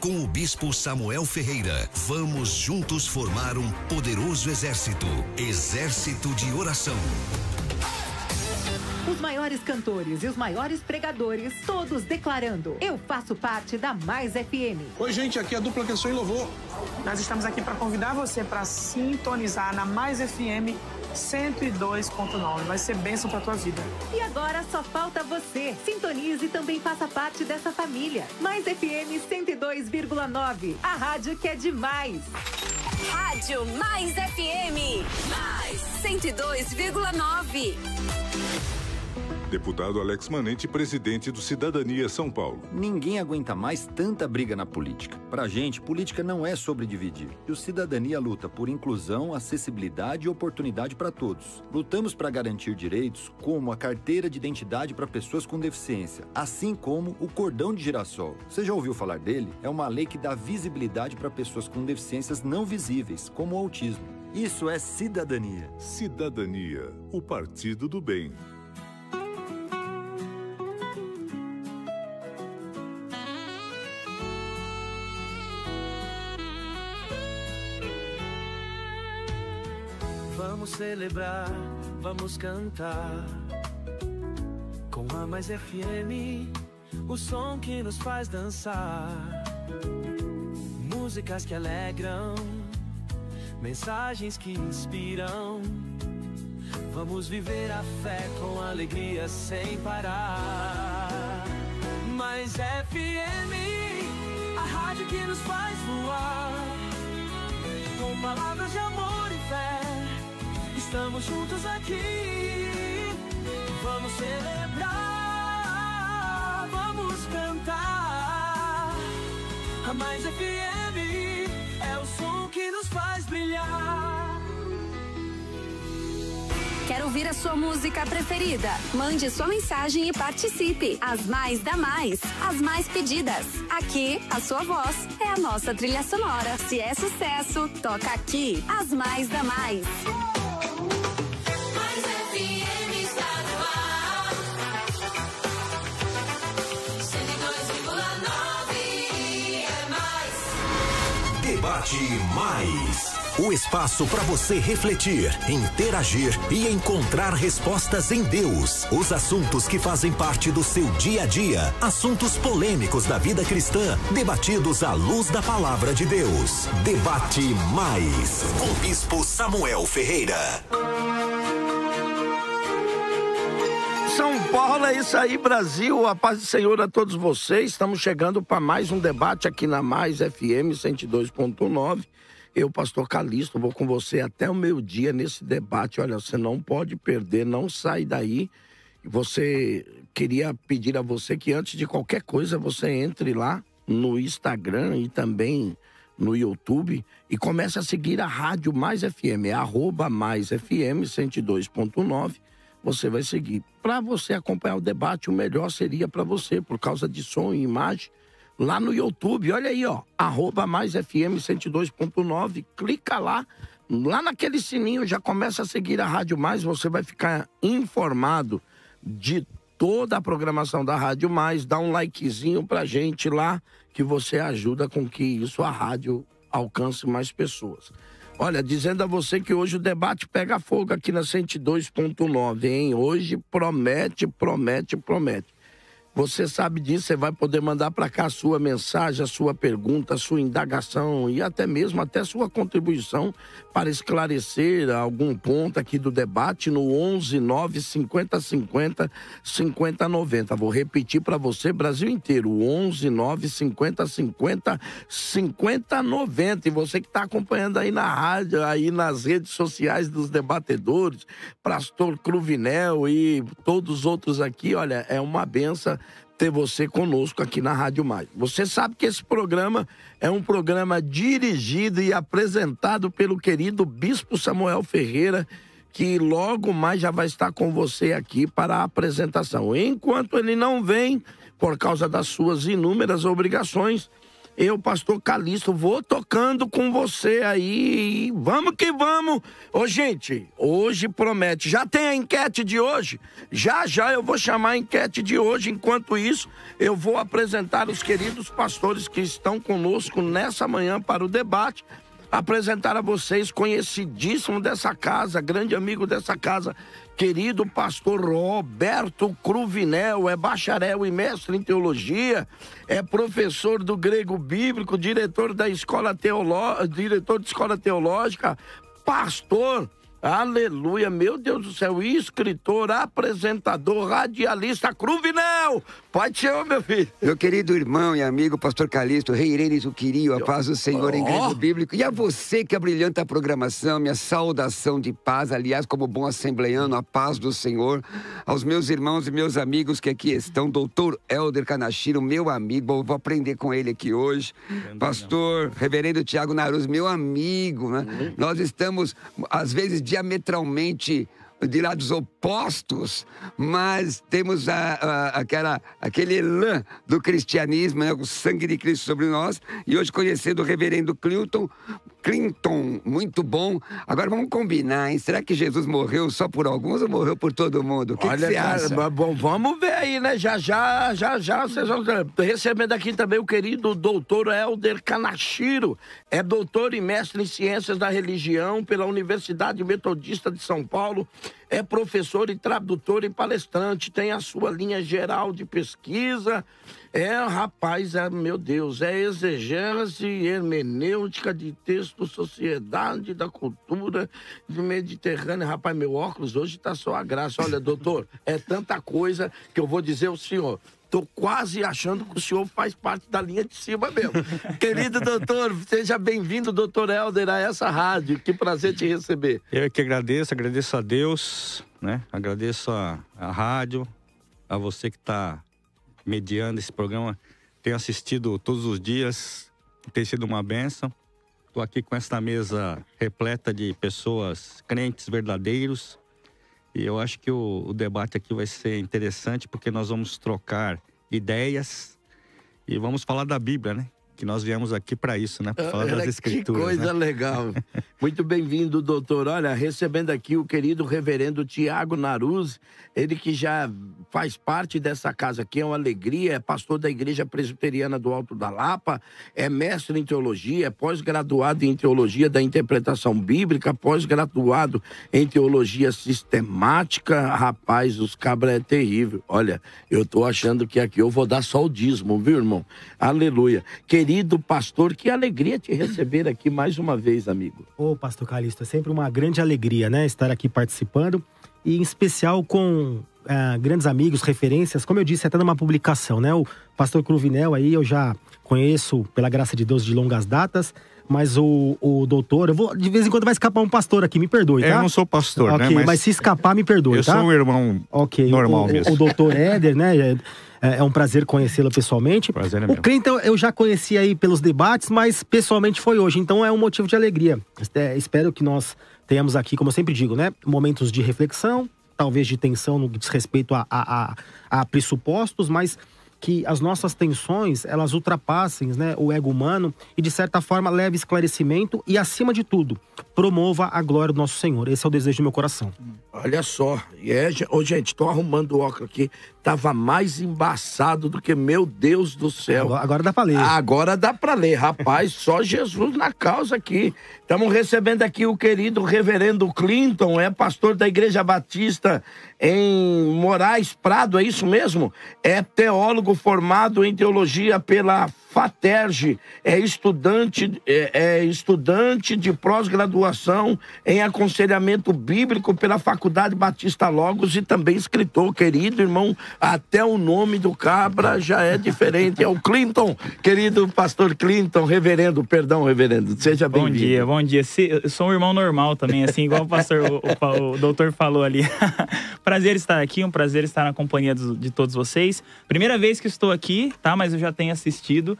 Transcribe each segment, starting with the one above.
Com o Bispo Samuel Ferreira, vamos juntos formar um poderoso exército. Exército de oração. Os maiores cantores e os maiores pregadores, todos declarando: eu faço parte da Mais FM. Oi, gente, aqui é a dupla Canção e Louvor. Nós estamos aqui para convidar você para sintonizar na Mais FM 102.9. Vai ser bênção para tua vida. E agora só falta você. Sintonize e também faça parte dessa família. Mais FM 102,9. A rádio que é demais. Rádio Mais FM. Mais 102,9. Deputado Alex Manente, presidente do Cidadania São Paulo. Ninguém aguenta mais tanta briga na política. Pra gente, política não é sobre dividir. E o Cidadania luta por inclusão, acessibilidade e oportunidade para todos. Lutamos para garantir direitos como a carteira de identidade para pessoas com deficiência, assim como o cordão de girassol. Você já ouviu falar dele? É uma lei que dá visibilidade para pessoas com deficiências não visíveis, como o autismo. Isso é cidadania. Cidadania, o partido do bem. Vamos celebrar, vamos cantar com a Mais FM, o som que nos faz dançar. Músicas que alegram, mensagens que inspiram. Vamos viver a fé com alegria sem parar. Mais FM, a rádio que nos faz voar, com palavras de amor e fé. Estamos juntos aqui, vamos celebrar, vamos cantar. A Mais FM é o som que nos faz brilhar. Quer ouvir a sua música preferida? Mande sua mensagem e participe. As mais da Mais, as mais pedidas. Aqui, a sua voz é a nossa trilha sonora. Se é sucesso, toca aqui. As mais da Mais. Debate Mais. O espaço para você refletir, interagir e encontrar respostas em Deus. Os assuntos que fazem parte do seu dia a dia. Assuntos polêmicos da vida cristã, debatidos à luz da palavra de Deus. Debate Mais. Com o Bispo Samuel Ferreira. São Paulo, é isso aí, Brasil. A paz do Senhor a todos vocês. Estamos chegando para mais um debate aqui na Mais FM 102.9. Eu, pastor Calixto, vou com você até o meio-dia nesse debate. Olha, você não pode perder, não sai daí. Você queria pedir a você que antes de qualquer coisa você entre lá no Instagram e também no YouTube e comece a seguir a Rádio Mais FM, @Mais FM 102.9. Você vai seguir. Para você acompanhar o debate, o melhor seria para você, por causa de som e imagem, lá no YouTube. Olha aí, ó, @Mais FM 102.9. Clica lá naquele sininho, já começa a seguir a Rádio Mais. Você vai ficar informado de toda a programação da Rádio Mais. Dá um likezinho pra gente lá, que você ajuda com que isso, a rádio, alcance mais pessoas. Olha, dizendo a você que hoje o debate pega fogo aqui na 102.9, hein? Hoje promete. Você sabe disso, você vai poder mandar para cá a sua mensagem, a sua pergunta, a sua indagação e até mesmo sua contribuição para esclarecer algum ponto aqui do debate no 11 9 50 50 50 90. Vou repetir para você, Brasil inteiro, 11 9 50 50 50 90. E você que está acompanhando aí na rádio, aí nas redes sociais dos debatedores, Pastor Cruvinel e todos os outros aqui, olha, é uma benção ter você conosco aqui na Rádio Mais. Você sabe que esse programa é um programa dirigido e apresentado pelo querido Bispo Samuel Ferreira, que logo mais já vai estar com você aqui para a apresentação. Enquanto ele não vem, por causa das suas inúmeras obrigações, Eu, pastor Calixto, vou tocando com você aí. Vamos que vamos. Ô, gente, hoje promete. Já tem a enquete de hoje? Já eu vou chamar a enquete de hoje. Enquanto isso, eu vou apresentar os queridos pastores que estão conosco nessa manhã para o debate. Apresentar a vocês, conhecidíssimo dessa casa, grande amigo dessa casa, querido pastor Roberto Cruvinel, é bacharel e mestre em teologia, é professor do grego bíblico, diretor de escola teológica, pastor, aleluia, meu Deus do céu, escritor, apresentador, radialista, Cruvinel, pode ser, meu filho. Meu querido irmão e amigo, pastor Calixto, rei Irene Zuquirio, a paz do Senhor em grego bíblico, e a você que abrilhanta a programação, minha saudação de paz, aliás, como bom assembleiano, a paz do Senhor, aos meus irmãos e meus amigos que aqui estão, doutor Helder Kanashiro, meu amigo, vou aprender com ele aqui hoje, pastor reverendo Tiago Naruz, meu amigo, né? Nós estamos, às vezes, diametralmente de lados opostos, mas temos aquele elan do cristianismo, né? O sangue de Cristo sobre nós, e hoje conhecendo o reverendo Clinton, muito bom. Agora vamos combinar, hein? Será que Jesus morreu só por alguns ou morreu por todo mundo? O que você acha? Bom, vamos ver aí, né? Já, vocês vão recebendo aqui também o querido doutor Helder Kanashiro, é doutor e mestre em ciências da religião pela Universidade Metodista de São Paulo, é professor e tradutor e palestrante, tem a sua linha geral de pesquisa, meu Deus, é exegese e hermenêutica de texto, sociedade da cultura de Mediterrâneo. Rapaz, meu óculos hoje tá só a graça. Olha, doutor, é tanta coisa que eu vou dizer ao senhor. Tô quase achando que o senhor faz parte da linha de cima mesmo. Querido doutor, seja bem-vindo, doutor Helder, a essa rádio. Que prazer te receber. Eu que agradeço a Deus, né? Agradeço a rádio, a você que está mediando esse programa. Tenho assistido todos os dias, tem sido uma bênção. Estou aqui com esta mesa repleta de pessoas crentes verdadeiros. E eu acho que o debate aqui vai ser interessante, porque nós vamos trocar ideias e vamos falar da Bíblia, né? Que nós viemos aqui para isso, né? Para falar das Escrituras. Que coisa, né? Legal. Muito bem-vindo, doutor. Olha, recebendo aqui o querido reverendo Tiago Naruz, ele que já faz parte dessa casa aqui, é uma alegria, é pastor da Igreja Presbiteriana do Alto da Lapa, é mestre em teologia, é pós-graduado em teologia da interpretação bíblica, pós-graduado em teologia sistemática. Rapaz, os cabras é terrível. Olha, eu tô achando que aqui eu vou dar só o dízimo, viu, irmão? Aleluia. Querido pastor, que alegria te receber aqui mais uma vez, amigo. Ô, pastor Calixto, é sempre uma grande alegria, né? Estar aqui participando, e em especial com grandes amigos, referências, como eu disse até numa publicação, né? O pastor Cruvinel aí eu já conheço, pela graça de Deus, de longas datas, mas o doutor, de vez em quando vai escapar um pastor aqui, me perdoe, tá? Eu não sou pastor, okay, né? Mas se escapar, me perdoe, tá? Eu sou um irmão normal mesmo. O doutor Éder, né? É um prazer conhecê-lo pessoalmente. Prazer é o meu. Clinton eu já conheci aí pelos debates, mas pessoalmente foi hoje, então é um motivo de alegria. Espero que nós tenhamos aqui, como eu sempre digo, né? Momentos de reflexão, talvez de tensão no que diz respeito a pressupostos, mas que as nossas tensões, elas ultrapassem, né, o ego humano e, de certa forma, leve esclarecimento e, acima de tudo, promova a glória do nosso Senhor. Esse é o desejo do meu coração. Olha só, gente, tô arrumando o óculos aqui, tava mais embaçado do que, meu Deus do céu. Agora dá pra ler. Agora dá pra ler, rapaz, só Jesus na causa aqui. Estamos recebendo aqui o querido reverendo Clinton, é pastor da Igreja Batista em Moraes Prado, é isso mesmo? É teólogo formado em teologia pela FATERJ, é estudante de pós-graduação em aconselhamento bíblico pela Faculdade Batista Logos e também escritor. Querido irmão, até o nome do cabra já é diferente, é o Clinton, querido pastor Clinton, reverendo, seja bem-vindo. Bom dia, eu sou um irmão normal também, assim, igual o pastor, o doutor falou ali. Prazer estar aqui, um prazer estar na companhia de todos vocês. Primeira vez que estou aqui, tá? Mas eu já tenho assistido.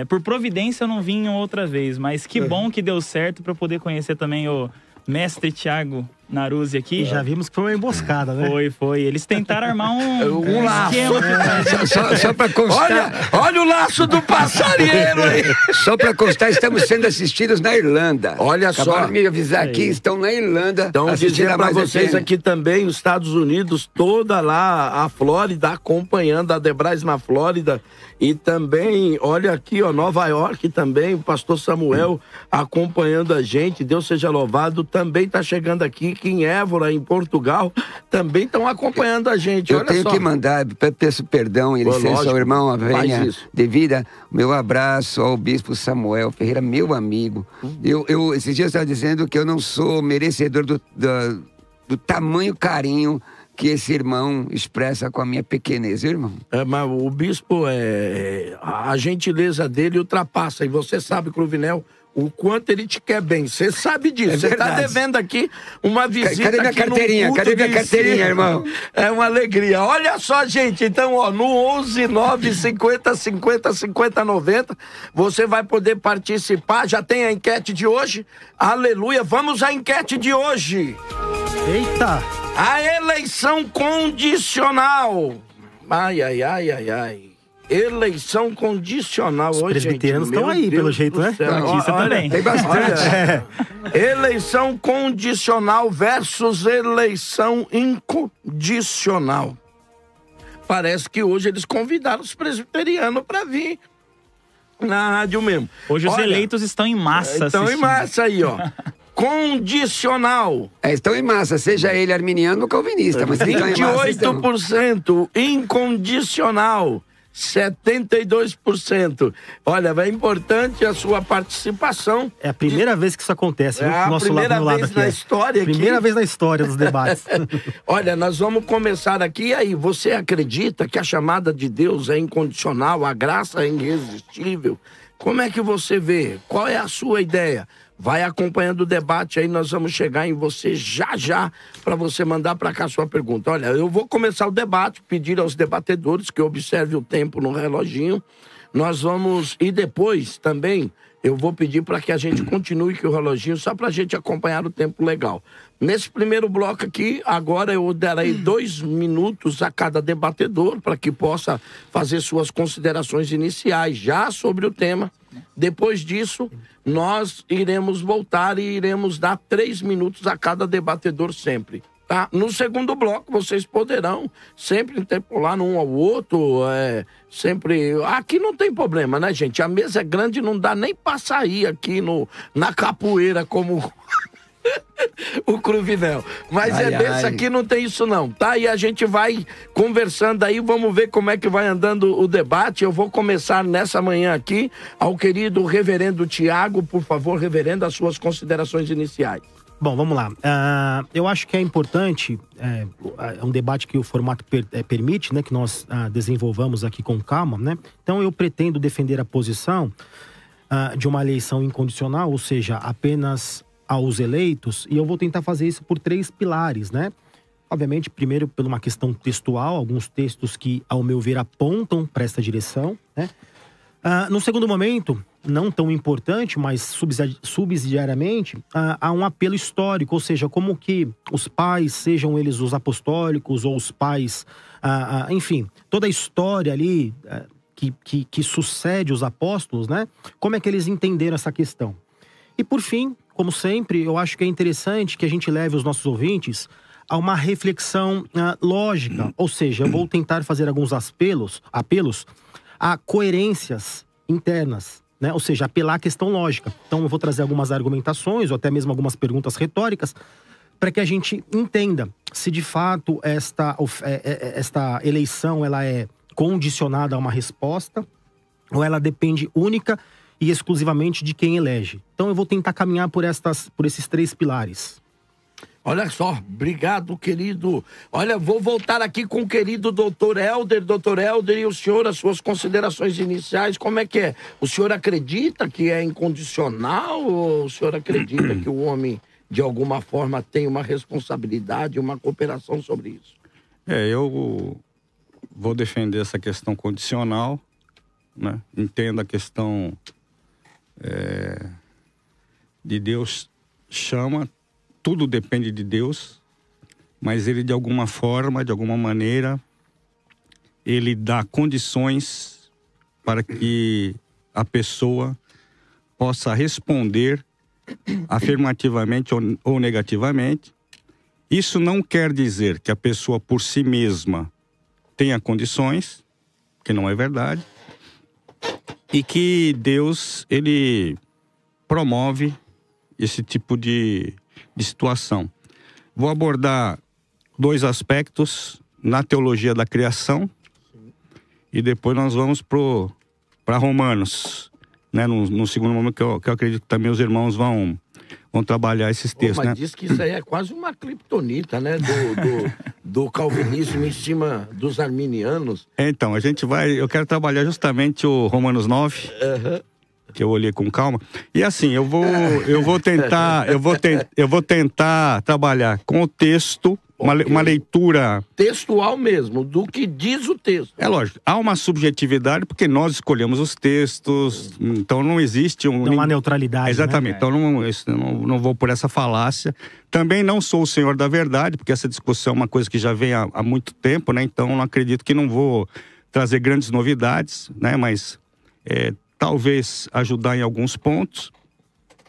Por providência eu não vim outra vez, mas que bom que deu certo para poder conhecer também o mestre Tiago Naruzzi aqui. E já vimos que foi uma emboscada, né? Foi. Eles tentaram armar um laço. esquema. Só pra constar. Olha o laço do passarinheiro aí. Só pra constar, estamos sendo assistidos na Irlanda. Olha Acabaram só. de me avisar aqui, estão na Irlanda. Então, dizer para vocês aqui também, os Estados Unidos, toda lá, a Flórida, acompanhando a Debrais na Flórida. E também, olha aqui, ó, Nova York também, o pastor Samuel acompanhando a gente, Deus seja louvado, também tá chegando aqui, que em Évora, em Portugal, também estão acompanhando a gente, Eu tenho que mandar, peço perdão e licença ao irmão Avenha Devida, meu abraço ao bispo Samuel Ferreira, meu amigo. Eu esses dias eu estava dizendo que eu não sou merecedor do tamanho carinho que esse irmão expressa com a minha pequenez, irmão. Mas o bispo, a gentileza dele ultrapassa, e você sabe, Cruvinel, o quanto ele te quer bem. Você sabe disso. Você tá devendo aqui uma visita. Cadê minha carteirinha? Cadê minha carteirinha, irmão? É uma alegria. Olha só, gente. Então, ó, no 11 9 50 50 50 90, você vai poder participar. Já tem a enquete de hoje. Aleluia. Vamos à enquete de hoje. Eita! A eleição condicional. Ai, ai, ai, ai, ai. Eleição condicional. Os presbiterianos estão aí, pelo jeito, né? Notícia também. Tem bastante. Eleição condicional versus eleição incondicional. Parece que hoje eles convidaram os presbiterianos para vir na rádio mesmo. Hoje os eleitos estão em massa. Estão em massa aí, ó. Condicional. Estão em massa, seja ele arminiano ou calvinista, mas estão em massa. 28%. Incondicional. 72%. Olha, é importante a sua participação. É a primeira vez que isso acontece. É a primeira vez na história. Primeira vez na história dos debates. Olha, nós vamos começar aqui. E aí, você acredita que a chamada de Deus é incondicional, a graça é irresistível? Como é que você vê? Qual é a sua ideia? Vai acompanhando o debate aí, nós vamos chegar em você já, para você mandar para cá a sua pergunta. Olha, eu vou começar o debate, pedir aos debatedores que observem o tempo no reloginho. Nós vamos, e depois também, eu vou pedir para que a gente continue com o reloginho, só para a gente acompanhar o tempo legal. Nesse primeiro bloco aqui, agora eu darei 2 minutos a cada debatedor, para que possa fazer suas considerações iniciais já sobre o tema. Depois disso, nós iremos voltar e iremos dar 3 minutos a cada debatedor sempre, tá? No segundo bloco, vocês poderão sempre interpolar num ao outro, sempre... Aqui não tem problema, né, gente? A mesa é grande, não dá nem pra sair aqui na capoeira como... o Cruvinel. Mas desse aqui não tem isso não, tá? E a gente vai conversando aí, vamos ver como é que vai andando o debate. Eu vou começar nessa manhã aqui ao querido reverendo Tiago. Por favor, reverendo, as suas considerações iniciais. Bom, vamos lá. Eu acho que é importante, é um debate que o formato permite, né, que nós desenvolvamos aqui com calma, né? Então eu pretendo defender a posição de uma eleição incondicional, ou seja, apenas aos eleitos, e eu vou tentar fazer isso por 3 pilares, né? Obviamente, primeiro, por uma questão textual, alguns textos que, ao meu ver, apontam para essa direção, né? No segundo momento, não tão importante, mas subsidiariamente, há um apelo histórico, ou seja, como que os pais, sejam eles os apostólicos ou os pais, enfim, toda a história ali que sucede os apóstolos, né? Como é que eles entenderam essa questão? E por fim, como sempre, eu acho que é interessante que a gente leve os nossos ouvintes a uma reflexão lógica. Ou seja, eu vou tentar fazer alguns apelos a coerências internas, né? Ou seja, apelar à questão lógica. Então eu vou trazer algumas argumentações ou até mesmo algumas perguntas retóricas para que a gente entenda se de fato esta eleição ela é condicionada a uma resposta ou ela depende única e exclusivamente de quem elege. Então eu vou tentar caminhar por esses 3 pilares. Olha só, obrigado, querido. Olha, vou voltar aqui com o querido doutor Helder. Doutor Helder, e o senhor, as suas considerações iniciais, como é que é? O senhor acredita que é incondicional ou o senhor acredita que o homem, de alguma forma, tem uma responsabilidade, uma cooperação sobre isso? Eu vou defender essa questão condicional, né? Entendo a questão de Deus chama tudo depende de Deus, mas ele de alguma forma, de alguma maneira, ele dá condições para que a pessoa possa responder afirmativamente ou negativamente. Isso não quer dizer que a pessoa por si mesma tenha condições, que não é verdade, e que Deus, ele promove esse tipo de situação. Vou abordar 2 aspectos na teologia da criação e depois nós vamos para Romanos, né, no segundo momento que eu acredito que também os irmãos vão trabalhar esses textos. Mas né? diz que isso aí é quase uma criptonita, né? Do calvinismo em cima dos arminianos. Então, eu quero trabalhar justamente o Romanos 9, que eu olhei com calma. E assim, eu vou tentar trabalhar com o texto, uma leitura textual mesmo, do que diz o texto. É lógico, há uma subjetividade porque nós escolhemos os textos, então não existe não há neutralidade. Exatamente, né? Então não vou por essa falácia. Também não sou o senhor da verdade, porque essa discussão é uma coisa que já vem há muito tempo, né? Então não acredito que não vou trazer grandes novidades, né? Mas talvez ajudar em alguns pontos.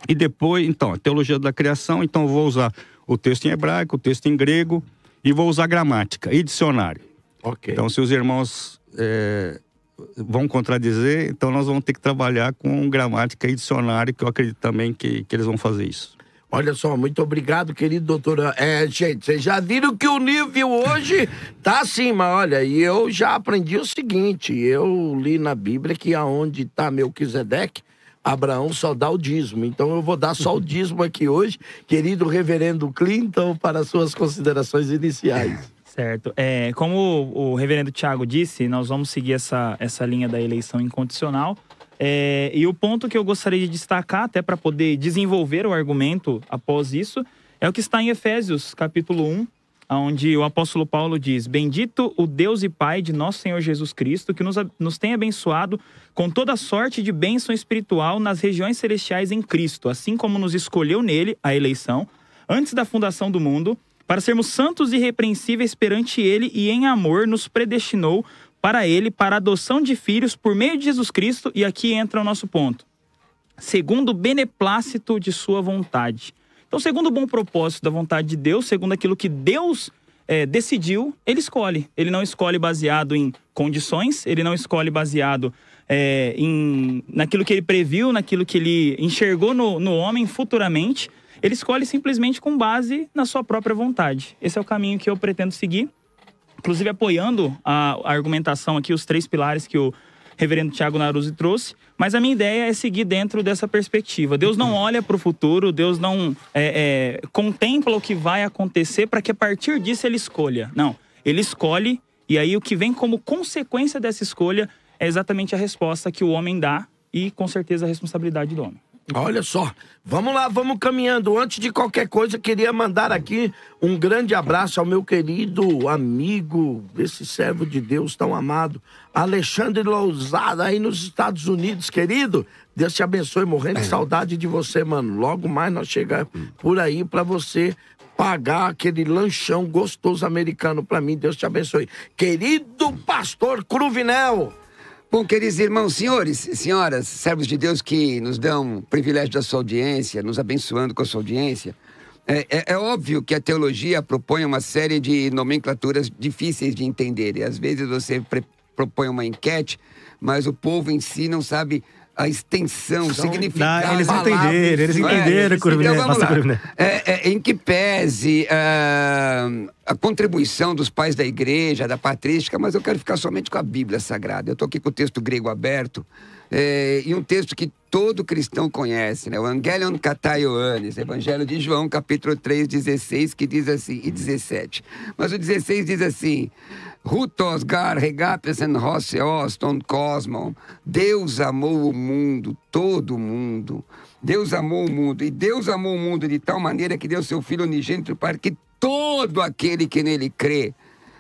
E depois, então, a teologia da criação, então eu vou usar o texto em hebraico, o texto em grego, e vou usar gramática e dicionário. Ok. Então, se os irmãos vão contradizer, então nós vamos ter que trabalhar com gramática e dicionário, que eu acredito também que eles vão fazer isso. Olha só, muito obrigado, querido doutor. Gente, vocês já viram que o nível hoje tá acima, olha, e eu já aprendi o seguinte, eu li na Bíblia que aonde tá Melquisedeque, Abraão só dá o dízimo, então eu vou dar só o dízimo aqui hoje, querido reverendo Clinton, para suas considerações iniciais. Certo. Como o reverendo Tiago disse, nós vamos seguir essa linha da eleição incondicional. E o ponto que eu gostaria de destacar, até para poder desenvolver o argumento após isso, é o que está em Efésios, capítulo 1, onde o apóstolo Paulo diz: Bendito o Deus e Pai de nosso Senhor Jesus Cristo, que nos tem abençoado com toda sorte de bênção espiritual nas regiões celestiais em Cristo, assim como nos escolheu nele, a eleição, antes da fundação do mundo, para sermos santos e irrepreensíveis perante ele, e em amor nos predestinou para ele, para a adoção de filhos por meio de Jesus Cristo. E aqui entra o nosso ponto: segundo o beneplácito de sua vontade. Então, segundo o bom propósito da vontade de Deus, segundo aquilo que Deus decidiu, ele escolhe. Ele não escolhe baseado em condições, ele não escolhe baseado naquilo que ele previu, naquilo que ele enxergou no homem futuramente. Ele escolhe simplesmente com base na sua própria vontade. Esse é o caminho que eu pretendo seguir, inclusive apoiando a argumentação aqui, os 3 pilares que o reverendo Tiago Naruzzi trouxe, mas a minha ideia é seguir dentro dessa perspectiva. Deus não olha para o futuro, Deus não contempla o que vai acontecer para que a partir disso ele escolha. Não, ele escolhe, e aí o que vem como consequência dessa escolha é exatamente a resposta que o homem dá e com certeza a responsabilidade do homem. Olha só, vamos lá, vamos caminhando. Antes de qualquer coisa, queria mandar aqui um grande abraço ao meu querido amigo, esse servo de Deus tão amado, Alexandre Lousada, aí nos Estados Unidos, querido. Deus te abençoe, morrendo de saudade de você, mano. Logo mais nós chegamos por aí pra você pagar aquele lanchão gostoso americano pra mim. Deus te abençoe. Querido pastor Cruvinel. Bom, queridos irmãos, senhores e senhoras, servos de Deus que nos dão o privilégio da sua audiência, nos abençoando com a sua audiência, é óbvio que a teologia propõe uma série de nomenclaturas difíceis de entender. E às vezes você propõe uma enquete, mas o povo em si não sabe a extensão, o significado. Eles entenderam, Cruvinel. Então, vamos lá. Em que pese a contribuição dos pais da igreja, da patrística, mas eu quero ficar somente com a Bíblia Sagrada. Eu estou aqui com o texto grego aberto, e um texto que todo cristão conhece, né? O Evangelion Katai Ioannis, Evangelho de João, capítulo 3, 16, que diz assim, e 17. Mas o 16 diz assim: Rutos gar regapesen hoseos ton cosmon. Deus amou o mundo, todo o mundo. Deus amou o mundo. E Deus amou o mundo de tal maneira que deu seu Filho unigênito para que todo aquele que nele crê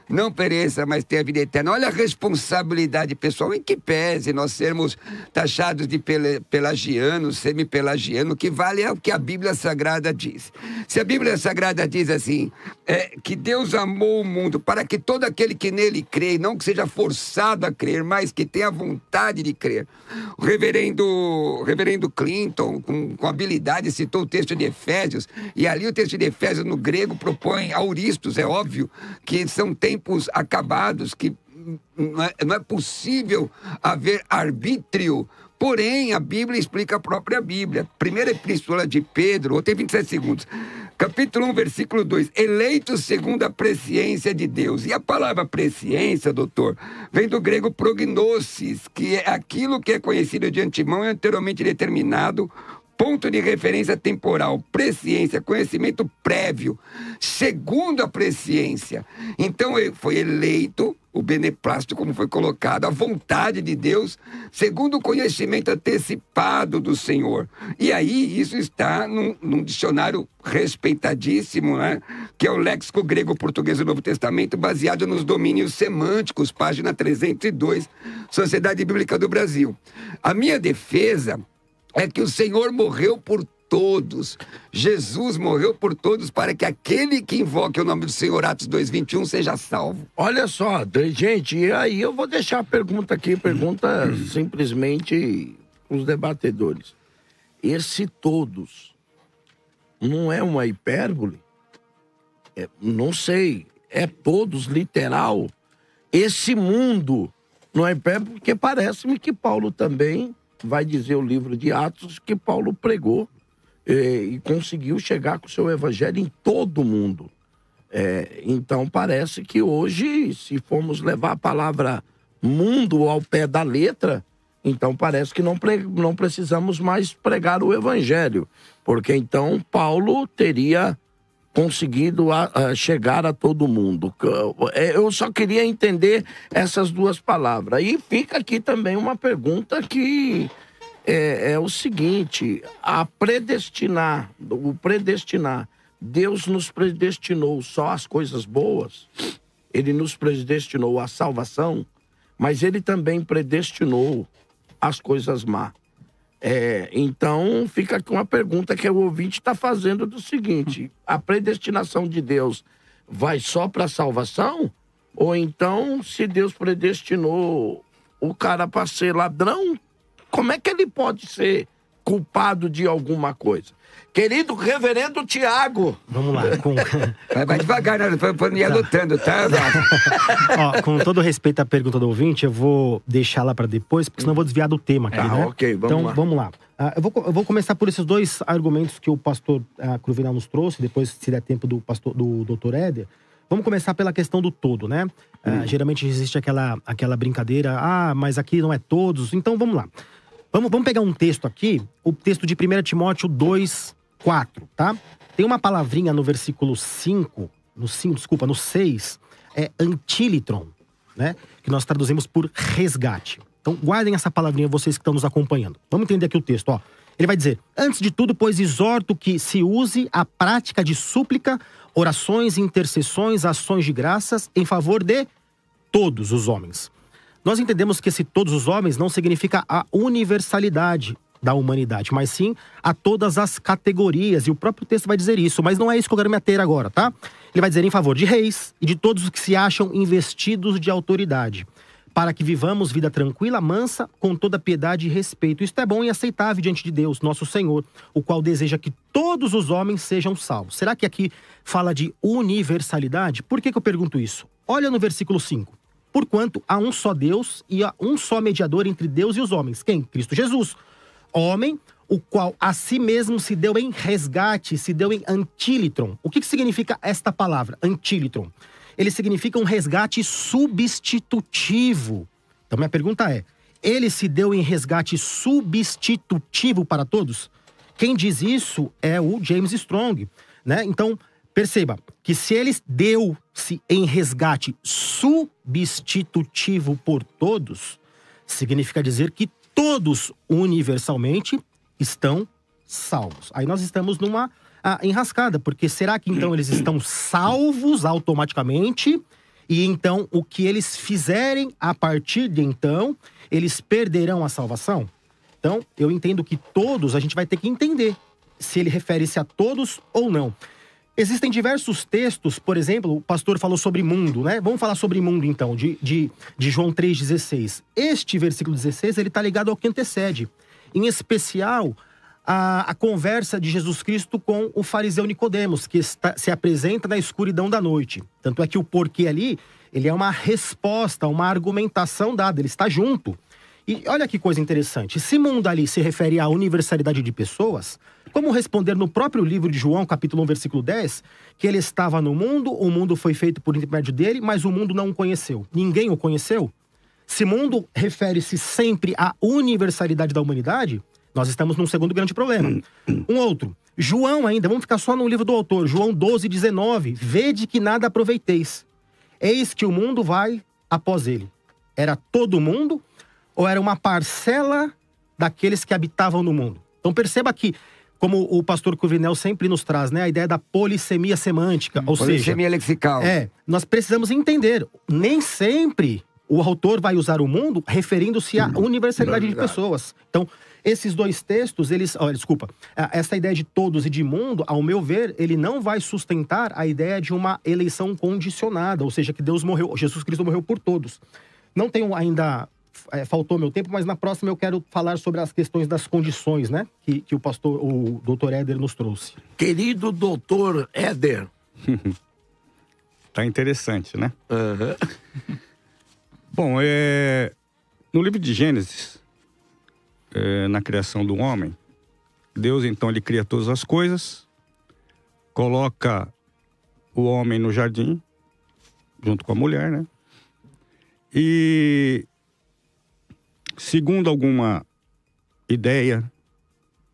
não pereça, mas tenha vida eterna. Olha a responsabilidade pessoal, em que pese nós sermos taxados de pelagianos, semi-pelagiano, que vale é o que a Bíblia Sagrada diz. Se a Bíblia Sagrada diz assim, que Deus amou o mundo para que todo aquele que nele crê, não que seja forçado a crer, mas que tenha vontade de crer. O reverendo Clinton, com habilidade, citou o texto de Efésios, e ali o texto de Efésios no grego propõe auristos, é óbvio que são tempos acabados, que não é possível haver arbítrio. Porém, a Bíblia explica a própria Bíblia. Primeira epístola de Pedro, tem 27 segundos. Capítulo 1, versículo 2. Eleitos segundo a presciência de Deus. E a palavra presciência, doutor, vem do grego prognosis, que é aquilo que é conhecido de antemão e anteriormente determinado, ponto de referência temporal, presciência, conhecimento prévio, segundo a presciência. Então, foi eleito, o beneplácito, como foi colocado, a vontade de Deus, segundo o conhecimento antecipado do Senhor. E aí, isso está num dicionário respeitadíssimo, né? Que é o Léxico Grego-Português do Novo Testamento, baseado nos domínios semânticos, página 302, Sociedade Bíblica do Brasil. A minha defesa é que o Senhor morreu por todos. Jesus morreu por todos para que aquele que invoque o nome do Senhor, Atos 2:21, seja salvo. Olha só, gente, e aí eu vou deixar a pergunta aqui, simplesmente os debatedores. Esse todos não é uma hipérbole? Não sei, é todos, literal? Esse mundo não é hipérbole, porque parece-me que Paulo também vai dizer o livro de Atos que Paulo pregou e conseguiu chegar com o seu evangelho em todo o mundo. Então parece que hoje, se formos levar a palavra mundo ao pé da letra, então parece que não precisamos mais pregar o evangelho, porque então Paulo teria conseguido chegar a todo mundo. Eu só queria entender essas duas palavras. E fica aqui também uma pergunta que é o seguinte: o predestinar, Deus nos predestinou só as coisas boas? Ele nos predestinou a salvação, mas ele também predestinou as coisas más. Então, fica aqui uma pergunta que o ouvinte está fazendo do seguinte: a predestinação de Deus vai só para a salvação? Ou então, se Deus predestinou o cara para ser ladrão, como é que ele pode ser culpado de alguma coisa? Querido reverendo Tiago. Vamos lá. Vai devagar, né? Para ir anotando, tá? Ó, com todo respeito à pergunta do ouvinte, eu vou deixá-la para depois, porque senão eu vou desviar do tema aqui, né? Ok, vamos lá. Vamos lá. Eu vou começar por esses dois argumentos que o pastor Cruvinal nos trouxe, depois, se der tempo, do doutor Éder. Vamos começar pela questão do todo, né? Geralmente existe aquela brincadeira, mas aqui não é todos. Então, vamos lá. Vamos pegar um texto aqui, o texto de 1 Timóteo 2:4, tá? Tem uma palavrinha no versículo 5, no 6, antílitron, né? Que nós traduzimos por resgate. Então, guardem essa palavrinha, vocês que estão nos acompanhando. Vamos entender aqui o texto, ó. Ele vai dizer: antes de tudo, pois, exorto que se use a prática de súplica, orações, intercessões, ações de graças em favor de todos os homens. Nós entendemos que esse todos os homens não significa a universalidade da humanidade, mas sim a todas as categorias, e o próprio texto vai dizer isso, mas não é isso que eu quero me ater agora, tá? Ele vai dizer em favor de reis e de todos os que se acham investidos de autoridade, para que vivamos vida tranquila, mansa, com toda piedade e respeito. Isto é bom e aceitável diante de Deus, nosso Senhor, o qual deseja que todos os homens sejam salvos. Será que aqui fala de universalidade? Por que eu pergunto isso? Olha no versículo 5. Porquanto há um só Deus e há um só mediador entre Deus e os homens. Quem? Cristo Jesus. Homem, o qual a si mesmo se deu em resgate, se deu em antílitron. O que significa esta palavra, antílitron? Ele significa um resgate substitutivo. Então, minha pergunta é: ele se deu em resgate substitutivo para todos? Quem diz isso é o James Strong, né? Então, perceba que se ele deu-se em resgate substitutivo por todos, significa dizer que todos universalmente estão salvos. Aí nós estamos numa enrascada, porque será que então eles estão salvos automaticamente E então, o que eles fizerem a partir de então, eles perderão a salvação? Então, eu entendo que todos, a gente vai ter que entender se ele refere-se a todos ou não. Existem diversos textos, por exemplo, o pastor falou sobre mundo, né? Vamos falar sobre mundo, então, de João 3,16. Este versículo 16, ele está ligado ao que antecede. Em especial, a conversa de Jesus Cristo com o fariseu Nicodemos, que se apresenta na escuridão da noite. Tanto é que o porquê ali, ele é uma resposta, uma argumentação dada, ele está junto. E olha que coisa interessante, se mundo ali se refere à universalidade de pessoas, como responder no próprio livro de João, capítulo 1, versículo 10, que ele estava no mundo, o mundo foi feito por intermédio dele, mas o mundo não o conheceu. Ninguém o conheceu? Se mundo refere-se sempre à universalidade da humanidade, nós estamos num segundo grande problema. Um outro, João ainda, vamos ficar só no livro do autor, João 12, 19, vede que nada aproveiteis. Eis que o mundo vai após ele. Era todo mundo ou era uma parcela daqueles que habitavam no mundo? Então perceba que, como o pastor Cruvinel sempre nos traz, né, a ideia da polissemia semântica, ou polissemia seja... lexical. Nós precisamos entender, nem sempre o autor vai usar o mundo referindo-se à universalidade de pessoas. Então, esses dois textos, essa ideia de todos e de mundo, ao meu ver, ele não vai sustentar a ideia de uma eleição condicionada, ou seja, que Deus morreu, Jesus Cristo morreu por todos. Não tenho ainda... faltou meu tempo, mas na próxima eu quero falar sobre as questões das condições, né? Que o doutor Éder nos trouxe. Querido doutor Éder. Tá interessante, né? Bom, no livro de Gênesis, na criação do homem, Deus então ele cria todas as coisas, coloca o homem no jardim, junto com a mulher, né? E segundo alguma ideia,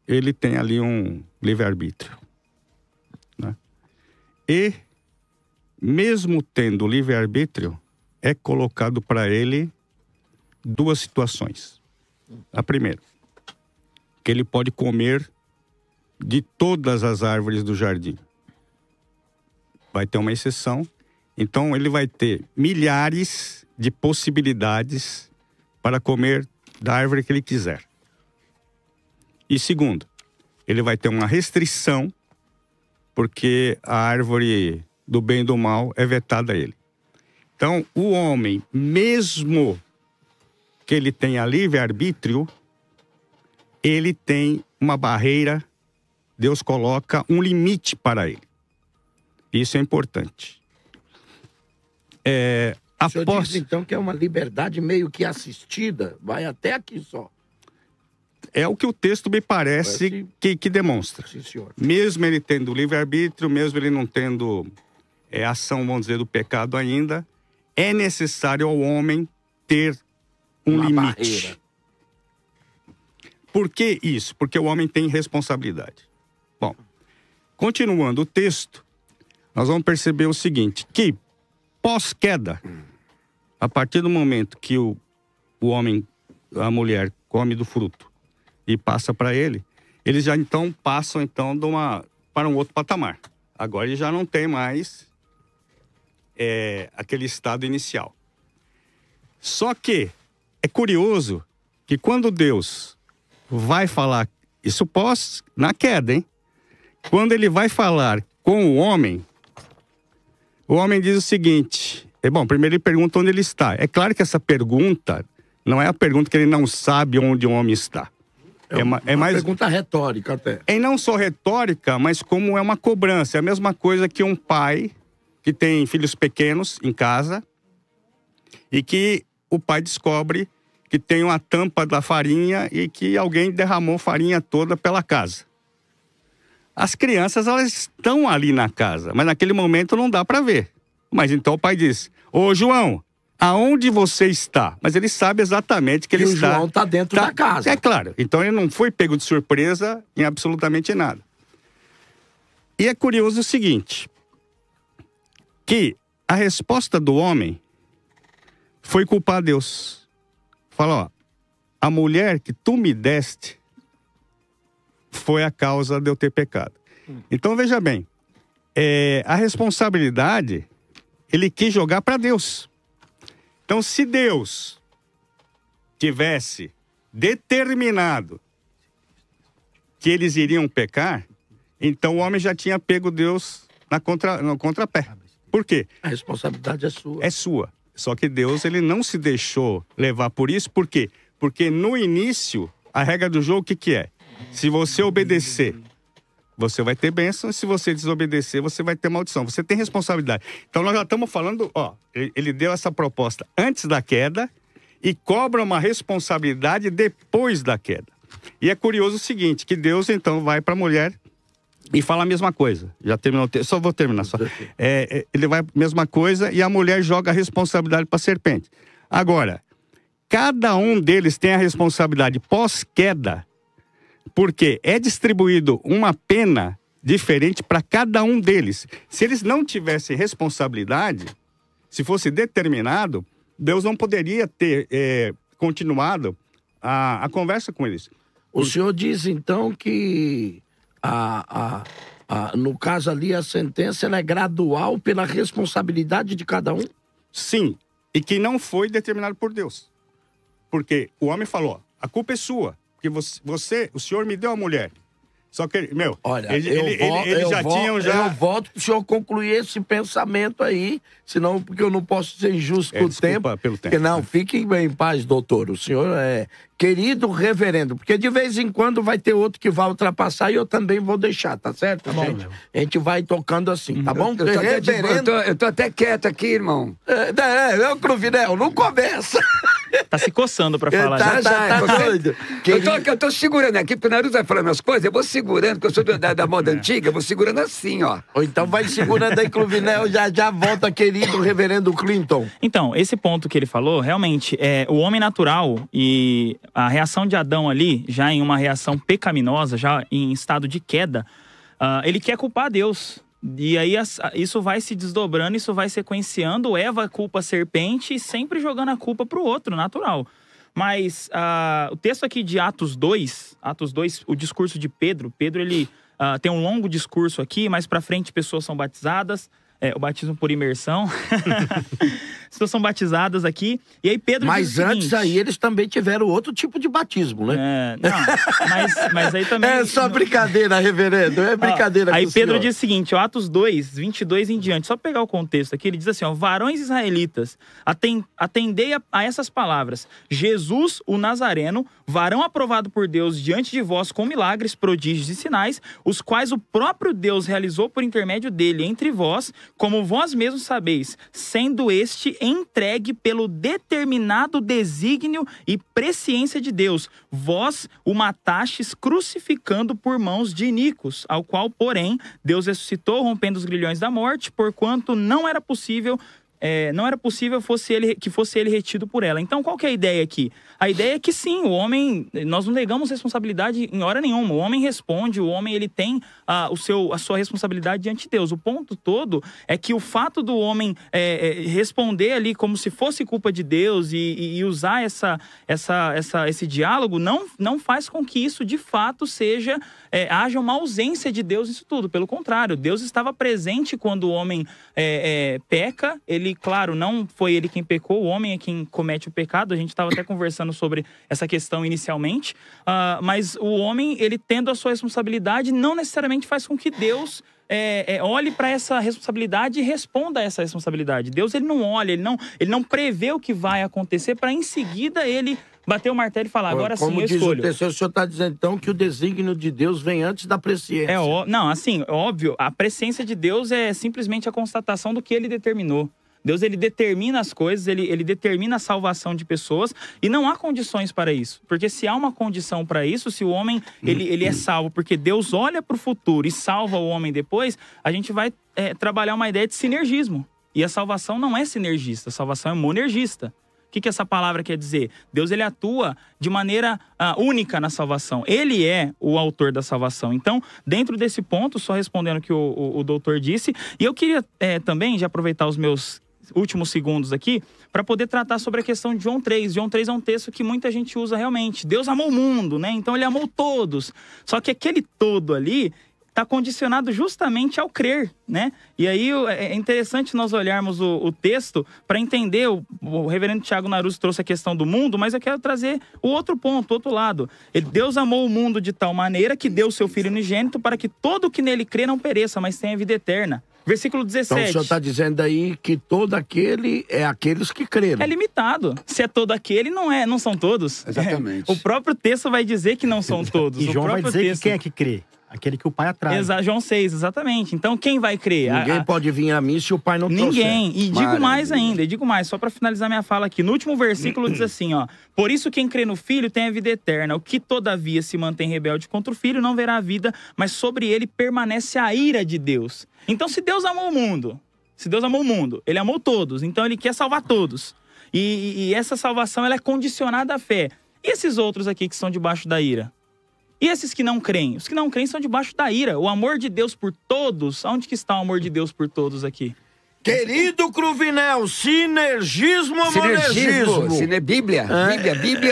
ele tem ali um livre-arbítrio, né? E, mesmo tendo livre-arbítrio, é colocado para ele duas situações. A primeira, que ele pode comer de todas as árvores do jardim. Vai ter uma exceção. Então, ele vai ter milhares de possibilidades para comer da árvore que ele quiser. E segundo, ele vai ter uma restrição, porque a árvore do bem e do mal é vetada a ele. Então, o homem, mesmo que ele tenha livre-arbítrio, ele tem uma barreira, Deus coloca um limite para ele. Isso é importante. O senhor diz, então, que é uma liberdade meio que assistida, vai até aqui só. É o que o texto me parece que demonstra. Sim, senhor. Mesmo ele tendo livre-arbítrio, mesmo ele não tendo ação, vamos dizer, do pecado ainda, é necessário ao homem ter um limite. Barreira. Por que isso? Porque o homem tem responsabilidade. Bom, continuando o texto, nós vamos perceber o seguinte, que pós-queda, a partir do momento que o homem, a mulher, come do fruto e passa para ele, eles já então passam então para um outro patamar. Agora ele já não tem mais aquele estado inicial. Só que é curioso que quando Deus vai falar, isso na queda, hein? Quando ele vai falar com o homem diz o seguinte, primeiro ele pergunta onde ele está. É claro que essa pergunta não é a pergunta que ele não sabe onde o homem está. É uma pergunta retórica até. É não só retórica, mas como é uma cobrança. É a mesma coisa que um pai que tem filhos pequenos em casa e que o pai descobre que tem uma tampa da farinha e que alguém derramou farinha toda pela casa. As crianças, elas estão ali na casa, mas naquele momento não dá para ver. Mas então o pai diz, ô João, aonde você está? Mas ele sabe exatamente que ele está... o João está dentro da casa. É claro. Então ele não foi pego de surpresa em absolutamente nada. E é curioso o seguinte, que a resposta do homem foi culpar a Deus. Fala, a mulher que tu me deste foi a causa de eu ter pecado. Então veja bem, a responsabilidade ele quis jogar para Deus. Então, se Deus tivesse determinado que eles iriam pecar, então o homem já tinha pego Deus no contrapé. Por quê? A responsabilidade é sua. É sua. Só que Deus, ele não se deixou levar por isso. Por quê? Porque no início, a regra do jogo, o que é? Se você obedecer, você vai ter bênção. Se você desobedecer, você vai ter maldição. Você tem responsabilidade. Então, nós já estamos falando, ele deu essa proposta antes da queda e cobra uma responsabilidade depois da queda. E é curioso o seguinte, que Deus, então, vai para a mulher e fala a mesma coisa. Já terminou o texto? Só vou terminar. Ele vai a mesma coisa e a mulher joga a responsabilidade para a serpente. Agora, cada um deles tem a responsabilidade pós-queda, porque é distribuído uma pena diferente para cada um deles. Se eles não tivessem responsabilidade, se fosse determinado, Deus não poderia ter continuado a conversa com eles. O senhor diz, então, que no caso ali, a sentença ela é gradual pela responsabilidade de cada um? Sim, e que não foi determinado por Deus. Porque o homem falou, a culpa é sua, porque o senhor me deu a mulher. Só que, olha, eles já tinham já... Eu volto para o senhor concluir esse pensamento aí, senão, porque eu não posso ser injusto com o tempo. Pelo tempo. Porque, não, fiquem bem em paz, doutor. O senhor é querido reverendo, porque de vez em quando vai ter outro que vai ultrapassar e eu também vou deixar, tá certo, tá gente? Bom, a gente vai tocando assim, tá bom? Eu tô até quieto aqui, irmão. Cruvinel, não começa. Tá se coçando pra falar. Tá doido. Eu tô segurando aqui, porque o Naruto vai falando as coisas, eu vou segurando, porque eu sou da moda antiga, eu vou segurando assim, ó. Ou então vai segurando aí, Cruvinel, já volta, querido reverendo Clinton. Então, esse ponto que ele falou, realmente, o homem natural e a reação de Adão ali, já em uma reação pecaminosa, já em estado de queda, ele quer culpar Deus. E aí isso vai se desdobrando, isso vai sequenciando, Eva culpa a serpente e sempre jogando a culpa pro outro, natural. Mas o texto aqui de Atos 2, o discurso de Pedro, ele tem um longo discurso aqui, mais pra frente pessoas são batizadas, o batismo por imersão. Pessoas são batizadas aqui. E aí Pedro Mas diz o antes seguinte, aí eles também tiveram outro tipo de batismo, né? Mas aí também... É só brincadeira, reverendo. É brincadeira. Aí Pedro diz o seguinte, Atos 2, 22 em diante. Só pegar o contexto aqui, ele diz assim, varões israelitas, atendei a essas palavras. Jesus, o Nazareno, varão aprovado por Deus diante de vós com milagres, prodígios e sinais, os quais o próprio Deus realizou por intermédio dele entre vós, como vós mesmos sabeis, sendo este entregue pelo determinado desígnio e presciência de Deus. Vós o matastes crucificando por mãos de iníquos, ao qual, porém, Deus ressuscitou, rompendo os grilhões da morte, porquanto não era possível que fosse ele retido por ela. Então, qual que é a ideia aqui? A ideia é que sim, o homem, nós não negamos responsabilidade em hora nenhuma. O homem responde, o homem ele tem a sua responsabilidade diante de Deus. O ponto todo é que o fato do homem responder ali como se fosse culpa de Deus e usar esse diálogo não faz com que isso de fato haja uma ausência de Deus nisso tudo. Pelo contrário, Deus estava presente quando o homem peca. Ele, claro, não foi ele quem pecou, o homem é quem comete o pecado. A gente estava até conversando sobre essa questão inicialmente. Mas o homem, ele tendo a sua responsabilidade, não necessariamente faz com que Deus olhe para essa responsabilidade e responda a essa responsabilidade. Deus, ele não olha, ele não prevê o que vai acontecer para em seguida ele bater o martelo e falar, agora sim eu escolho. Como diz o terceiro, o senhor está dizendo então que o desígnio de Deus vem antes da presciência. Não, assim, óbvio, a presciência de Deus é simplesmente a constatação do que ele determinou. Deus, ele determina as coisas, ele determina a salvação de pessoas e não há condições para isso. Porque se há uma condição para isso, se o homem ele é salvo porque Deus olha para o futuro e salva o homem depois, a gente vai trabalhar uma ideia de sinergismo. E a salvação não é sinergista, a salvação é monergista. O que essa palavra quer dizer? Deus, ele atua de maneira única na salvação. Ele é o autor da salvação. Então, dentro desse ponto, só respondendo o que o doutor disse, e eu queria também já aproveitar os meus últimos segundos aqui para poder tratar sobre a questão de João 3. João 3 é um texto que muita gente usa realmente. Deus amou o mundo, né? Então ele amou todos. Só que aquele todo ali está condicionado justamente ao crer, né? E aí é interessante nós olharmos o texto para entender, o reverendo Tiago Naruzzi trouxe a questão do mundo, mas eu quero trazer o outro ponto, o outro lado. Deus amou o mundo de tal maneira que deu o seu Filho unigênito para que todo que nele crê não pereça, mas tenha vida eterna. Versículo 17. Então o senhor está dizendo aí que todo aquele é aqueles que creram. É limitado. Se é todo aquele, não são todos. Exatamente. O próprio texto vai dizer que não são todos. E João vai dizer que quem é que crê? Aquele que o pai atrai. João 6, exatamente. Então, quem vai crer? Ninguém pode vir a mim se o pai não trouxer. Ninguém. E digo mais ainda, só para finalizar minha fala aqui. No último versículo diz assim, ó. Por isso quem crê no Filho tem a vida eterna. O que todavia se mantém rebelde contra o Filho não verá a vida, mas sobre ele permanece a ira de Deus. Então, se Deus amou o mundo, ele amou todos. Então, ele quer salvar todos. E essa salvação, ela é condicionada à fé. E esses outros aqui que estão debaixo da ira? E esses que não creem? Os que não creem estão debaixo da ira. O amor de Deus por todos. Onde que está o amor de Deus por todos aqui? Querido Cruvinel, sinergismo ou monergismo? Bíblia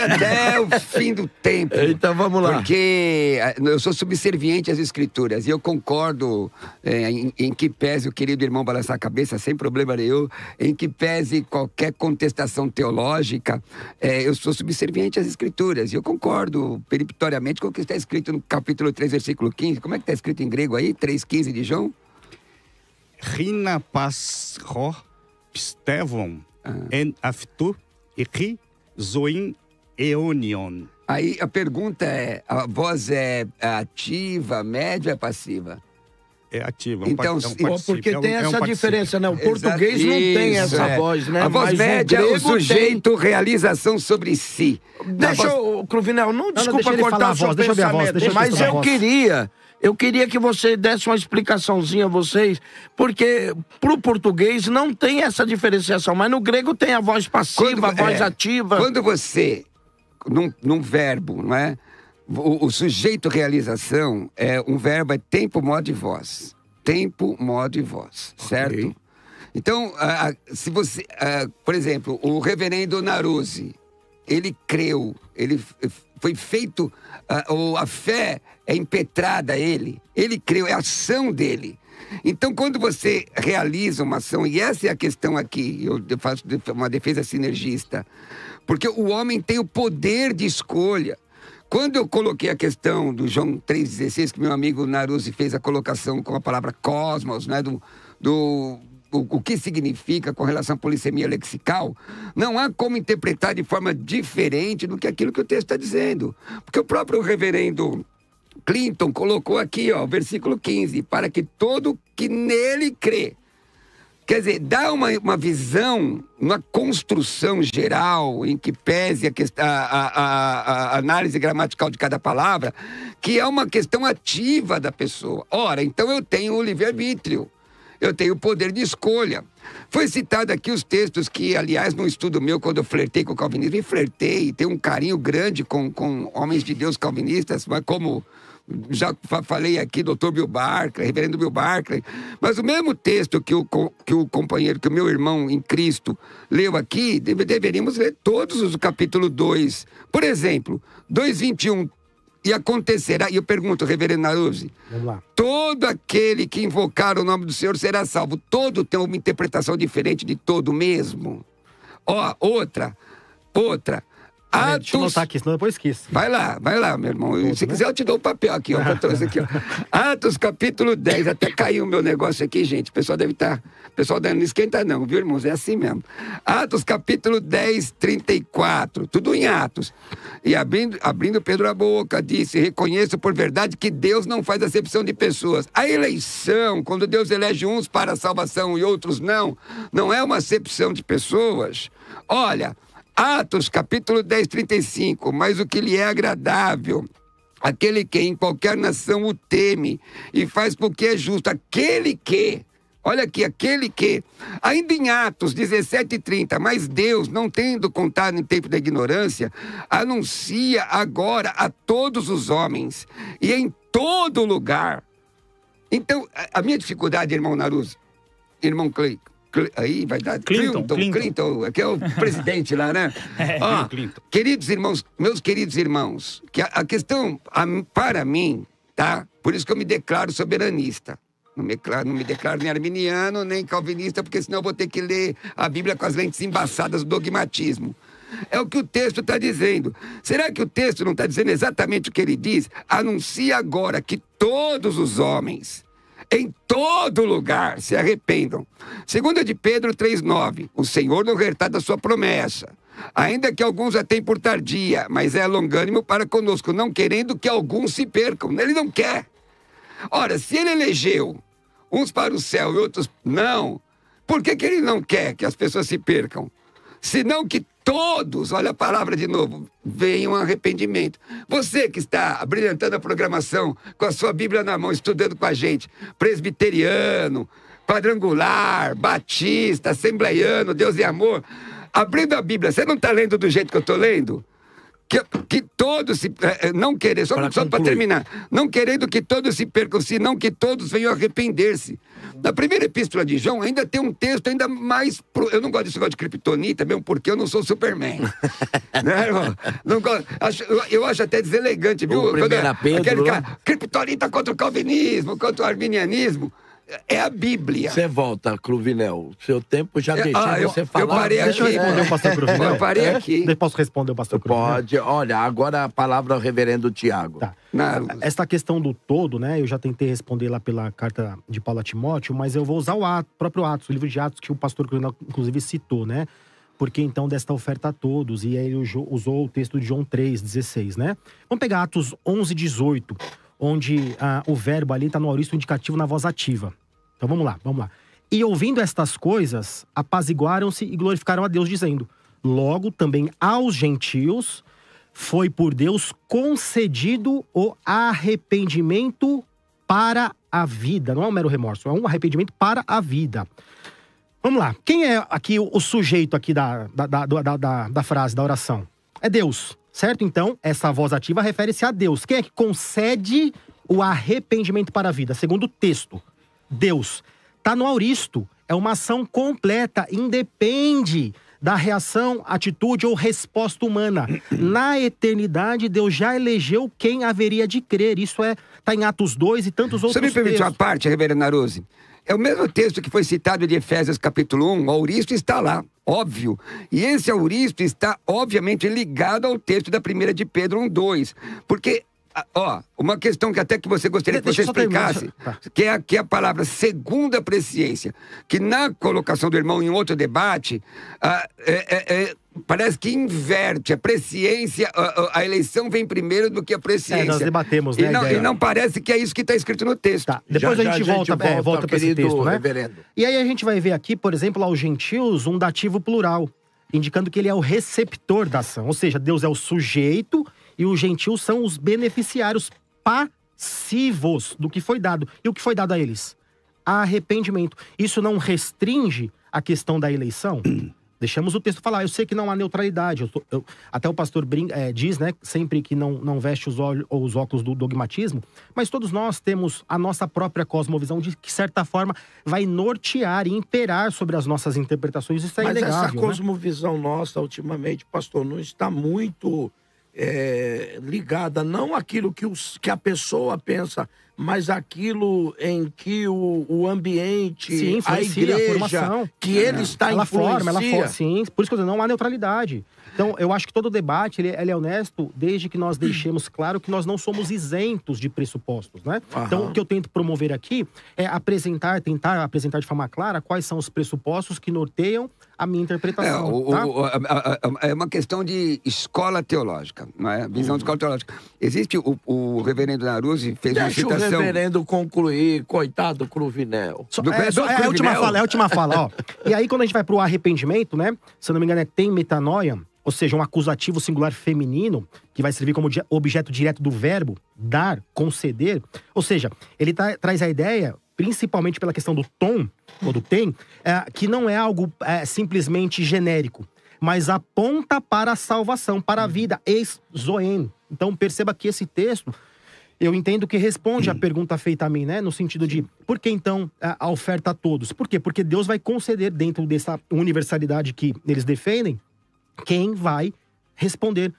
até o fim do tempo. Então vamos lá. Porque eu sou subserviente às escrituras e eu concordo em que pese o querido irmão balançar a cabeça sem problema nenhum, em que pese qualquer contestação teológica, eu sou subserviente às escrituras e eu concordo peremptoriamente com o que está escrito no capítulo 3, versículo 15. Como é que está escrito em grego aí? 3,15 de João? Rina pasro pistevon en aftu e zoin eonion. Aí a pergunta é, a voz é ativa, média ou é passiva? É ativa. Então, porque tem essa diferença, né? O português não tem essa voz, né? A voz média, o sujeito, realização sobre si. Deixa eu, Cruvinel, desculpa cortar o seu pensamento, mas eu queria que você desse uma explicaçãozinha a vocês, porque pro português não tem essa diferenciação, mas no grego tem a voz passiva, a voz ativa. Quando você, num verbo, não é? O sujeito realização é um verbo, é tempo, modo e voz. Tempo, modo e voz, certo? Então, se você, por exemplo, o reverendo Naruzzi, ele creu, ele foi feito, a fé é impetrada a ele creu, é a ação dele. Então, quando você realiza uma ação, e essa é a questão aqui, eu faço uma defesa sinergista, porque o homem tem o poder de escolha. Quando eu coloquei a questão do João 3,16, que meu amigo Naruzzi fez a colocação com a palavra cosmos, né, o que significa com relação à polissemia lexical, não há como interpretar de forma diferente do que aquilo que o texto está dizendo. Porque o próprio reverendo Clinton colocou aqui, ó, versículo 15, para que todo que nele crê. Quer dizer, dá uma visão, uma construção geral em que pese a análise gramatical de cada palavra, que é uma questão ativa da pessoa. Ora, então eu tenho o livre-arbítrio. Eu tenho o poder de escolha. Foi citado aqui os textos que, aliás, num estudo meu, quando eu flertei com o calvinismo, e flertei, tenho um carinho grande com homens de Deus calvinistas, mas como já falei aqui, doutor Bill Barclay, reverendo Bill Barclay, mas o mesmo texto que o companheiro, que o meu irmão em Cristo leu aqui, deveríamos ler todos os capítulo 2. Por exemplo, 2:21. E acontecerá, e eu pergunto, reverendo Naruzzi, todo aquele que invocar o nome do Senhor será salvo. Todo tem uma interpretação diferente de todo mesmo. Ó, outra. Atos... Deixa eu anotar aqui, senão depois esqueço. Vai lá, meu irmão. Se quiser, eu te dou o papel aqui, ó. Eu trouxe aqui, ó. Atos, capítulo 10. Até caiu o meu negócio aqui, gente. O pessoal deve estar... O pessoal não esquenta não, viu, irmãos? É assim mesmo. Atos, capítulo 10, 34. Tudo em Atos. E abrindo Pedro a boca, disse: reconheço por verdade que Deus não faz acepção de pessoas. A eleição, quando Deus elege uns para a salvação e outros não é uma acepção de pessoas. Olha... Atos, capítulo 10, 35. Mas o que lhe é agradável, aquele que em qualquer nação o teme e faz porque é justo, aquele que... Olha aqui, aquele que... Ainda em Atos 17, 30. Mas Deus, não tendo contado em tempo da ignorância, anuncia agora a todos os homens e em todo lugar. Então, a minha dificuldade, irmão Naruzzi, irmão Clay... Aí vai dar Clinton, que é o presidente lá, né? Queridos irmãos, meus queridos irmãos, que a questão, para mim, tá? Por isso que eu me declaro soberanista. Não me declaro nem arminiano, nem calvinista, porque senão eu vou ter que ler a Bíblia com as lentes embaçadas do dogmatismo. É o que o texto está dizendo. Será que o texto não está dizendo exatamente o que ele diz? Anuncia agora que todos os homens, em todo lugar, se arrependam. 2 de Pedro 3,9. O Senhor não retarda da sua promessa, ainda que alguns a tenham por tardia, mas é longânimo para conosco, não querendo que alguns se percam. Ele não quer. Ora, se ele elegeu uns para o céu e outros não, por que ele não quer que as pessoas se percam? Senão que todos, olha a palavra de novo, venham ao arrependimento. Você que está brilhantando a programação, com a sua Bíblia na mão, estudando com a gente, presbiteriano, quadrangular, batista, assembleiano, Deus é amor, abrindo a Bíblia, você não está lendo do jeito que eu estou lendo? Que todos se... não querer, só para terminar. Não querendo que todos se percam, senão que todos venham arrepender-se. Na primeira epístola de João, ainda tem um texto ainda mais... Eu não gosto desse negócio de criptonita, mesmo porque eu não sou Superman. Né, irmão? Não gosto... Eu acho até deselegante, viu? Pedro, aquele cara, criptonita contra o calvinismo, contra o arminianismo. É a Bíblia. Você volta, Cruvinel. Seu tempo já deixei você falar. Eu parei aqui. Deixa eu responder o pastor Cruvinel. Eu parei aqui. Eu posso responder o pastor Cruvinel? Pode. Olha, agora a palavra ao reverendo Tiago. Tá. Esta questão do todo, né? Eu já tentei responder lá pela carta de Paulo a Timóteo, mas eu vou usar o próprio Atos, o livro de Atos que o pastor Cruvinel, inclusive, citou, né? Porque então desta oferta a todos, e aí ele usou o texto de João 3,16, né? Vamos pegar Atos 11,18, onde o verbo ali está no auristo indicativo na voz ativa. Então vamos lá. E ouvindo estas coisas, apaziguaram-se e glorificaram a Deus, dizendo: logo também aos gentios foi por Deus concedido o arrependimento para a vida. Não é um mero remorso, é um arrependimento para a vida. Vamos lá. Quem é aqui o sujeito aqui da frase, da oração? É Deus, certo? Então, essa voz ativa refere-se a Deus. Quem é que concede o arrependimento para a vida? Segundo o texto, Deus. Tá no auristo. É uma ação completa, independe da reação, atitude ou resposta humana. Na eternidade, Deus já elegeu quem haveria de crer. Isso tá em Atos 2 e tantos outros textos. Você me permite uma parte, reverendo Naruzzi? É o mesmo texto que foi citado de Efésios capítulo 1, o auristo está lá, óbvio. E esse auristo está, obviamente, ligado ao texto da 1 de Pedro 1:2. Porque, uma questão que até que você gostaria que você explicasse, que é a palavra segunda presciência, que na colocação do irmão em outro debate, parece que inverte a presciência, a eleição vem primeiro do que a presciência. Nós debatemos, né? E não parece que é isso que está escrito no texto. Tá. Depois a gente volta para esse texto, né? Reverendo. E aí a gente vai ver aqui, por exemplo, aos gentios, um dativo plural, indicando que ele é o receptor da ação. Ou seja, Deus é o sujeito e os gentios são os beneficiários passivos do que foi dado. E o que foi dado a eles? Arrependimento. Isso não restringe a questão da eleição? Deixamos o texto falar. Eu sei que não há neutralidade. Até o pastor diz, né, sempre que não veste os óculos do dogmatismo, mas todos nós temos a nossa própria cosmovisão de que, certa forma, vai nortear e imperar sobre as nossas interpretações. Isso é inegável. Mas essa cosmovisão nossa, ultimamente, pastor, não está muito ligada não àquilo que a pessoa pensa, mas aquilo em que o ambiente, a igreja, que ele está influencia. Sim, por isso que eu digo, não há neutralidade. Então, eu acho que todo debate, ele é honesto, desde que nós deixemos claro que nós não somos isentos de pressupostos, né? Então, o que eu tento promover aqui é tentar apresentar de forma clara quais são os pressupostos que norteiam a minha interpretação. É uma questão de escola teológica, não é? Visão de escola teológica. Existe o reverendo Naruzzi fez uma citação... Deixa o reverendo concluir, coitado do Cruvinel. É a última fala, ó. E aí, quando a gente vai pro arrependimento, né? Se eu não me engano, tem metanoia, ou seja, um acusativo singular feminino, que vai servir como objeto direto do verbo, dar, conceder. Ou seja, ele traz a ideia, principalmente pela questão do tom, ou do tem, que não é algo simplesmente genérico, mas aponta para a salvação, para a vida, ex zoen. Então, perceba que esse texto, eu entendo que responde à pergunta feita a mim, né? No sentido de, por que então a oferta a todos? Por quê? Porque Deus vai conceder, dentro dessa universalidade que eles defendem, quem vai responder.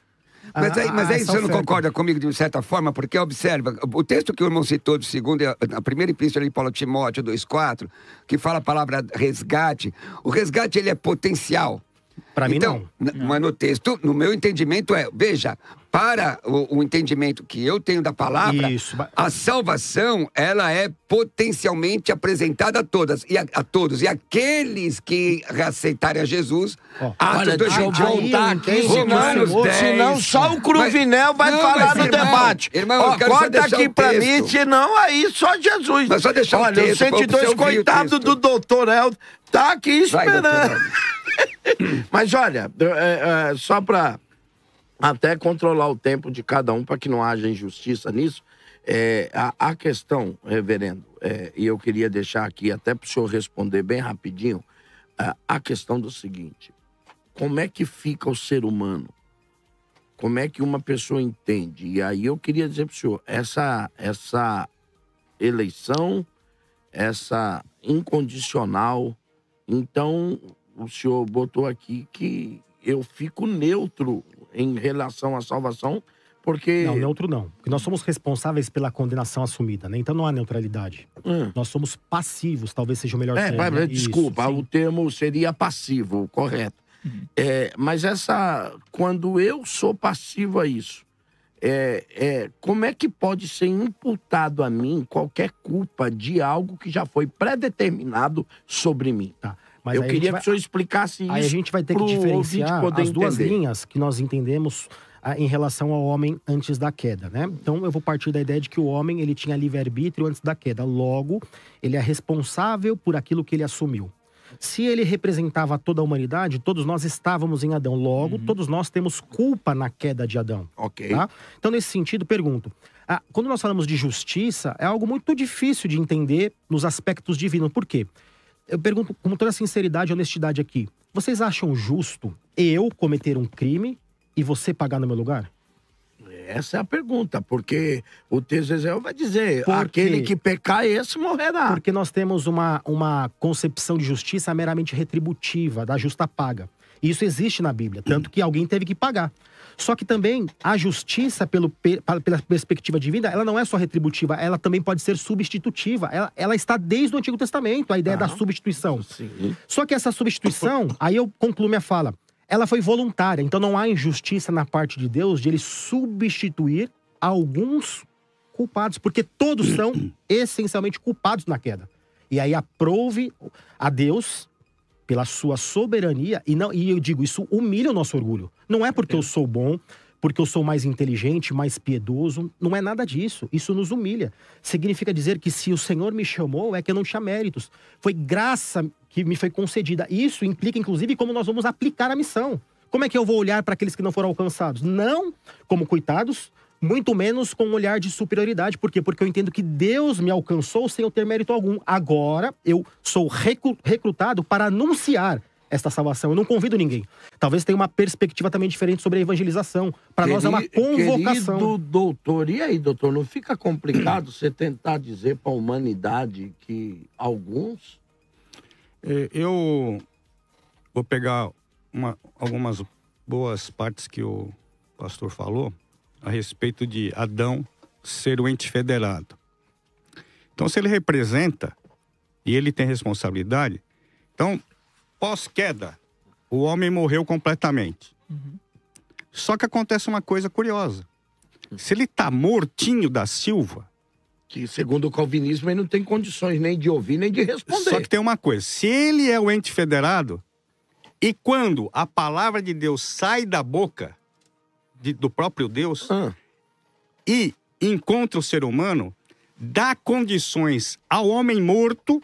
Mas aí você não concorda comigo de certa forma? Porque observa, o texto que o irmão citou do segundo, a primeira epístola de Paulo a Timóteo 2,4, que fala a palavra resgate, o resgate ele é potencial. Para mim não. Mas no texto, no meu entendimento veja, para o entendimento que eu tenho da palavra, a salvação, ela é potencialmente apresentada a todas e a todos. E aqueles que aceitarem a Jesus, olha, deixa eu voltar aqui, senão só o Cruvinel vai falar no debate. Irmão, corta aqui pra mim, senão aí só Jesus. Mas só deixar olha, o 102, coitado do doutor Helder, tá aqui esperando. Mas olha, só para até controlar o tempo de cada um, para que não haja injustiça nisso, a questão, reverendo, e eu queria deixar aqui até para o senhor responder bem rapidinho, a questão do seguinte: como é que fica o ser humano? Como é que uma pessoa entende? E aí eu queria dizer para o senhor, essa eleição, essa incondicional, então o senhor botou aqui que eu fico neutro em relação à salvação, porque... Não, neutro não. Porque nós somos responsáveis pela condenação assumida, né? Então não há neutralidade. Nós somos passivos, talvez seja o melhor termo. Né? Desculpa, o termo seria passivo, correto. Mas quando eu sou passivo a isso, como é que pode ser imputado a mim qualquer culpa de algo que já foi predeterminado sobre mim? Tá. Mas eu queria que o senhor explicasse isso. Aí a gente vai ter que diferenciar as duas linhas que nós entendemos em relação ao homem antes da queda, né? Então eu vou partir da ideia de que o homem ele tinha livre-arbítrio antes da queda. Logo, ele é responsável por aquilo que ele assumiu. Se ele representava toda a humanidade, todos nós estávamos em Adão. Logo, todos nós temos culpa na queda de Adão. Ok. Tá? Então, nesse sentido, pergunto. Quando nós falamos de justiça, é algo muito difícil de entender nos aspectos divinos. Por quê? Eu pergunto com toda sinceridade e honestidade aqui. Vocês acham justo eu cometer um crime e você pagar no meu lugar? Essa é a pergunta, porque o texto de Ezequiel vai dizer, aquele que pecar, esse morrerá. Porque nós temos uma concepção de justiça meramente retributiva, da justa paga. E isso existe na Bíblia, tanto que alguém teve que pagar. Só que também a justiça, pela perspectiva divina, ela não é só retributiva, ela também pode ser substitutiva. Ela está desde o Antigo Testamento, a ideia da substituição. Sim. Só que essa substituição, aí eu concluo minha fala, ela foi voluntária. Então não há injustiça na parte de Deus de ele substituir alguns culpados, porque todos são essencialmente culpados na queda. E aí aprove a Deus pela sua soberania, e eu digo, isso humilha o nosso orgulho. Não é porque eu sou bom, porque eu sou mais inteligente, mais piedoso, não é nada disso. Isso nos humilha. Significa dizer que se o Senhor me chamou, é que eu não tinha méritos. Foi graça que me foi concedida. Isso implica, inclusive, como nós vamos aplicar a missão. Como é que eu vou olhar para aqueles que não foram alcançados? Não como coitados, muito menos com um olhar de superioridade. Por quê? Porque eu entendo que Deus me alcançou sem eu ter mérito algum. Agora, eu sou recrutado para anunciar esta salvação. Eu não convido ninguém. Talvez tenha uma perspectiva também diferente sobre a evangelização. Para nós é uma convocação. Querido doutor, e aí, doutor, não fica complicado você tentar dizer para a humanidade que alguns... Eu vou pegar algumas boas partes que o pastor falou a respeito de Adão ser o ente federado. Então, se ele representa e ele tem responsabilidade, então, pós-queda, o homem morreu completamente. Só que acontece uma coisa curiosa. Se ele está mortinho da Silva... Que, segundo o calvinismo, ele não tem condições nem de ouvir, nem de responder. Só que tem uma coisa. Se ele é o ente federado, e quando a palavra de Deus sai da boca do próprio Deus e encontra o ser humano, dá condições ao homem morto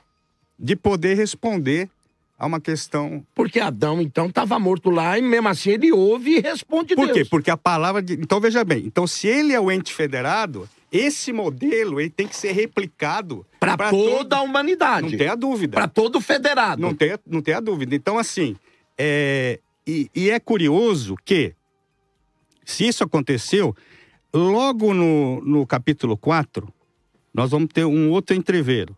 de poder responder a uma questão... Porque Adão, então, estava morto lá e mesmo assim ele ouve e responde Deus. Por quê? Deus. Porque a palavra de... Então, veja bem. Então, se ele é o ente federado, esse modelo ele tem que ser replicado... Para toda a humanidade. Não tem a dúvida. Para todo federado. Não tem a dúvida. Então, assim... E é curioso que, se isso aconteceu, logo no capítulo 4, nós vamos ter um outro entreveiro.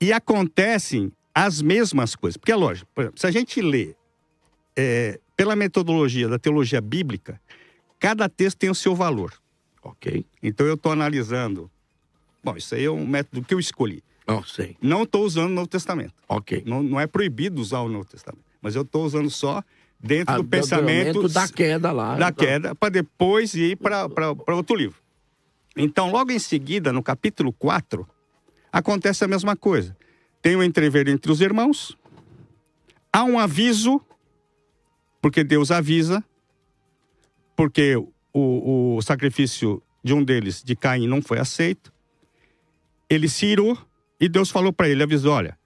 E acontecem as mesmas coisas. Porque é lógico, por exemplo, se a gente lê pela metodologia da teologia bíblica, cada texto tem o seu valor. Ok. Então eu estou analisando. Bom, isso aí é um método que eu escolhi. Não sei. Não estou usando o Novo Testamento. Ok. Não é proibido usar o Novo Testamento. Mas eu estou usando só dentro do pensamento da queda lá. Da então. queda, para depois ir para outro livro. Então, logo em seguida, no capítulo 4, acontece a mesma coisa. Tem um entrever entre os irmãos, há um aviso, porque Deus avisa, porque o sacrifício de um deles, de Caim, não foi aceito. Ele se irou e Deus falou para ele, avisou, olha,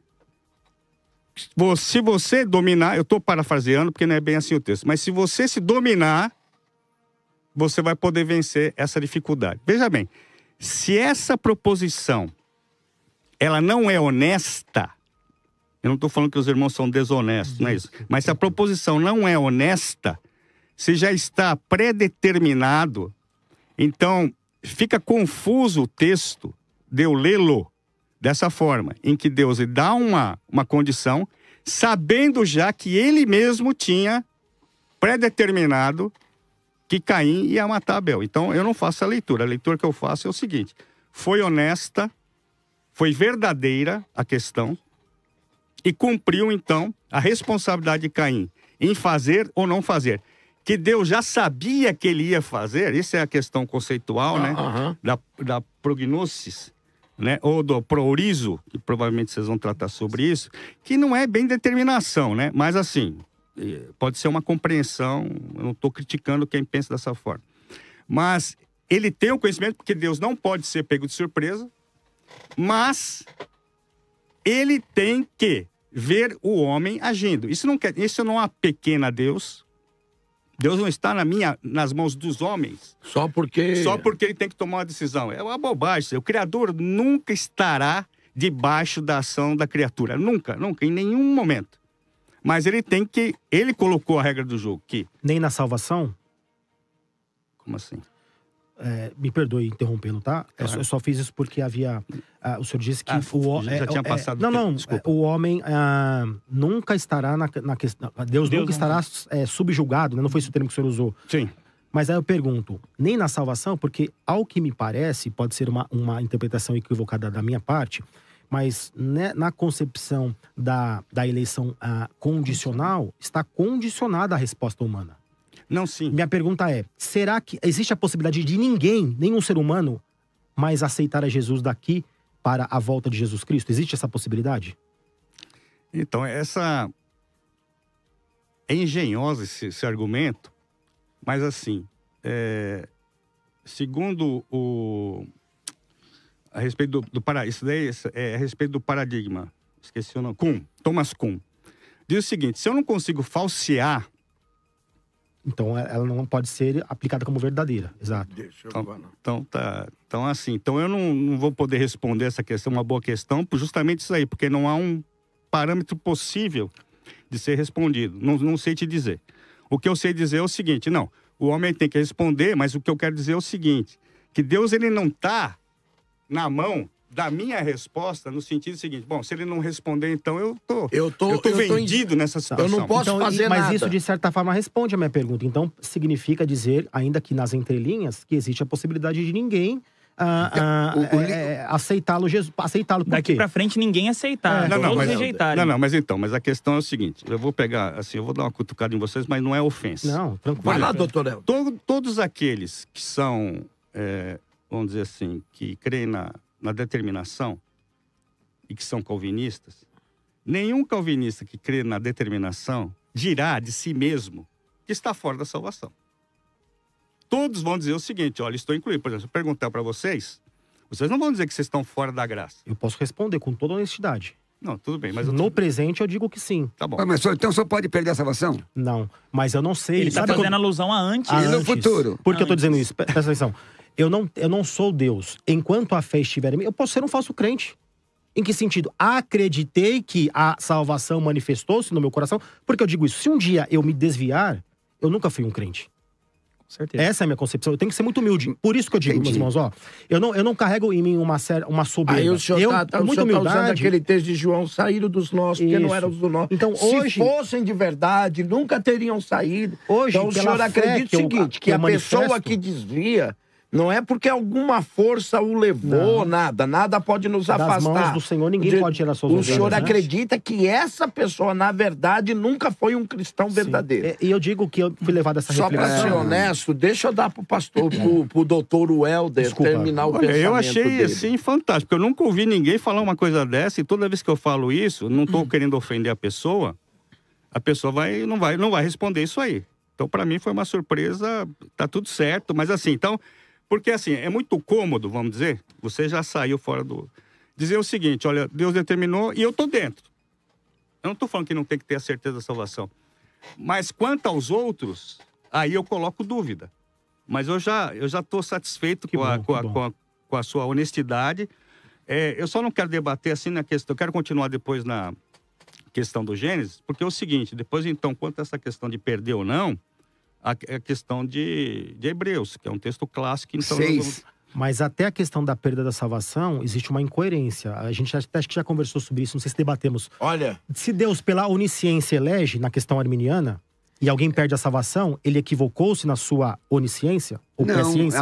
se você dominar, eu estou parafraseando porque não é bem assim o texto, mas se você se dominar, você vai poder vencer essa dificuldade. Veja bem, se essa proposição, ela não é honesta, eu não estou falando que os irmãos são desonestos, não é isso, mas se a proposição não é honesta, se já está predeterminado, então fica confuso o texto de eu lê-lo dessa forma, em que Deus lhe dá uma condição, sabendo já que ele mesmo tinha predeterminado que Caim ia matar Abel. Então, eu não faço a leitura. A leitura que eu faço é o seguinte: foi honesta, foi verdadeira a questão e cumpriu, então, a responsabilidade de Caim em fazer ou não fazer. Que Deus já sabia que ele ia fazer, essa é a questão conceitual, né? Da prognosis, né? Ou do proorizo, que provavelmente vocês vão tratar sobre isso, que não é bem determinação, né? Mas assim, pode ser uma compreensão, eu não estou criticando quem pensa dessa forma. Mas ele tem o conhecimento, porque Deus não pode ser pego de surpresa, mas ele tem que ver o homem agindo. Isso não é pequeno a Deus. Deus não está nas mãos dos homens. Só porque ele tem que tomar uma decisão. É uma bobagem. O Criador nunca estará debaixo da ação da criatura. Nunca, em nenhum momento. Mas ele colocou a regra do jogo. Nem na salvação? Como assim? Me perdoe interrompê-lo, tá? Eu só fiz isso porque havia... o senhor disse que... já tinha passado... o homem nunca estará na questão... Deus nunca estará subjugado, né? Não foi esse o termo que o senhor usou. Sim. Mas aí eu pergunto, nem na salvação, porque ao que me parece, pode ser uma interpretação equivocada da minha parte, mas né, na concepção da eleição condicional, está condicionada a resposta humana. Não, sim. Minha pergunta é, será que existe a possibilidade de nenhum ser humano, mais aceitar a Jesus daqui para a volta de Jesus Cristo? Existe essa possibilidade? Então, é engenhoso esse argumento, mas assim, segundo a respeito isso daí é a respeito do paradigma, esqueci o nome, Thomas Kuhn, diz o seguinte: se eu não consigo falsear, então ela não pode ser aplicada como verdadeira, exato. Então eu não vou poder responder essa questão, uma boa questão, por justamente isso aí, porque não há um parâmetro possível de ser respondido. Não sei te dizer. O que eu sei dizer é o seguinte: não, o homem tem que responder, mas o que eu quero dizer é o seguinte, que Deus ele não está na mão da minha resposta, no sentido seguinte: bom, se ele não responder, então eu tô vendido nessa situação. Eu não posso fazer nada. Mas isso, de certa forma, responde a minha pergunta. Então, significa dizer, ainda que nas entrelinhas, que existe a possibilidade de ninguém aceitá-lo, Jesus. Aceitá-lo por quê? Daqui pra frente, ninguém aceitar. Todos rejeitarem. Mas a questão é o seguinte: eu vou pegar, assim, eu vou dar uma cutucada em vocês, mas não é ofensa. Não, tranquilo. Vai lá, doutor El. Todos aqueles que são, vamos dizer assim, que creem na determinação e que são calvinistas, nenhum calvinista que crê na determinação dirá de si mesmo que está fora da salvação. Todos vão dizer o seguinte: olha, estou incluído. Por exemplo, se eu perguntar para vocês não vão dizer que vocês estão fora da graça. Eu posso responder com toda honestidade. Não, tudo bem, mas... No presente eu digo que sim. Tá bom. Mas então só pode perder a salvação? Não, mas eu não sei... Ele está fazendo alusão a antes. E no futuro? Por que eu estou dizendo isso? Presta atenção. Eu não sou Deus. Enquanto a fé estiver em mim, eu posso ser um falso crente. Em que sentido? Acreditei que a salvação manifestou-se no meu coração. Por que eu digo isso? Se um dia eu me desviar, eu nunca fui um crente. certeza. Essa é a minha concepção. Eu tenho que ser muito humilde. Por isso que eu digo, meus irmãos, ó, eu não carrego em mim uma soberba. Aí o senhor tá usando aquele texto de João, saíram dos nossos, porque não eram os do nosso. Então, se fossem de verdade, nunca teriam saído. Hoje, então o senhor acredita o seguinte, que a pessoa que desvia não é porque alguma força o levou, nada pode nos afastar. Das mãos do Senhor, ninguém pode tirar suas ovelhas. O senhor acredita que essa pessoa, na verdade, nunca foi um cristão verdadeiro. E eu digo que eu fui levado a essa reflexão. Só pra ser honesto, deixa eu dar pro pastor, pro doutor Welder terminar o pensamento eu achei, dele. assim, fantástico. Eu nunca ouvi ninguém falar uma coisa dessa, e toda vez que eu falo isso, não tô querendo ofender a pessoa não vai responder isso aí. Então, pra mim, foi uma surpresa, tá tudo certo, mas assim, então... Porque, assim, é muito cômodo, vamos dizer, você já saiu fora do... Dizer o seguinte, olha, Deus determinou e eu tô dentro. Eu não tô falando que não tem que ter a certeza da salvação. Mas quanto aos outros, aí eu coloco dúvida. Mas eu já tô satisfeito com a sua honestidade. Eu só não quero debater, assim, na questão... Eu quero continuar depois na questão do Gênesis, porque é o seguinte, depois, então, quanto a essa questão de perder ou não... A questão de Hebreus, que é um texto clássico. Então Mas até a questão da perda da salvação, existe uma incoerência. A gente acho que já conversou sobre isso, não sei se debatemos. Olha... Se Deus, pela onisciência, elege, na questão arminiana, e alguém perde a salvação, ele equivocou-se na sua onisciência? Ou presciência?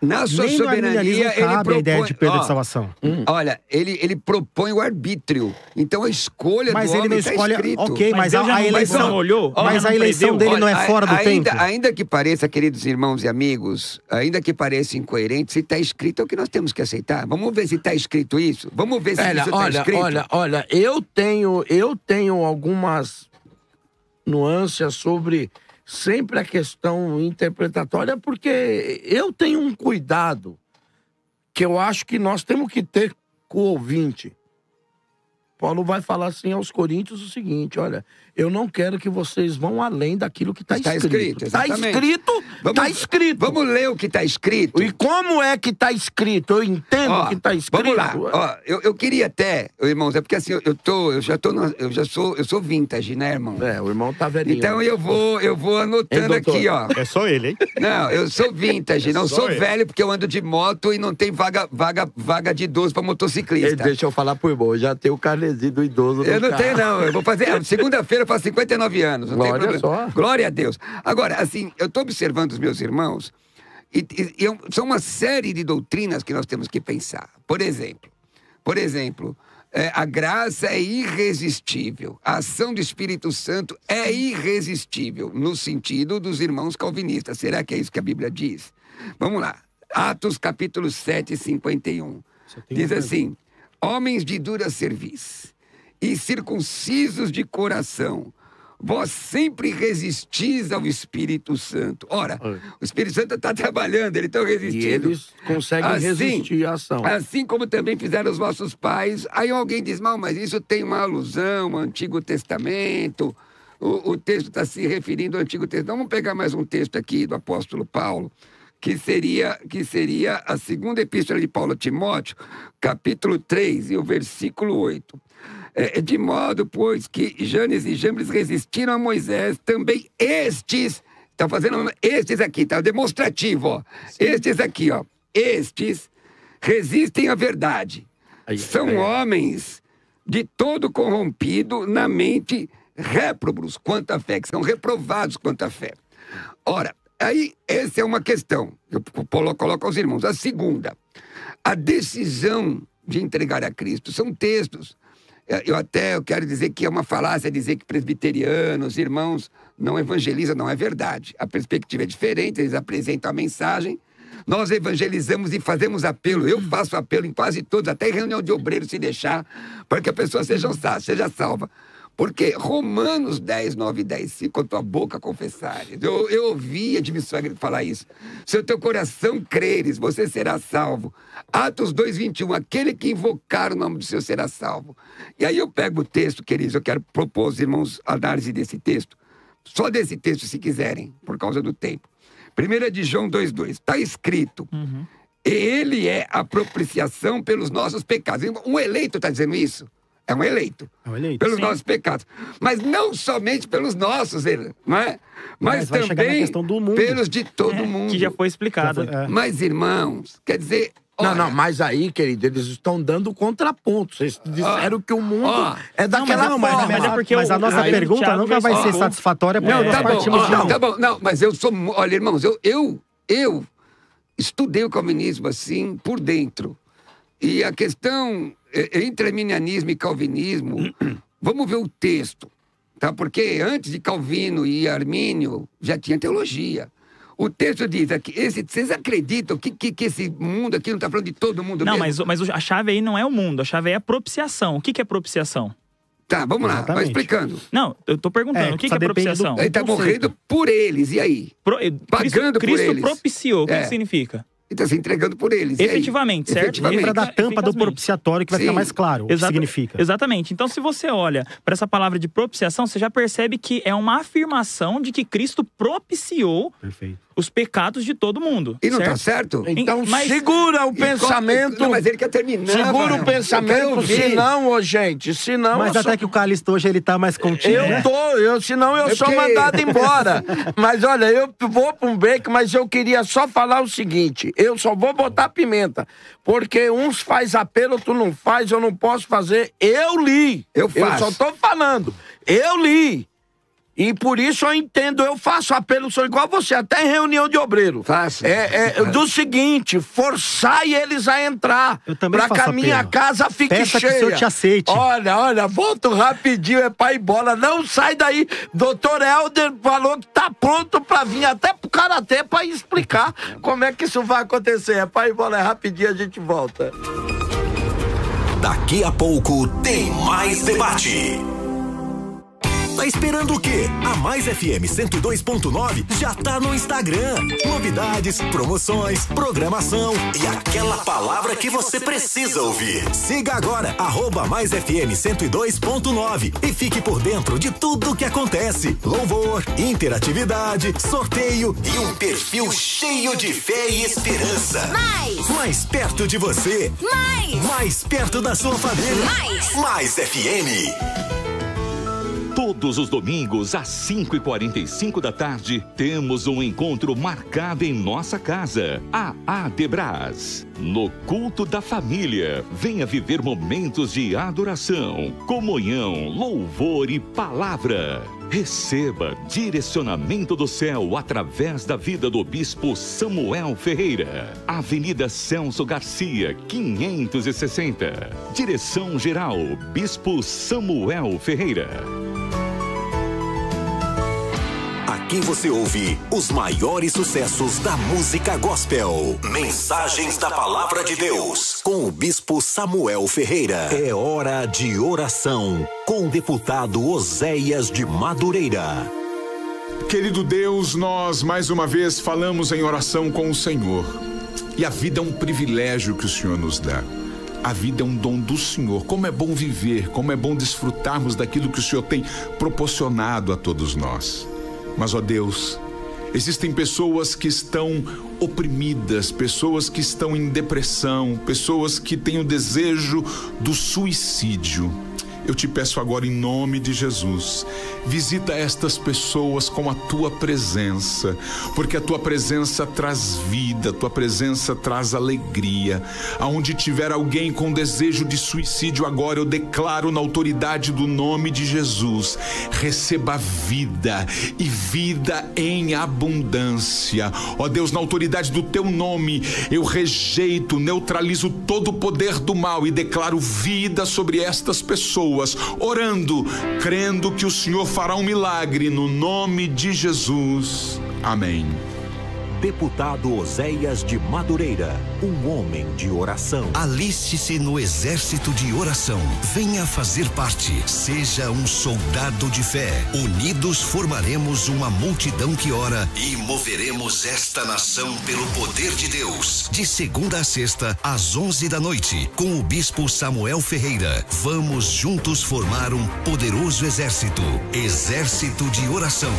Na sua Nem soberania, ele propõe a ideia de perda de salvação. Olha, ele propõe o arbítrio. Então a escolha mas do ele homem não escolhe, tá escrito. Ok, mas a eleição olhou. Mas a eleição dele não é fora do tempo. Ainda que pareça, queridos irmãos e amigos, ainda que pareça incoerente, se está escrito é o que nós temos que aceitar. Vamos ver se está escrito isso. Vamos ver se isso está escrito. Olha, eu tenho algumas nuances sobre sempre a questão interpretatória, porque eu tenho um cuidado que eu acho que nós temos que ter com o ouvinte. Paulo vai falar assim aos Coríntios o seguinte, olha, eu não quero que vocês vão além daquilo que está escrito. Está escrito. Vamos ler o que está escrito. E como é que está escrito? Eu entendo o que está escrito. Vamos lá. Eu queria até, irmãos, é porque assim, eu sou vintage, né, irmão? O irmão tá velhinho. Então eu vou anotando aqui, ó. É só ele, hein? Não, eu sou vintage, não sou velho porque eu ando de moto e não tem vaga de idoso para motociclista. Deixa eu falar pro irmão, eu já tenho o carnezinho do idoso Eu não tenho, não. Eu vou fazer, segunda-feira eu faço 59 anos. Não tem problema. Só. Glória a Deus. Agora, assim, eu tô observando os meus irmãos e são uma série de doutrinas que nós temos que pensar. Por exemplo, a graça é irresistível. A ação do Espírito Santo é irresistível, no sentido dos irmãos calvinistas. Será que é isso que a Bíblia diz? Vamos lá. Atos capítulo 7, 51. Diz assim, homens de dura cerviz e circuncisos de coração, vós sempre resistis ao Espírito Santo. Ora, o Espírito Santo está trabalhando, eles estão resistindo. E eles conseguem resistir à ação. Assim como também fizeram os vossos pais. Aí alguém diz, mas isso tem uma alusão ao Antigo Testamento. O texto está se referindo ao Antigo Testamento. Vamos pegar mais um texto aqui do apóstolo Paulo, que seria a segunda epístola de Paulo a Timóteo, capítulo 3, e o versículo 8. De modo, pois, que Janes e Jambres resistiram a Moisés, também estes, está fazendo estes aqui, tá demonstrativo, ó. Estes aqui, ó. Estes resistem à verdade. São homens de todo corrompido na mente, réprobos quanto à fé, que são reprovados quanto à fé. Ora, aí, essa é uma questão, eu coloco aos irmãos. A segunda, a decisão de entregar a Cristo. São textos. Eu quero dizer que é uma falácia dizer que presbiterianos, irmãos, não evangelizam, não é verdade. A perspectiva é diferente, eles apresentam a mensagem. Nós evangelizamos e fazemos apelo. Eu faço apelo em quase todos, até em reunião de obreiros, se deixar, para que a pessoa seja salva. Porque Romanos 10, 9 e 10, se com a tua boca confessares. Eu ouvia de minha sogra falar isso. Se o teu coração creres, você será salvo. Atos 2, 21, aquele que invocar o nome do Senhor será salvo. E aí eu pego o texto, queridos, eu quero propor aos irmãos a análise desse texto. Só desse texto, se quiserem, por causa do tempo. 1 de João 2, 2, está escrito. Ele é a propiciação pelos nossos pecados. Um eleito está dizendo isso. É um eleito. Pelos nossos pecados. Mas não somente pelos nossos, não é? Mas também pelos de todo mundo. Que já foi explicado. Mas, irmãos, quer dizer... Não, mas aí, querido, eles estão dando contraponto. Vocês disseram que o mundo é daquela forma. Mas a nossa pergunta nunca vai ser satisfatória porque nós partimos de tá bom, não, mas eu sou... Olha, irmãos, eu estudei o calvinismo assim, por dentro. E a questão entre arminianismo e calvinismo, vamos ver o texto, tá? Porque antes de Calvino e Armínio já tinha teologia. O texto diz aqui, vocês acreditam que esse mundo aqui não está falando de todo mundo mesmo? Não, mas a chave aí não é o mundo, a chave é a propiciação. O que é propiciação? Tá, vamos lá, vai explicando. Não, eu tô perguntando, o que é propiciação? Ele tá morrendo por eles, e aí? Pagando por eles. Cristo propiciou, o que significa? Ele está se entregando por eles. Efetivamente, certo? Efetivamente. Lembra da tampa do propiciatório que vai ficar mais claro o que significa. Exatamente. Então, se você olha para essa palavra de propiciação, você já percebe que é uma afirmação de que Cristo propiciou os pecados de todo mundo. E não tá certo? Então, segura o pensamento. Não, mas ele quer terminar. Segura o pensamento, senão, gente, senão... Mas até que o Calixto hoje, ele tá mais contigo, senão eu sou mandado embora. Mas olha, eu vou para um break, mas eu queria só falar o seguinte, eu só vou botar pimenta, porque uns faz apelo, outro não faz, eu não posso fazer. Eu li. Eu só tô falando. Eu li. E por isso eu entendo, eu faço apelo, sou igual a você, até em reunião de obreiro. Faço. Do seguinte, forçai eles a entrar, para que a minha casa fique cheia. Que o senhor te aceite. Olha, volto rapidinho, é pai bola, não sai daí. Doutor Helder falou que tá pronto para vir até pro Karatê para explicar como é que isso vai acontecer. É pai bola, é rapidinho, a gente volta. Daqui a pouco tem mais debate. Tá esperando o quê? A Mais FM 102.9 já tá no Instagram. Novidades, promoções, programação e aquela palavra que você precisa ouvir. Siga agora, @Mais FM 102.9 e fique por dentro de tudo que acontece. Louvor, interatividade, sorteio e um perfil cheio de fé e esperança. Mais perto de você. Mais perto da sua família. Mais FM. Todos os domingos, às 5h45 da tarde, temos um encontro marcado em nossa casa, a Adebras. No culto da família, venha viver momentos de adoração, comunhão, louvor e palavra. Receba direcionamento do céu através da vida do Bispo Samuel Ferreira. Avenida Celso Garcia, 560. Direção-geral, Bispo Samuel Ferreira. Aqui você ouve os maiores sucessos da música gospel. Mensagens da Palavra de Deus, com o Bispo Samuel Ferreira. É hora de oração, com o deputado Oséias de Madureira. Querido Deus, nós mais uma vez falamos em oração com o Senhor. E a vida é um privilégio que o Senhor nos dá. A vida é um dom do Senhor. Como é bom viver, como é bom desfrutarmos daquilo que o Senhor tem proporcionado a todos nós. Mas, ó Deus, existem pessoas que estão oprimidas, pessoas que estão em depressão, pessoas que têm o desejo do suicídio. Eu te peço agora em nome de Jesus, visita estas pessoas com a tua presença, porque a tua presença traz vida, a tua presença traz alegria. Aonde tiver alguém com desejo de suicídio agora, eu declaro na autoridade do nome de Jesus, receba vida e vida em abundância. Ó Deus, na autoridade do teu nome, eu rejeito, neutralizo todo o poder do mal e declaro vida sobre estas pessoas, orando, crendo que o Senhor fará um milagre no nome de Jesus. Amém. Deputado Oséias de Madureira, um homem de oração. Aliste-se no exército de oração. Venha fazer parte. Seja um soldado de fé. Unidos formaremos uma multidão que ora e moveremos esta nação pelo poder de Deus. De segunda a sexta, às 11 da noite, com o Bispo Samuel Ferreira. Vamos juntos formar um poderoso exército. Exército de oração.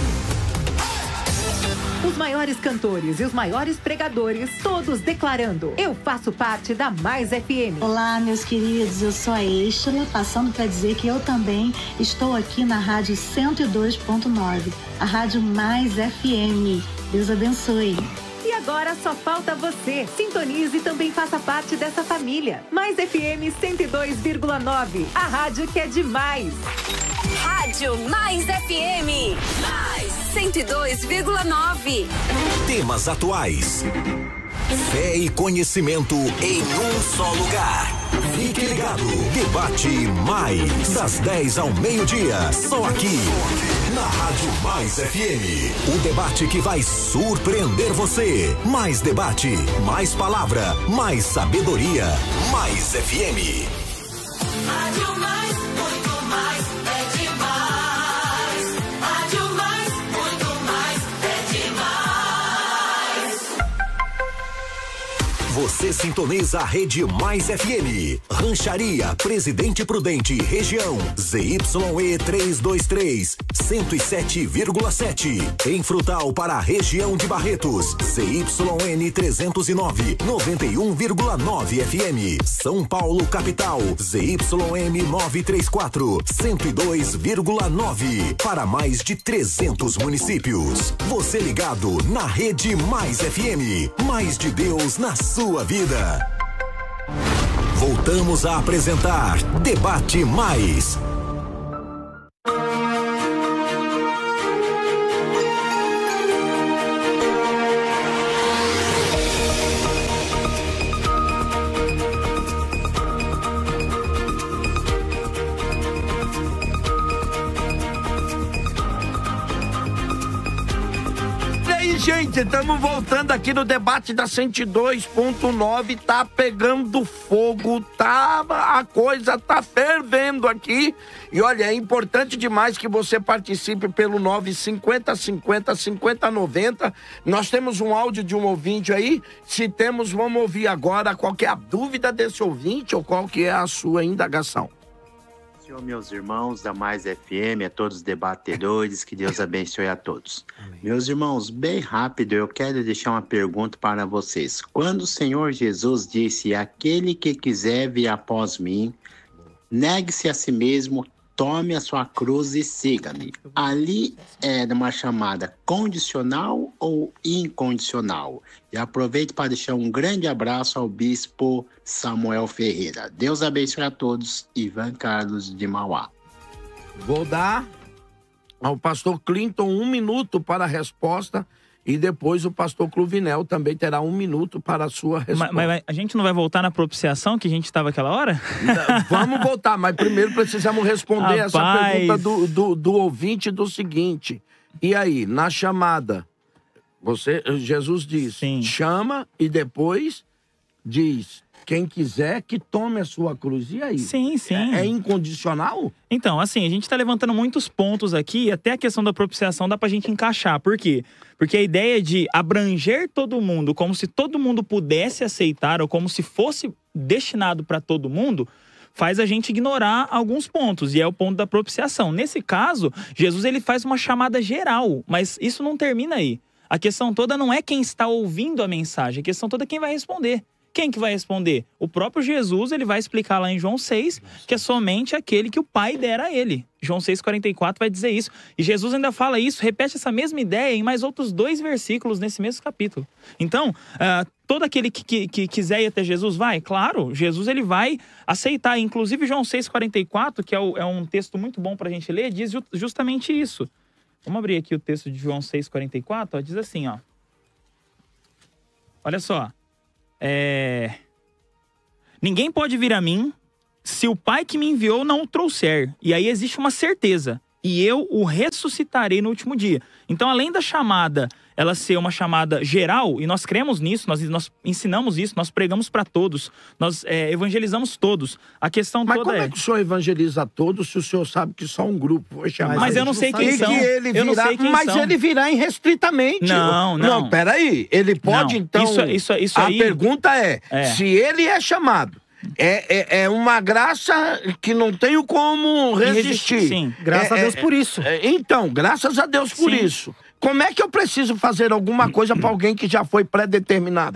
Os maiores cantores e os maiores pregadores, todos declarando: eu faço parte da Mais FM. Olá, meus queridos, eu sou a Eixla, passando para dizer que eu também estou aqui na Rádio 102.9, a Rádio Mais FM. Deus abençoe. E agora só falta você. Sintonize e também faça parte dessa família. Mais FM 102,9, a rádio que é demais. Rádio Mais FM. Mais 102,9. Temas atuais. Fé e conhecimento em um só lugar. Fique ligado. Debate Mais. Das 10 ao meio-dia. Só aqui. Na Rádio Mais FM. O debate que vai surpreender você. Mais debate, mais palavra, mais sabedoria. Mais FM. Rádio Mais, muito mais, é demais. Rádio Mais, muito mais, é demais. Você sintoniza a Rede Mais FM. Rancharia Presidente Prudente, região ZYE 323, 107,7. Em Frutal para a região de Barretos, ZYN 309, 91,9 FM. São Paulo capital, ZYM 934, 102,9. Para mais de 300 municípios. Você ligado na Rede Mais FM. Mais de Deus na sua vida. Voltamos a apresentar Debate Mais. Gente, estamos voltando aqui no debate da 102.9, tá pegando fogo, a coisa tá fervendo aqui. E olha, é importante demais que você participe pelo 950 50 50 90. Nós temos um áudio de um ouvinte aí. Se temos, vamos ouvir agora qual que é a dúvida desse ouvinte ou qual que é a sua indagação. Senhor, meus irmãos da Mais FM, a todos os debatedores, que Deus abençoe a todos. Amém. Meus irmãos, bem rápido, eu quero deixar uma pergunta para vocês. Quando o Senhor Jesus disse: aquele que quiser vir após mim, negue-se a si mesmo, tome a sua cruz e siga-me. Ali era uma chamada condicional ou incondicional? E aproveito para deixar um grande abraço ao bispo Samuel Ferreira. Deus abençoe a todos. Ivan Carlos de Mauá. Vou dar ao pastor Clinton 1 minuto para a resposta e depois o pastor Cluvinel também terá 1 minuto para a sua resposta. Mas a gente não vai voltar na propiciação que a gente estava aquela hora? Não, vamos voltar, mas primeiro precisamos responder essa pergunta do ouvinte do seguinte. E aí, na chamada, Jesus diz, chama e depois diz: quem quiser que tome a sua cruz. E aí? Sim. É incondicional? Então, assim, a gente tá levantando muitos pontos aqui, e até a questão da propiciação dá pra gente encaixar. Por quê? Porque a ideia de abranger todo mundo, como se todo mundo pudesse aceitar, ou como se fosse destinado para todo mundo, faz a gente ignorar alguns pontos, e é o ponto da propiciação. Nesse caso, Jesus ele faz uma chamada geral, mas isso não termina aí. A questão toda não é quem está ouvindo a mensagem, a questão toda é quem vai responder. Quem que vai responder? O próprio Jesus, ele vai explicar lá em João 6, que é somente aquele que o Pai dera a ele. João 6,44 vai dizer isso. E Jesus ainda fala isso, repete essa mesma ideia em mais outros 2 versículos nesse mesmo capítulo. Então, todo aquele que quiser ir até Jesus, vai? Claro, Jesus ele vai aceitar. Inclusive João 6,44, que é um texto muito bom para a gente ler, diz justamente isso. Vamos abrir aqui o texto de João 6,44, diz assim, ó. Olha só. Ninguém pode vir a mim se o Pai que me enviou não o trouxer. E aí existe uma certeza. E eu o ressuscitarei no último dia. Então, além da chamada, ela ser uma chamada geral, e nós cremos nisso, nós ensinamos isso, nós pregamos para todos, nós evangelizamos todos. A questão mas toda como é que o senhor evangeliza todos se o senhor sabe que só um grupo foi chamado? Mas eu não sei quem são. Eu não sei quem são. Ele virá irrestritamente. Não, peraí. Ele pode, então... Isso a aí... pergunta é, se ele é chamado, é uma graça que não tenho como resistir. Sim, graças a Deus por isso. Então, graças a Deus por isso. Como é que eu preciso fazer alguma coisa para alguém que já foi pré-determinado?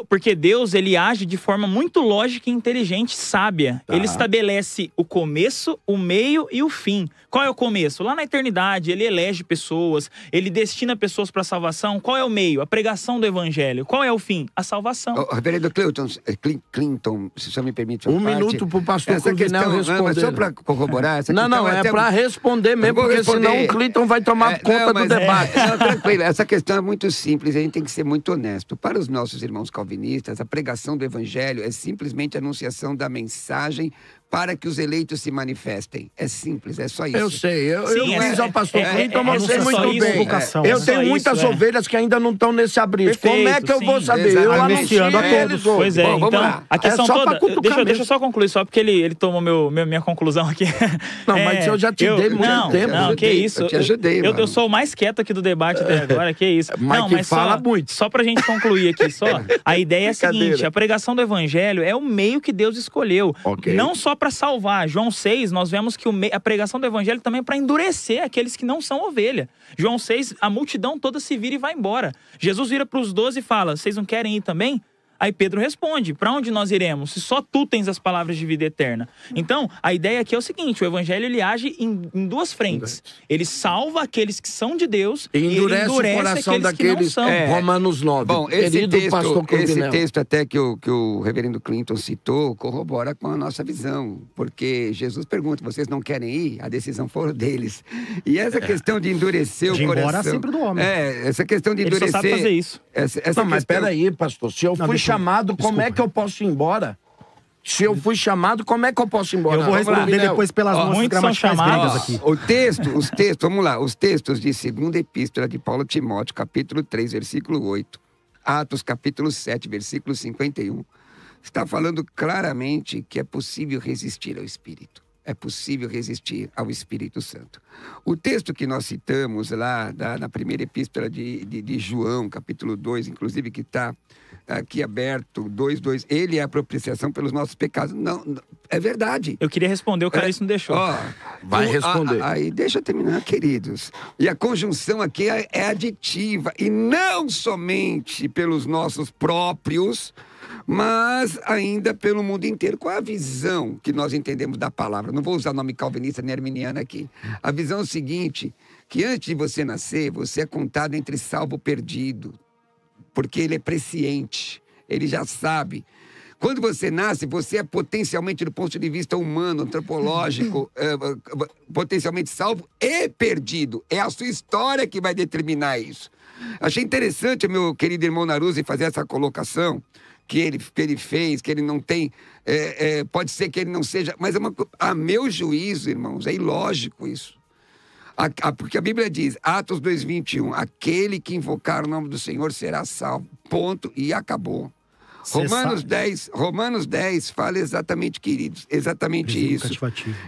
Porque Deus, ele age de forma muito lógica, inteligente, sábia. Ele estabelece o começo, o meio e o fim. Qual é o começo? Lá na eternidade, ele elege pessoas, ele destina pessoas para a salvação. Qual é o meio? A pregação do evangelho. Qual é o fim? A salvação. Reverendo Clinton, se só me permite minuto pro pastor Cruvinel responder. Mas só para corroborar essa questão. Não, é para responder mesmo, porque senão o Clinton vai tomar conta do debate. Tranquilo, essa questão é muito simples, a gente tem que ser muito honesto. Para os nossos irmãos calvinistas, a pregação do evangelho é simplesmente a anunciação da mensagem para que os eleitos se manifestem. É simples, é só isso. Eu sei, eu fiz ao pastor Clinton, mas sei muito bem. Eu tenho muitas ovelhas que ainda não estão nesse abrigo. Como é que eu vou saber? Eu anunciando a todos. Pois é, então, a questão toda... Deixa eu só concluir, só porque ele tomou minha conclusão aqui. Não, mas eu já te dei muito tempo. Não, que isso. Eu te ajudei, eu sou o mais quieto aqui do debate até agora, que isso. Mas fala muito. Só pra gente concluir aqui, a ideia é a seguinte, a pregação do evangelho é o meio que Deus escolheu. Não só para salvar. João 6, nós vemos que a pregação do evangelho também é para endurecer aqueles que não são ovelha. João 6, a multidão toda se vira e vai embora. Jesus vira para os 12 e fala, vocês não querem ir também? Aí Pedro responde, para onde nós iremos? Se só tu tens as palavras de vida eterna. Então, a ideia aqui é o seguinte, o evangelho ele age em duas frentes. Ele salva aqueles que são de Deus e endurece o coração daqueles que não são. Romanos 9. Bom, esse texto até que o reverendo Clinton citou corrobora com a nossa visão. Porque Jesus pergunta, vocês não querem ir? A decisão foi deles. E essa questão de endurecer o coração... embora sempre do homem. Essa questão de endurecer... Ele só sabe fazer isso. Mas peraí, pastor, se eu fui chamado, como é que eu posso ir embora? Se eu fui chamado, como é que eu posso ir embora? Eu vou responder depois pelas nossas gramaticais gregas aqui. Os textos, vamos lá, os textos de 2ª Epístola de Paulo a Timóteo, capítulo 3, versículo 8, Atos, capítulo 7, versículo 51, está falando claramente que é possível resistir ao Espírito. É possível resistir ao Espírito Santo. O texto que nós citamos lá na primeira epístola de João, capítulo 2, inclusive que está aqui aberto, 2:2, ele é a propiciação pelos nossos pecados. Não, é verdade. Eu queria responder, o cara isso não deixou. Vai responder. Aí deixa eu terminar, queridos. E a conjunção aqui é aditiva, e não somente pelos nossos próprios, mas ainda pelo mundo inteiro. Qual é a visão que nós entendemos da palavra? Não vou usar o nome calvinista nem arminiano aqui. A visão é o seguinte, que antes de você nascer, você é contado entre salvo e perdido, porque ele é presciente, ele já sabe. Quando você nasce, você é potencialmente, do ponto de vista humano, antropológico, potencialmente salvo e perdido. É a sua história que vai determinar isso. Achei interessante, meu querido irmão Naruzzi, fazer essa colocação, que ele fez, que ele não tem, pode ser que ele não seja, mas a meu juízo, irmãos, é ilógico isso. Porque a Bíblia diz, Atos 2:21, aquele que invocar o nome do Senhor será salvo, ponto, e acabou. Romanos 10 fala exatamente, queridos, exatamente isso.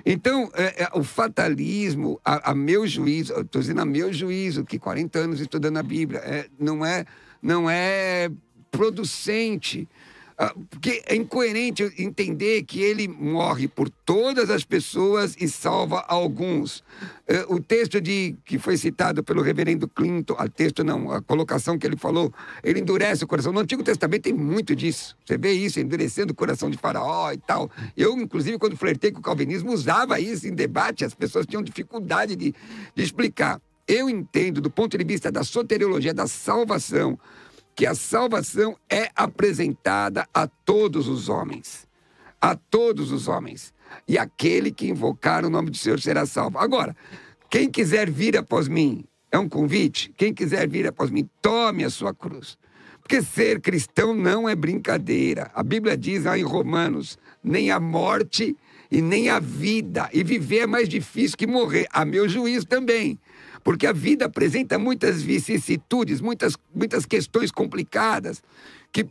Então, o fatalismo, a meu juízo, eu estou dizendo a meu juízo, que 40 anos estudando a Bíblia, não é producente, porque é incoerente entender que ele morre por todas as pessoas e salva alguns. O texto que foi citado pelo reverendo Clinton, a colocação que ele falou, ele endurece o coração. No Antigo Testamento tem muito disso. Você vê isso, endurecendo o coração de Faraó e tal. Eu, inclusive, quando flertei com o calvinismo, usava isso em debate, as pessoas tinham dificuldade de explicar. Eu entendo, do ponto de vista da soteriologia, da salvação, que a salvação é apresentada a todos os homens. A todos os homens. E aquele que invocar o nome do Senhor será salvo. Agora, quem quiser vir após mim, é um convite? Quem quiser vir após mim, tome a sua cruz. Porque ser cristão não é brincadeira. A Bíblia diz lá em Romanos, nem a morte e nem a vida. E viver é mais difícil que morrer. A meu juízo também. Porque a vida apresenta muitas vicissitudes, muitas questões complicadas que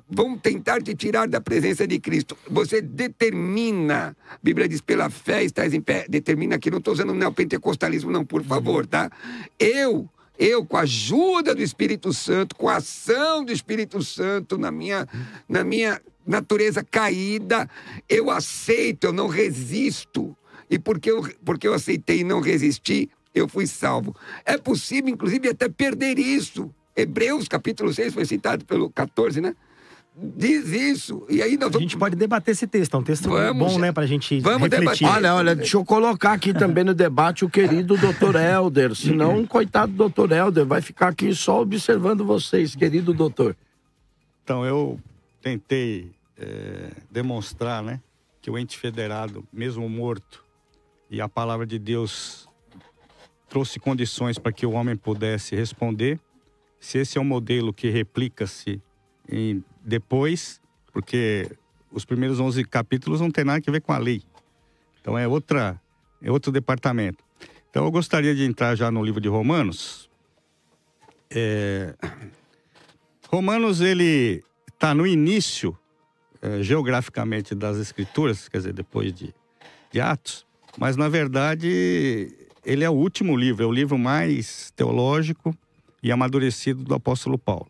vão tentar te tirar da presença de Cristo. Você determina, a Bíblia diz, pela fé estás em pé, determina aqui, não estou usando o neopentecostalismo não, por favor, tá? Eu, com a ajuda do Espírito Santo, com a ação do Espírito Santo na minha natureza caída, eu aceito, eu não resisto. E porque eu aceitei e não resisti, eu fui salvo. É possível, inclusive, até perder isso. Hebreus, capítulo 6, foi citado pelo 14, né? Diz isso. E aí nós vamos... A gente pode debater esse texto. É um texto bom, né? Pra gente refletir. Olha, deixa eu colocar aqui também no debate o querido doutor Helder. Senão, coitado do doutor Helder, vai ficar aqui só observando vocês, querido doutor. Então, eu tentei demonstrar, né? Que o ente federado, mesmo morto, e a palavra de Deus trouxe condições para que o homem pudesse responder. Se esse é um modelo que replica-se depois, porque os primeiros 11 capítulos não tem nada a ver com a lei. Então é outro departamento. Então eu gostaria de entrar já no livro de Romanos. Romanos, ele está no início, geograficamente, das Escrituras, quer dizer, depois de Atos, mas na verdade ele é o último livro, é o livro mais teológico e amadurecido do apóstolo Paulo,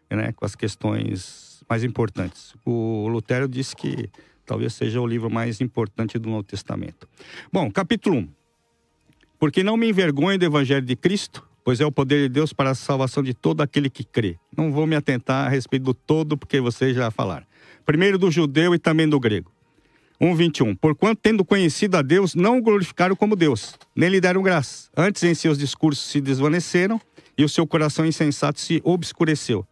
né, com as questões mais importantes. O Lutero disse que talvez seja o livro mais importante do Novo Testamento. Bom, capítulo 1. Porque não me envergonho do Evangelho de Cristo, pois é o poder de Deus para a salvação de todo aquele que crê. Não vou me atentar a respeito do todo, porque vocês já falaram. Primeiro do judeu e também do grego. 1:21. Porquanto, tendo conhecido a Deus, não o glorificaram como Deus, nem lhe deram graça. Antes, em seus discursos se desvaneceram, e o seu coração insensato se obscureceu.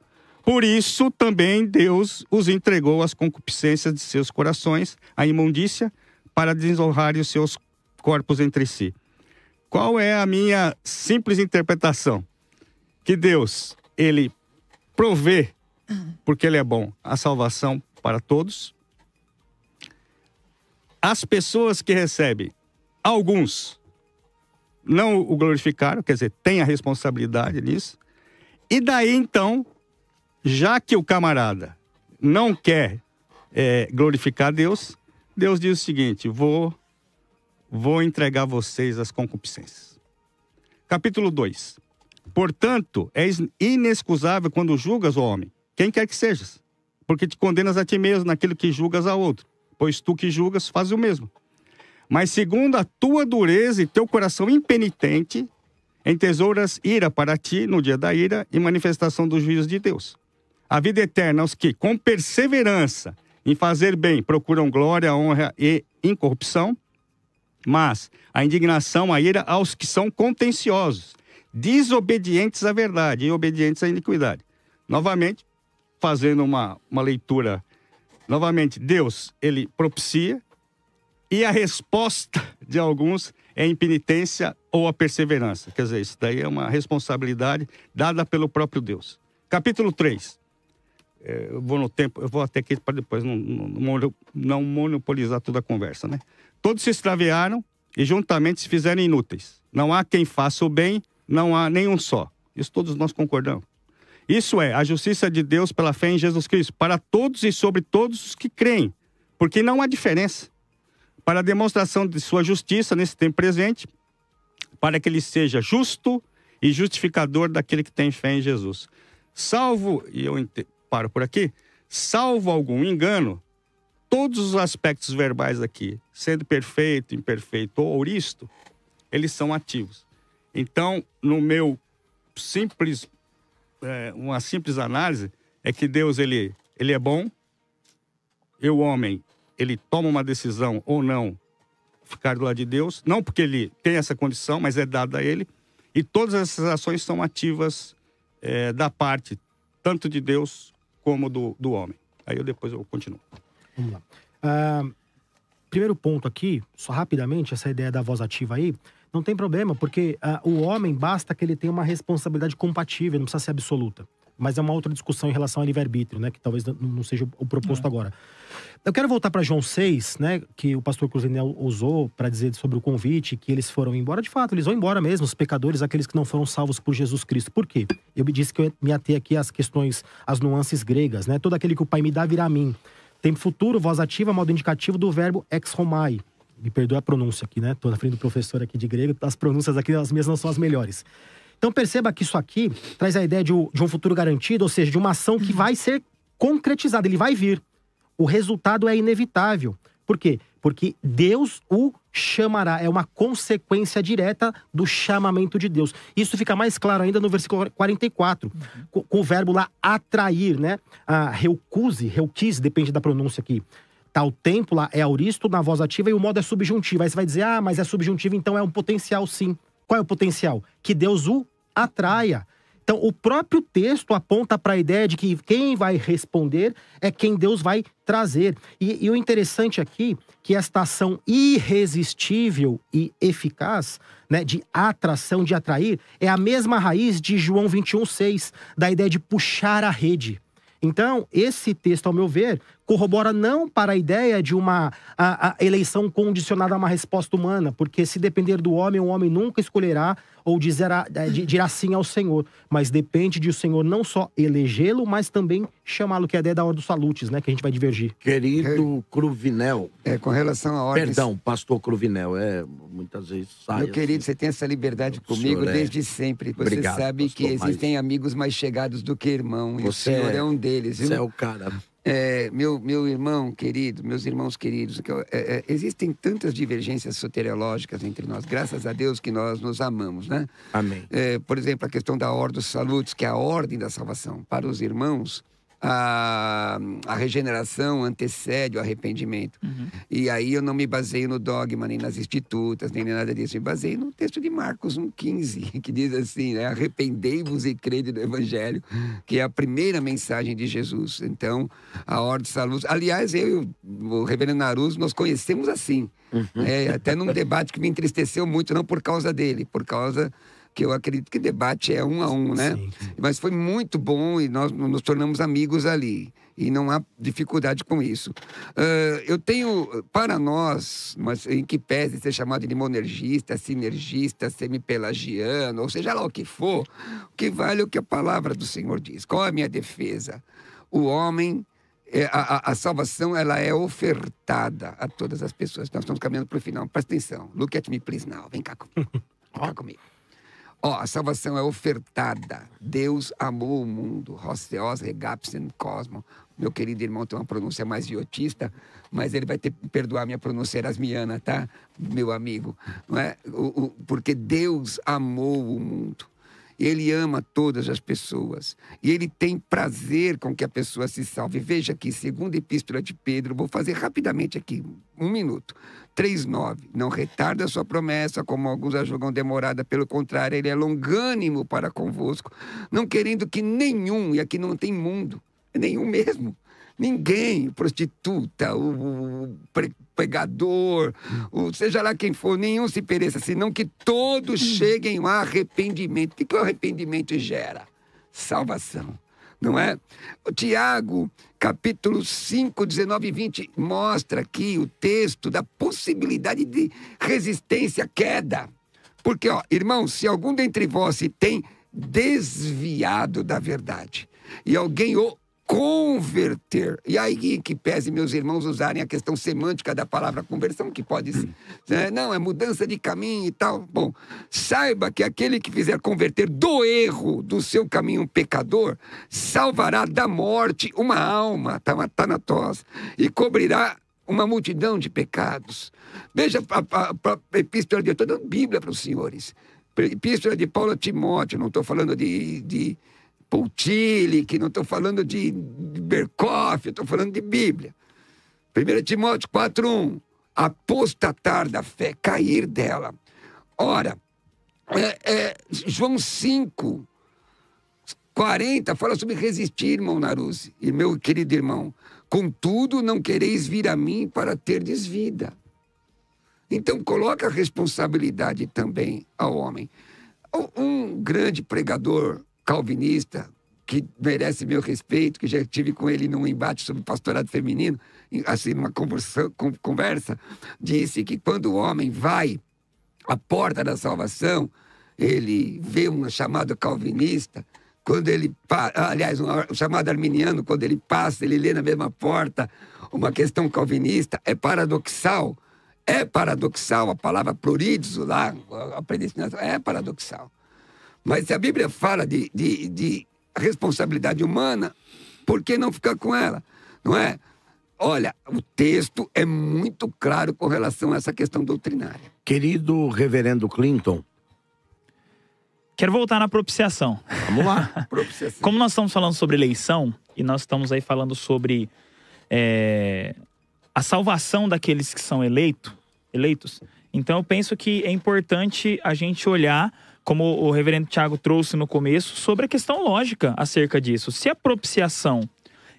Por isso, também Deus os entregou às concupiscências de seus corações, à imundícia, para desonrarem os seus corpos entre si. Qual é a minha simples interpretação? Que Deus, ele provê, porque ele é bom, a salvação para todos. As pessoas que recebem, alguns não o glorificaram, quer dizer, tem a responsabilidade nisso. E daí, então, já que o camarada não quer glorificar Deus, Deus diz o seguinte: vou entregar vocês às concupiscências. Capítulo 2. Portanto, és inexcusável quando julgas o homem, quem quer que sejas, porque te condenas a ti mesmo naquilo que julgas a outro, pois tu que julgas fazes o mesmo. Mas segundo a tua dureza e teu coração impenitente, entesouras ira para ti no dia da ira e manifestação do juízo de Deus. A vida eterna aos que, com perseverança em fazer bem, procuram glória, honra e incorrupção, mas a indignação, a ira aos que são contenciosos, desobedientes à verdade e obedientes à iniquidade. Novamente, fazendo uma leitura, novamente, Deus, ele propicia, e a resposta de alguns é a impenitência ou a perseverança. Quer dizer, isso daí é uma responsabilidade dada pelo próprio Deus. Capítulo 3. Eu vou no tempo, eu vou até aqui para depois não monopolizar toda a conversa, né? Todos se extraviaram e juntamente se fizeram inúteis. Não há quem faça o bem, não há nenhum só. Isso todos nós concordamos. Isso é a justiça de Deus pela fé em Jesus Cristo, para todos e sobre todos os que creem, porque não há diferença. Para a demonstração de sua justiça nesse tempo presente, para que ele seja justo e justificador daquele que tem fé em Jesus. Salvo, e eu paro por aqui, salvo algum engano, todos os aspectos verbais aqui, sendo perfeito, imperfeito ou ouristo, eles são ativos. Então, no meu simples, uma simples análise, é que Deus, ele é bom, e o homem, ele toma uma decisão ou não ficar do lado de Deus, não porque ele tem essa condição, mas é dada a ele, e todas essas ações são ativas da parte tanto de Deus como do homem. Aí depois eu continuo. Vamos lá. Primeiro ponto aqui, só rapidamente, essa ideia da voz ativa aí, não tem problema, porque o homem basta que ele tenha uma responsabilidade compatível, não precisa ser absoluta. Mas é uma outra discussão em relação ao livre-arbítrio, né? Que talvez não seja o proposto agora. Eu quero voltar para João 6, né? Que o pastor Cruvinel usou para dizer sobre o convite, que eles foram embora. De fato, eles vão embora mesmo, os pecadores, aqueles que não foram salvos por Jesus Cristo. Por quê? Eu disse que eu me atei aqui às questões, às nuances gregas, né? Todo aquele que o Pai me dá virá a mim. Tempo futuro, voz ativa, modo indicativo do verbo ex homai. Me perdoe a pronúncia aqui, né? Tô na frente do professor aqui de grego, as pronúncias aqui, as minhas não são as melhores. Então perceba que isso aqui traz a ideia de um futuro garantido, ou seja, de uma ação que vai ser concretizada, ele vai vir. O resultado é inevitável. Por quê? Porque Deus o chamará. É uma consequência direta do chamamento de Deus. Isso fica mais claro ainda no versículo 44, com o verbo lá atrair, né? Reukise, depende da pronúncia aqui. Tá, o tempo lá é auristo na voz ativa e o modo é subjuntivo. Aí você vai dizer, mas é subjuntivo, então é um potencial sim. Qual é o potencial? Que Deus o atraia. Então, o próprio texto aponta para a ideia de que quem vai responder é quem Deus vai trazer. E o interessante aqui, que esta ação irresistível e eficaz, né, de atração, de atrair, é a mesma raiz de João 21:6, da ideia de puxar a rede. Então, esse texto, ao meu ver, corrobora não para a ideia de uma eleição condicionada a uma resposta humana, porque se depender do homem, o homem nunca escolherá ou dirá sim ao Senhor, mas depende de o Senhor não só elegê-lo, mas também chamá-lo, que é a ideia da ordem dos salutis, né, que a gente vai divergir. Querido Cruvinel. Com relação à ordem... Perdão, pastor Cruvinel, muitas vezes sai. Meu querido, você tem essa liberdade comigo desde sempre. Você Obrigado, sabe pastor, que existem amigos mais chegados do que irmão, e o Senhor é um deles, viu? Você é o cara. Meu irmão querido, meus irmãos queridos, existem tantas divergências soteriológicas entre nós, graças a Deus que nós nos amamos, né? Amém. Por exemplo, a questão da ordem dos salutos, que é a ordem da salvação. Para os irmãos, a regeneração antecede o arrependimento. E aí eu não me baseio no dogma, nem nas institutas, nem nada disso. Eu me baseio no texto de Marcos 1,15, que diz assim, né? Arrependei-vos e crede no Evangelho, que é a primeira mensagem de Jesus. Então, a ordem de saúde... Aliás, eu e o reverendo Naruso, nós conhecemos assim. Até num debate que me entristeceu muito, não por causa dele, por causa... que eu acredito que debate é 1 a 1, né? Sim. Mas foi muito bom e nós nos tornamos amigos ali. E não há dificuldade com isso. Eu tenho, para nós, mas em que pese ser chamado de monergista, sinergista, semipelagiano, ou seja lá o que for, o que vale é o que a palavra do Senhor diz. Qual é a minha defesa? O homem... A salvação, ela é ofertada a todas as pessoas. Nós estamos caminhando para o final. Presta atenção. Look at me, please, now. Vem cá comigo. Vem cá comigo. A salvação é ofertada. Deus amou o mundo. Hosteos regapsen cosmo. Meu querido irmão tem uma pronúncia mais iotista, mas ele vai ter que perdoar minha pronúncia erasmiana, tá? Meu amigo. Não é? Porque Deus amou o mundo. Ele ama todas as pessoas. E ele tem prazer com que a pessoa se salve. Veja aqui, segunda epístola de Pedro, vou fazer rapidamente aqui, 1 minuto. 3:9. Não retarda a sua promessa, como alguns a julgam demorada. Pelo contrário, ele é longânimo para convosco, não querendo que nenhum, e aqui não tem mundo, nenhum mesmo, ninguém, prostituta, o pregador, seja lá quem for, nenhum se pereça, senão que todos cheguem ao arrependimento. O que o arrependimento gera? Salvação, não é? O Tiago, capítulo 5, 19 e 20, mostra aqui o texto da possibilidade de resistência à queda. Porque, irmãos, se algum dentre vós se tem desviado da verdade e alguém o converter. E aí que pese meus irmãos usarem a questão semântica da palavra conversão, que pode ser, não, é mudança de caminho e tal. Bom, saiba que aquele que fizer converter do erro do seu caminho pecador, salvará da morte uma alma, Thanatos, e cobrirá uma multidão de pecados. Veja a epístola de... Eu estou dando Bíblia para os senhores. Epístola de Paulo a Timóteo, não estou falando de Poutilli, que não estou falando de Berkoff, estou falando de Bíblia. 1 Timóteo 4:1, apostatar da fé, cair dela. Ora, João 5:40 fala sobre resistir, irmão Naruse, e meu querido irmão. Contudo, não quereis vir a mim para terdes vida. Então, coloca a responsabilidade também ao homem. Um grande pregador calvinista, que merece meu respeito, que já tive com ele num embate sobre pastorado feminino, assim, numa conversa, disse que quando o homem vai à porta da salvação, ele vê um chamado calvinista, quando ele, aliás, um chamado arminiano, quando ele passa, ele lê na mesma porta uma questão calvinista, é paradoxal, a palavra pluridzo lá, a predestinação, é paradoxal. Mas se a Bíblia fala de responsabilidade humana, por que não ficar com ela? Não é? Olha, o texto é muito claro com relação a essa questão doutrinária. Querido reverendo Clinton. Quero voltar na propiciação. Vamos lá. Propiciação. Como nós estamos falando sobre eleição, e nós estamos aí falando sobre a salvação daqueles que são eleitos, então eu penso que é importante a gente olhar, como o reverendo Tiago trouxe no começo, sobre a questão lógica acerca disso. Se a propiciação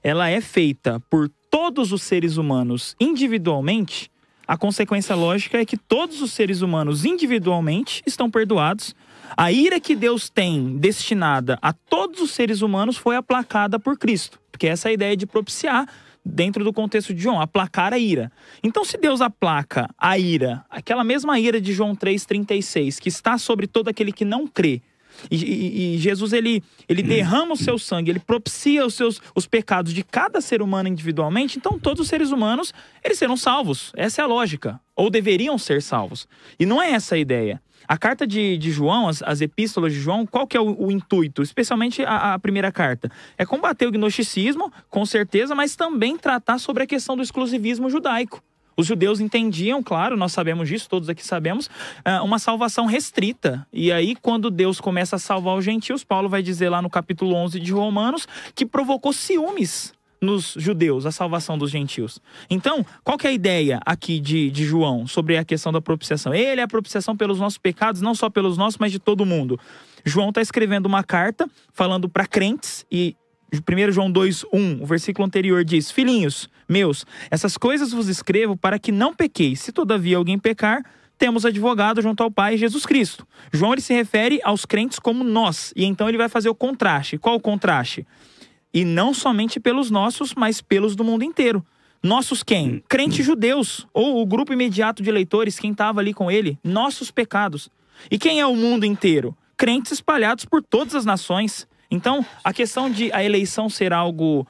ela é feita por todos os seres humanos individualmente, a consequência lógica é que todos os seres humanos individualmente estão perdoados. A ira que Deus tem destinada a todos os seres humanos foi aplacada por Cristo. Porque essa é a ideia de propiciar dentro do contexto de João, aplacar a ira. Então, se Deus aplaca a ira, aquela mesma ira de João 3,36, que está sobre todo aquele que não crê, e Jesus, ele derrama o seu sangue, ele propicia os pecados de cada ser humano individualmente, então todos os seres humanos, eles serão salvos. Essa é a lógica. Ou deveriam ser salvos. E não é essa a ideia. A carta de João, as epístolas de João, qual que é o intuito? Especialmente a primeira carta. É combater o gnosticismo, com certeza, mas também tratar sobre a questão do exclusivismo judaico. Os judeus entendiam, claro, nós sabemos disso, todos aqui sabemos, uma salvação restrita. E aí, quando Deus começa a salvar os gentios, Paulo vai dizer lá no capítulo 11 de Romanos, que provocou ciúmes nos judeus, a salvação dos gentios. Então, qual que é a ideia aqui de João sobre a questão da propiciação? Ele é a propiciação pelos nossos pecados, não só pelos nossos, mas de todo mundo. João está escrevendo uma carta falando para crentes e 1 João 2:1, o versículo anterior diz: Filhinhos meus, essas coisas vos escrevo para que não pequeis. Se todavia alguém pecar, temos advogado junto ao Pai, Jesus Cristo. João ele se refere aos crentes como nós, e então ele vai fazer o contraste. Qual o contraste? E não somente pelos nossos, mas pelos do mundo inteiro. Nossos quem? Crentes judeus, ou o grupo imediato de eleitores, quem estava ali com ele, nossos pecados. E quem é o mundo inteiro? Crentes espalhados por todas as nações. Então, a questão de a eleição ser algo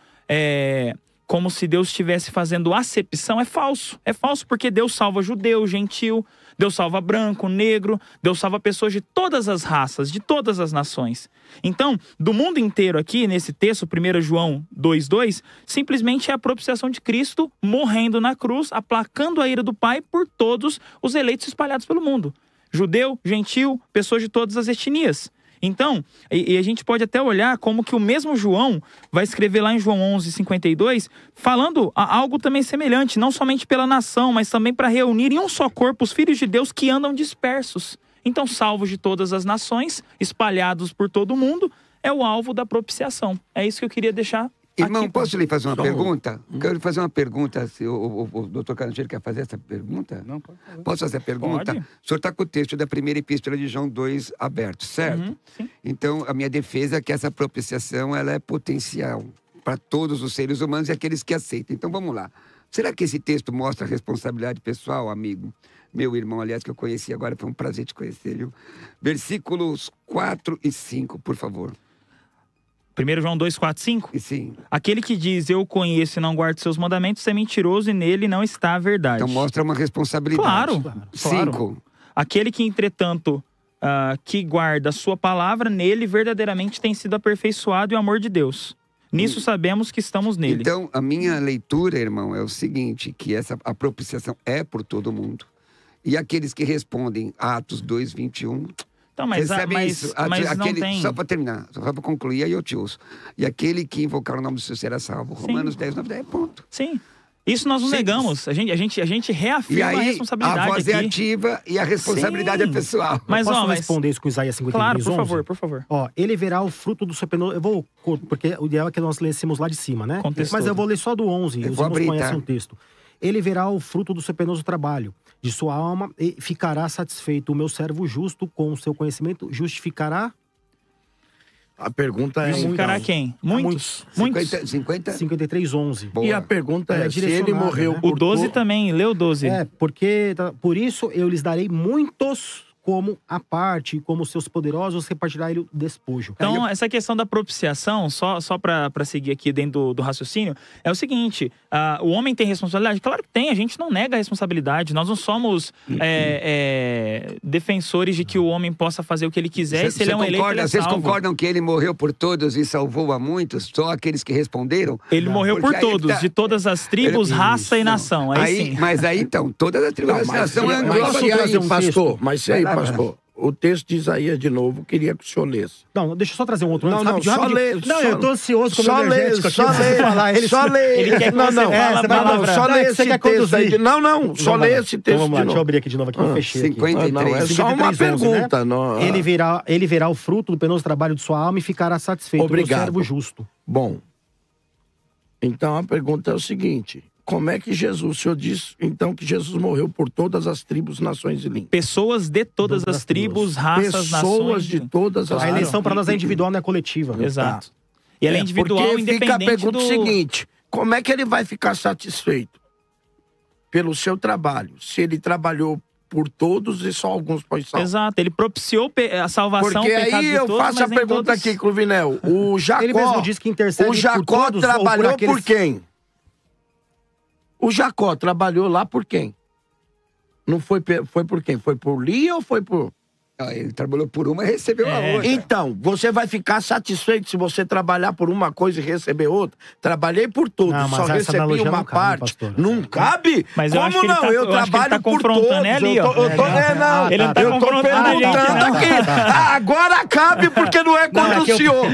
como se Deus estivesse fazendo acepção é falso. É falso porque Deus salva judeu, gentil, Deus salva branco, negro, Deus salva pessoas de todas as raças, de todas as nações. Então, do mundo inteiro aqui, nesse texto, 1 João 2:2, simplesmente é a propiciação de Cristo morrendo na cruz, aplacando a ira do Pai por todos os eleitos espalhados pelo mundo. Judeu, gentil, pessoas de todas as etnias. Então, e a gente pode até olhar como que o mesmo João vai escrever lá em João 11:52, falando algo também semelhante, não somente pela nação, mas também para reunir em um só corpo os filhos de Deus que andam dispersos. Então, salvos de todas as nações, espalhados por todo o mundo, é o alvo da propiciação. É isso que eu queria deixar. Irmão, aqui. Posso lhe fazer uma pergunta? Quero fazer uma pergunta. Se o doutor Carancheiro quer fazer essa pergunta? Não, pode fazer. Posso fazer a pergunta? Pode. O senhor está com o texto da primeira epístola de João 2 aberto, certo? Sim. Então, a minha defesa é que essa propiciação ela é potencial para todos os seres humanos e aqueles que aceitam. Então, vamos lá. Será que esse texto mostra a responsabilidade pessoal, amigo? Meu irmão, aliás, que eu conheci agora, foi um prazer te conhecer, viu? Versículos 4 e 5, por favor. 1 João 2, 4, 5? Sim. Aquele que diz, eu conheço e não guardo seus mandamentos, é mentiroso e nele não está a verdade. Então mostra uma responsabilidade. Claro. 5. Aquele que, entretanto, que guarda a sua palavra, nele verdadeiramente tem sido aperfeiçoado e o amor de Deus. Nisso sabemos que estamos nele. Então, a minha leitura, irmão, é o seguinte, que a propiciação é por todo mundo. E aqueles que respondem Atos 2, 21... Então, mas não tem... Só para terminar, só para concluir, aí eu te ouço. E aquele que invocar o nome do Senhor será salvo. Romanos 10, 9, 10, ponto. Sim. Isso nós não negamos. A gente reafirma e aí, a responsabilidade a voz aqui. é ativa e a responsabilidade é pessoal. Mas, posso responder isso com Isaías 53, Claro, 11? por favor. Ó, ele verá o fruto do seu penoso... Eu vou... Porque o ideal é que nós lêssemos lá de cima, né? Contexto Mas todo. eu vou ler só do 11. Os irmãos conhecem o texto. Ele verá o fruto do seu penoso trabalho, de sua alma, e ficará satisfeito. O meu servo justo, com o seu conhecimento, justificará... A pergunta é... Justificará quem? Muitos. 53, 11. E a pergunta é, se ele morreu... Né? O 12 também, lê o 12. Porque, por isso, eu lhes darei muitos como a parte, como seus poderosos, repartirá ele o despojo. Então, essa questão da propiciação, só para seguir aqui dentro do raciocínio, é o seguinte, o homem tem responsabilidade? Claro que tem, a gente não nega a responsabilidade, nós não somos defensores de que o homem possa fazer o que ele quiser, e se ele é um eleito, ele é Vocês salvo. concordam que ele morreu por todos e salvou a muitos? Só aqueles que responderam? Ele morreu por todos, de todas as tribos, raça e nação, aí sim. Mas aí então, todas as tribos e nação é pastor, pastor, o texto de Isaías de novo, queria que o senhor lesse. Não, deixa eu só trazer um outro. Não, só lê. Não, eu tô ansioso com o só meu energético aqui. Só lê. Ele quer que você fale a palavra. Só lê esse texto aí. Não, só lê esse texto vamos lá, deixa eu abrir aqui de novo, aqui eu fechei 53. Não, é só uma pergunta. Não. Ele verá o fruto do penoso trabalho de sua alma e ficará satisfeito. Obrigado. Servo justo. Bom, então a pergunta é o seguinte... Como é que o senhor diz, então, que Jesus morreu por todas as tribos, nações e línguas? Pessoas de todas as tribos, raças, nações. Pessoas de todas as... A eleição para nós é individual, não é coletiva. Exato. E ela é individual, porque independente fica a pergunta seguinte, como é que ele vai ficar satisfeito pelo seu trabalho, se ele trabalhou por todos e só alguns põe salvo? Exato, ele propiciou a salvação, porque o pecado aí de eu todos, faço a pergunta todos... aqui, Cruvinel, o Jacó... Ele mesmo diz que intercede o Jacó por todos, trabalhou ou por quem? O Jacó trabalhou lá por quem? Não foi por quem? Foi por Lia ou foi por... Ele trabalhou por uma e recebeu a outra. Então, você vai ficar satisfeito se você trabalhar por uma coisa e receber outra? Trabalhei por todos, não, só recebi uma parte. Pastor. Não cabe? Mas como eu acho que não? Eu trabalho por todos. Ali, ó. Ele não tá confrontando aqui. Agora cabe porque não é contra o senhor.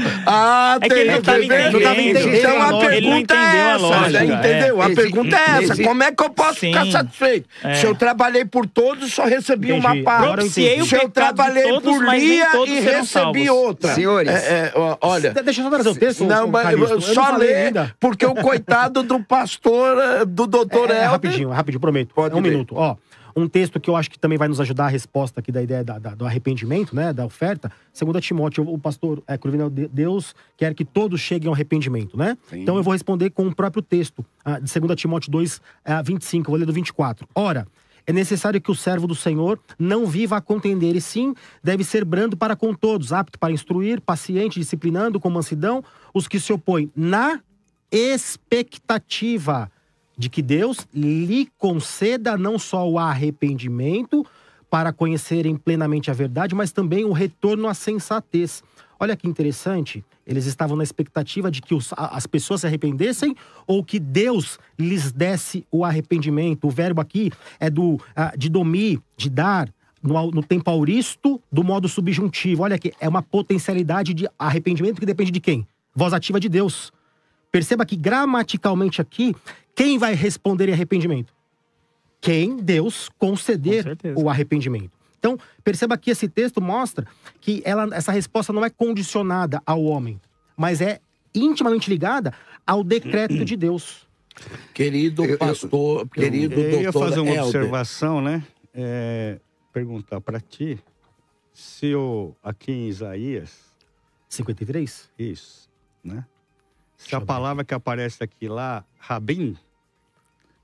Que ele não tava entendendo. Então a pergunta é essa. Entendeu? A pergunta é essa. Como é que eu posso ficar satisfeito? Se eu trabalhei por todos, só recebi uma parte. Se eu trabalhei todos, por Lia e recebi outra. Senhores, olha... Deixa eu só trazer o texto. Não, mas só ler, porque o coitado do pastor, do doutor Helder... Rapidinho, prometo. Pode um minuto. Ó, um texto que eu acho que também vai nos ajudar a resposta aqui da ideia do arrependimento, né, da oferta. 2 Timóteo, o pastor Cruvinel, Deus quer que todos cheguem ao arrependimento, né? Sim. Então eu vou responder com o próprio texto, de 2 Timóteo 2, 25, vou ler do 24. Ora... É necessário que o servo do Senhor não viva a contender, e sim deve ser brando para com todos, apto para instruir, paciente, disciplinando com mansidão os que se opõem, na expectativa de que Deus lhe conceda não só o arrependimento para conhecerem plenamente a verdade, mas também o retorno à sensatez. Olha que interessante, eles estavam na expectativa de que as pessoas se arrependessem ou que Deus lhes desse o arrependimento. O verbo aqui é de domir, de dar, no tempo auristo, do modo subjuntivo. Olha aqui, é uma potencialidade de arrependimento que depende de quem? Voz ativa de Deus. Perceba que gramaticalmente aqui, quem vai responder em arrependimento? Quem Deus conceder o arrependimento. Então, perceba que esse texto mostra que essa resposta não é condicionada ao homem, mas é intimamente ligada ao decreto de Deus. Querido pastor, querido doutor Eu ia fazer uma Helder. observação, né? Perguntar para ti, se aqui em Isaías... 53? Isso, né? Se a palavra que aparece aqui lá, Rabim,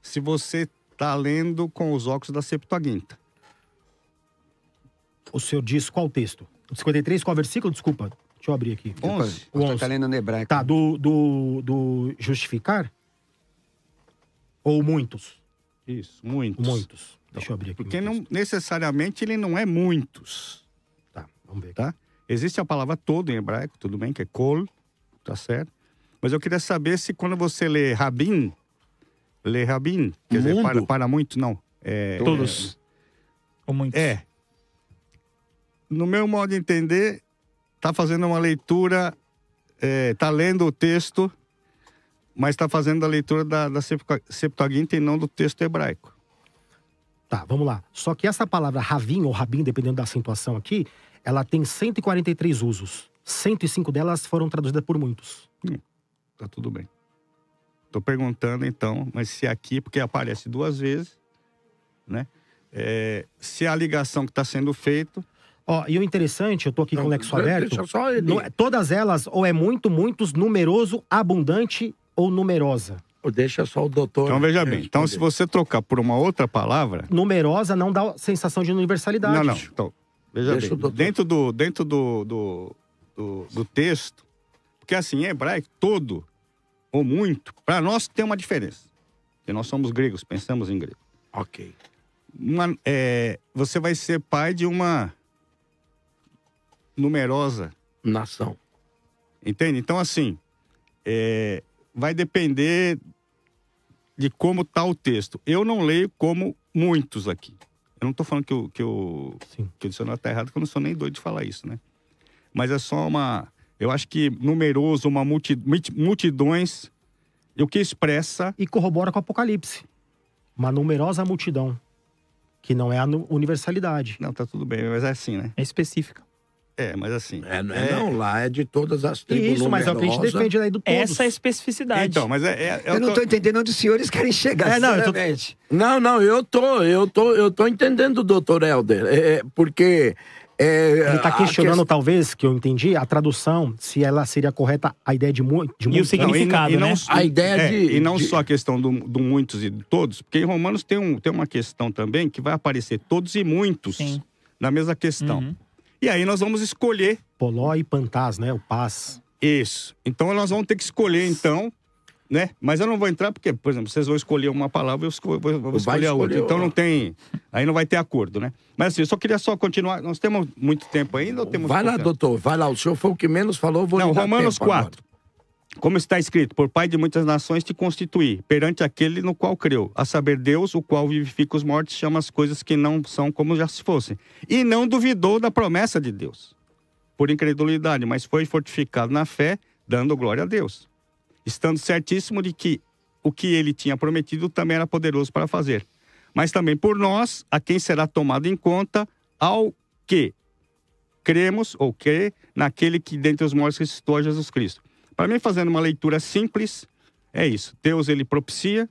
se você está lendo com os óculos da Septuaginta. O senhor diz qual texto? O 53, qual versículo? Desculpa, deixa eu abrir aqui. 11. O 11. Tá lendo no hebraico. Tá, do justificar? Ou muitos? Isso, muitos. Muitos. Deixa eu abrir aqui. Porque não, necessariamente ele não é muitos. Tá, vamos ver. Tá? Existe a palavra todo em hebraico, tudo bem, que é kol, tá certo? Mas eu queria saber se quando você lê Rabim, quer dizer, para muitos, não. Todos. Ou muitos. No meu modo de entender, tá fazendo uma leitura, tá lendo o texto, mas tá fazendo a leitura da Septuaginta e não do texto hebraico. Tá, vamos lá. Só que essa palavra Ravim ou Rabim, dependendo da acentuação aqui, ela tem 143 usos. 105 delas foram traduzidas por muitos. Tá tudo bem. Tô perguntando então, mas se aqui, porque aparece 2 vezes, né? Se a ligação que está sendo feita... E o interessante, eu tô aqui com o Lexo aberto, todas elas ou é muito, muitos, numeroso, abundante ou numerosa. Deixa só o doutor... Então veja bem, então se você trocar por uma outra palavra... Numerosa não dá sensação de universalidade. Não. Então, Veja bem, dentro do texto, porque assim, em hebraico, todo ou muito, para nós tem uma diferença. Porque nós somos gregos, pensamos em grego. Ok. Você vai ser pai de uma numerosa nação. Entende? Então, assim, vai depender de como está o texto. Eu não leio como muitos aqui. Eu não estou falando que o dicionário está errado, porque eu não sou nem doido de falar isso, né? Mas é só eu acho que numeroso, uma multidões, o que expressa... E corrobora com o Apocalipse. Uma numerosa multidão, que não é a universalidade. Não, tá tudo bem, mas é assim, né? É específica. Mas assim... Não, lá é de todas as tribos. Isso, mas é o que a gente defende aí do todos. Essa é a especificidade. Então, mas eu não tô entendendo onde os senhores querem chegar, sinceramente. Não, eu tô entendendo, doutor Helder. Porque... Ele está questionando, talvez, que eu entendi, a tradução, se ela seria correta, a ideia de muito. E o significado, né? A ideia E não só a questão do muitos e de todos, porque em Romanos tem uma questão também que vai aparecer todos e muitos na mesma questão. E aí nós vamos escolher... Poló e pantás, né? O paz. Isso. Então nós vamos ter que escolher, então, né? Mas eu não vou entrar porque, por exemplo, vocês vão escolher uma palavra, eu vou escolher a outra. Então não tem... Aí não vai ter acordo, né? Mas assim, eu só queria continuar. Nós temos muito tempo ainda ou temos... Vai lá, doutor. Vai lá. O senhor foi o que menos falou, vou Não, Romanos 4. Como está escrito, por Pai de muitas nações te constituí, perante aquele no qual creu, a saber Deus, o qual vivifica os mortos, chama as coisas que não são como já se fossem. E não duvidou da promessa de Deus, por incredulidade, mas foi fortificado na fé, dando glória a Deus, estando certíssimo de que o que ele tinha prometido também era poderoso para fazer. Mas também por nós, a quem será tomado em conta, ao que cremos ou crê naquele que dentre os mortos ressuscitou a Jesus Cristo. Para mim, fazendo uma leitura simples, é isso. Deus, ele propicia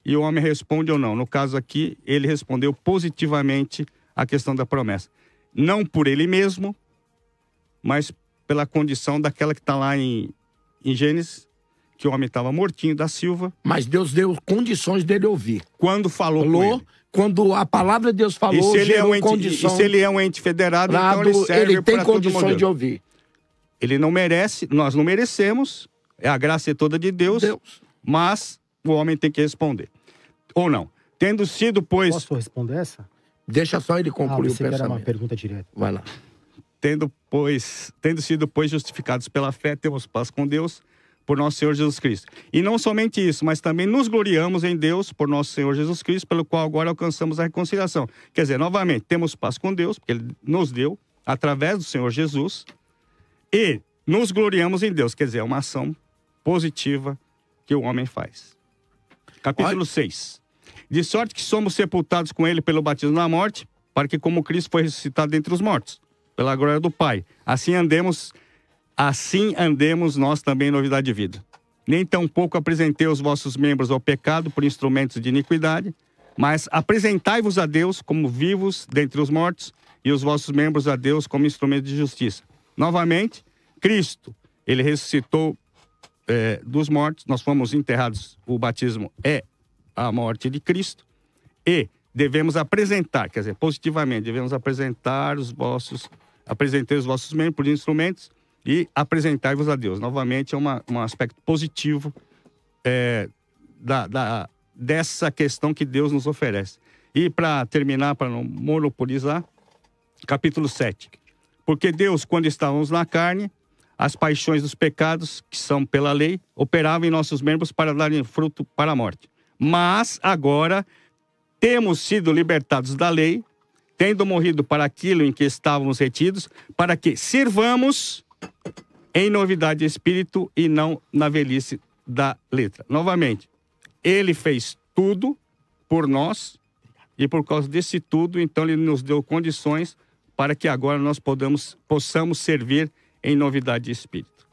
e o homem responde ou não. No caso aqui, ele respondeu positivamente a questão da promessa. Não por ele mesmo, mas pela condição daquela que está lá em Gênesis, que o homem estava mortinho da Silva. Mas Deus deu condições dele ouvir. Quando falou com ele. Quando a palavra de Deus falou, e se ele é um ente federado, então ele serve ele tem condições de ouvir. Ele não merece, nós não merecemos, a graça é toda de Deus, mas o homem tem que responder. Ou não. Tendo sido, pois... Posso responder essa? Deixa só ele concluir o pensamento. Era uma pergunta direta. Vai lá. Tendo sido, pois, justificados pela fé, temos paz com Deus, por nosso Senhor Jesus Cristo. E não somente isso, mas também nos gloriamos em Deus, por nosso Senhor Jesus Cristo, pelo qual agora alcançamos a reconciliação. Quer dizer, novamente, temos paz com Deus, porque Ele nos deu, através do Senhor Jesus, e nos gloriamos em Deus, quer dizer, é uma ação positiva que o homem faz. Capítulo 6. De sorte que somos sepultados com ele pelo batismo na morte, para que como Cristo foi ressuscitado dentre os mortos, pela glória do Pai. Assim andemos nós também em novidade de vida. Nem tampouco apresentei os vossos membros ao pecado por instrumentos de iniquidade, mas apresentai-vos a Deus como vivos dentre os mortos, e os vossos membros a Deus como instrumentos de justiça. Novamente, Cristo, ele ressuscitou dos mortos, nós fomos enterrados, o batismo é a morte de Cristo, e devemos apresentar, quer dizer, positivamente, devemos apresentei os vossos membros por instrumentos e apresentai-vos a Deus. Novamente, é um aspecto positivo dessa questão que Deus nos oferece. E para terminar, para não monopolizar, capítulo 7. Porque Deus, quando estávamos na carne, as paixões dos pecados, que são pela lei, operavam em nossos membros para darem fruto para a morte. Mas agora temos sido libertados da lei, tendo morrido para aquilo em que estávamos retidos, para que sirvamos em novidade de espírito e não na velhice da letra. Novamente, ele fez tudo por nós e por causa desse tudo, então ele nos deu condições para que agora nós possamos servir em novidade de espírito.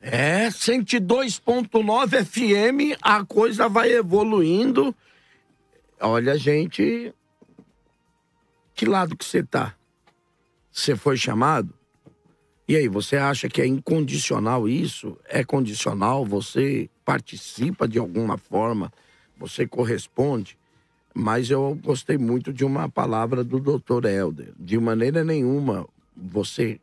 102.9 FM, a coisa vai evoluindo. Olha, gente, que lado que você tá? Você foi chamado? E aí, você acha que é incondicional isso? É condicional? Você participa de alguma forma? Você corresponde? Mas eu gostei muito de uma palavra do Dr. Helder. De maneira nenhuma, você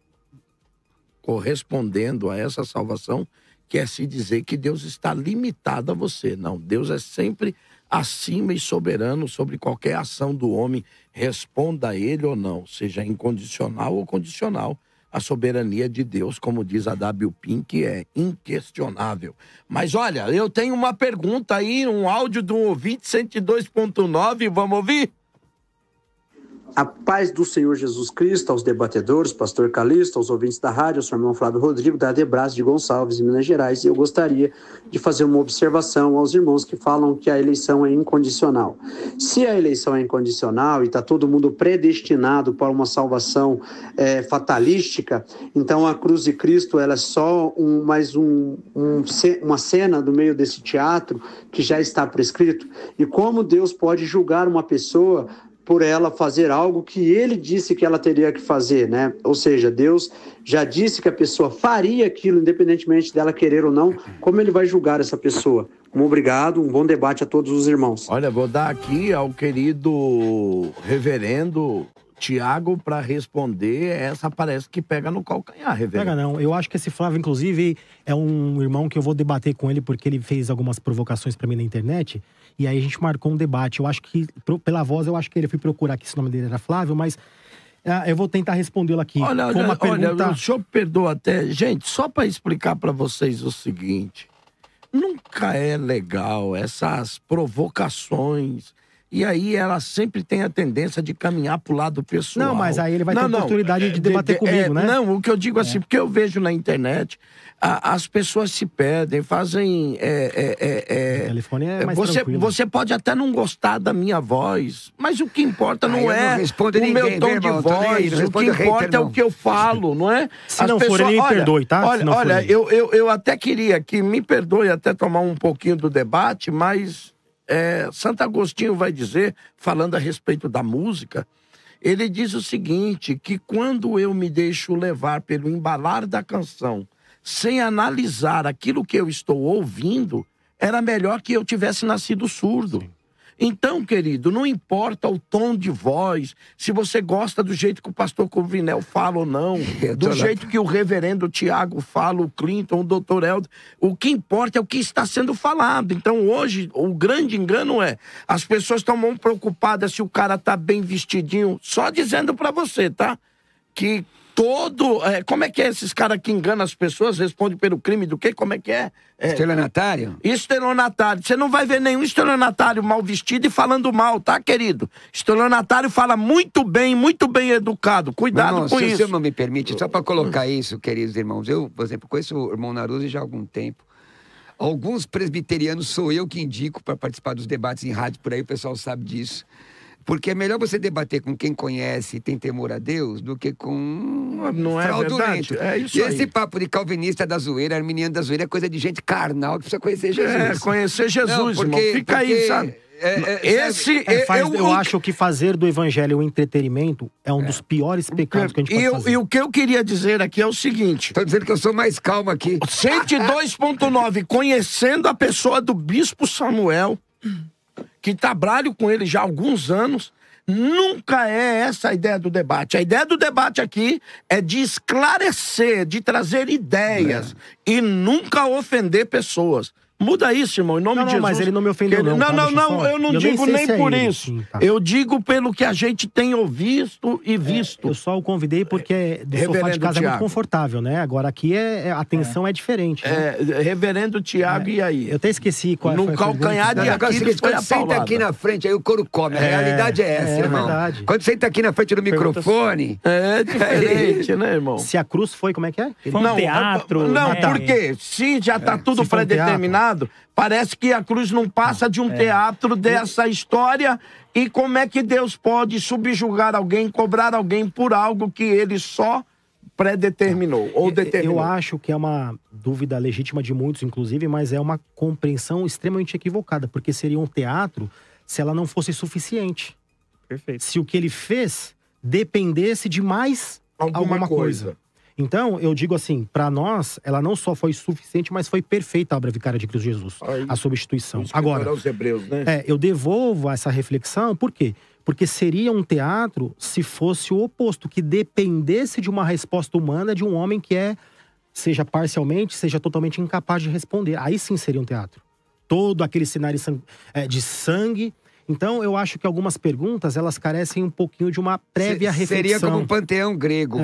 correspondendo a essa salvação quer se dizer que Deus está limitado a você. Não, Deus é sempre acima e soberano sobre qualquer ação do homem, responda a ele ou não, seja incondicional ou condicional. A soberania de Deus, como diz a W. Pink, é inquestionável. Mas olha, eu tenho uma pergunta aí, um áudio de um ouvinte 102.9, vamos ouvir? A paz do Senhor Jesus Cristo, aos debatedores, pastor Calixto, aos ouvintes da rádio, ao seu irmão Flávio Rodrigo, da Adebras de Gonçalves, em Minas Gerais. E eu gostaria de fazer uma observação aos irmãos que falam que a eleição é incondicional. Se a eleição é incondicional e está todo mundo predestinado para uma salvação fatalística, então a cruz de Cristo ela é só uma cena do meio desse teatro que já está prescrito. E como Deus pode julgar uma pessoa por ela fazer algo que ele disse que ela teria que fazer, né? Ou seja, Deus já disse que a pessoa faria aquilo, independentemente dela querer ou não. Como ele vai julgar essa pessoa? Obrigado, um bom debate a todos os irmãos. Olha, vou dar aqui ao querido reverendo Tiago para responder. Essa parece que pega no calcanhar, reverendo. Pega não, eu acho que esse Flávio, inclusive, é um irmão que eu vou debater com ele porque ele fez algumas provocações para mim na internet. E aí a gente marcou um debate. Eu acho que, pela voz, eu acho que ele fui procurar aqui se o nome dele era Flávio, mas eu vou tentar respondê-lo aqui. Olha, o senhor perdoa até... Gente, só para explicar para vocês o seguinte. Nunca é legal essas provocações. E aí ela sempre tem a tendência de caminhar pro lado pessoal. Não, mas aí ele vai ter oportunidade de debater comigo, né? Não, o que eu digo assim, porque eu vejo na internet, as pessoas se perdem, fazem... O telefone é mais tranquilo. Você pode até não gostar da minha voz, mas o que importa não é o meu tom de voz, o que importa é o que eu falo, não é? Se não for, ele me perdoe, tá? Olha, eu até queria que me perdoe até tomar um pouquinho do debate, mas... Santo Agostinho vai dizer, falando a respeito da música, ele diz o seguinte, que quando eu me deixo levar pelo embalar da canção, sem analisar aquilo que eu estou ouvindo, era melhor que eu tivesse nascido surdo. Então, querido, não importa o tom de voz, se você gosta do jeito que o pastor Corvinel fala ou não, do jeito que o reverendo Tiago fala, o Clinton, o doutor Helder, o que importa é o que está sendo falado. Então, hoje, o grande engano é, as pessoas estão preocupadas se o cara tá bem vestidinho, só dizendo pra você, tá? Que como é que é esses caras que enganam as pessoas, respondem pelo crime do quê? Como é que é? Estelionatário? Estelionatário. Você não vai ver nenhum estelionatário mal vestido e falando mal, tá, querido? Estelionatário fala muito bem educado. Cuidado com isso. Se o senhor não me permite, só para colocar isso, queridos irmãos. Eu, por exemplo, conheço o irmão Naruse já há algum tempo. Alguns presbiterianos sou eu que indico para participar dos debates em rádio, por aí o pessoal sabe disso. Porque é melhor você debater com quem conhece e tem temor a Deus do que com não é fraudulento. Verdade? É isso e aí. Esse papo de calvinista da zoeira, arminiano da zoeira, é coisa de gente carnal que precisa conhecer Jesus. Conhecer Jesus, não, irmão. Fica aí, sabe? Eu acho que fazer do evangelho o entretenimento é um dos piores pecados que a gente pode fazer. E o que eu queria dizer aqui é o seguinte... Tô dizendo que eu sou mais calmo aqui. 102.9, conhecendo a pessoa do Bispo Samuel... que trabalho com ele já há alguns anos, nunca é essa a ideia do debate. A ideia do debate aqui é de esclarecer, de trazer ideias e nunca ofender pessoas. Muda isso, irmão, em nome de Jesus. Não, mas ele não me ofendeu, não. Não, eu não digo nem por isso. Sim, tá. Eu digo pelo que a gente tem ouvido e visto. Eu só o convidei porque do sofá de casa é muito confortável, né? Agora aqui a tensão é diferente. Né? Reverendo Tiago, e aí? Eu até esqueci qual foi a pergunta. No calcanhar de Aquiles foi a senta aqui na frente, aí o couro come. A realidade é essa, irmão. Verdade. Quando senta aqui na frente do microfone... É diferente, né, irmão? Se a cruz foi, como é que é? Foi um teatro. Não, porque se já tá tudo predeterminado... Parece que a cruz não passa de um teatro dessa história. E como é que Deus pode subjugar alguém, cobrar alguém por algo que ele só predeterminou ou determinou? Eu acho que é uma dúvida legítima de muitos, inclusive, mas é uma compreensão extremamente equivocada, porque seria um teatro se ela não fosse suficiente. Perfeito. Se o que ele fez dependesse de mais alguma coisa. Então, eu digo assim, para nós, ela não só foi suficiente, mas foi perfeita a obra vicária de Cristo Jesus, a substituição. Agora, os hebreus, né? eu devolvo essa reflexão, por quê? Porque seria um teatro se fosse o oposto, que dependesse de uma resposta humana de um homem que seja parcialmente, seja totalmente incapaz de responder. Aí sim seria um teatro. Todo aquele cenário de sangue. Então, eu acho que algumas perguntas, elas carecem um pouquinho de uma prévia reflexão. Seria como um panteão grego.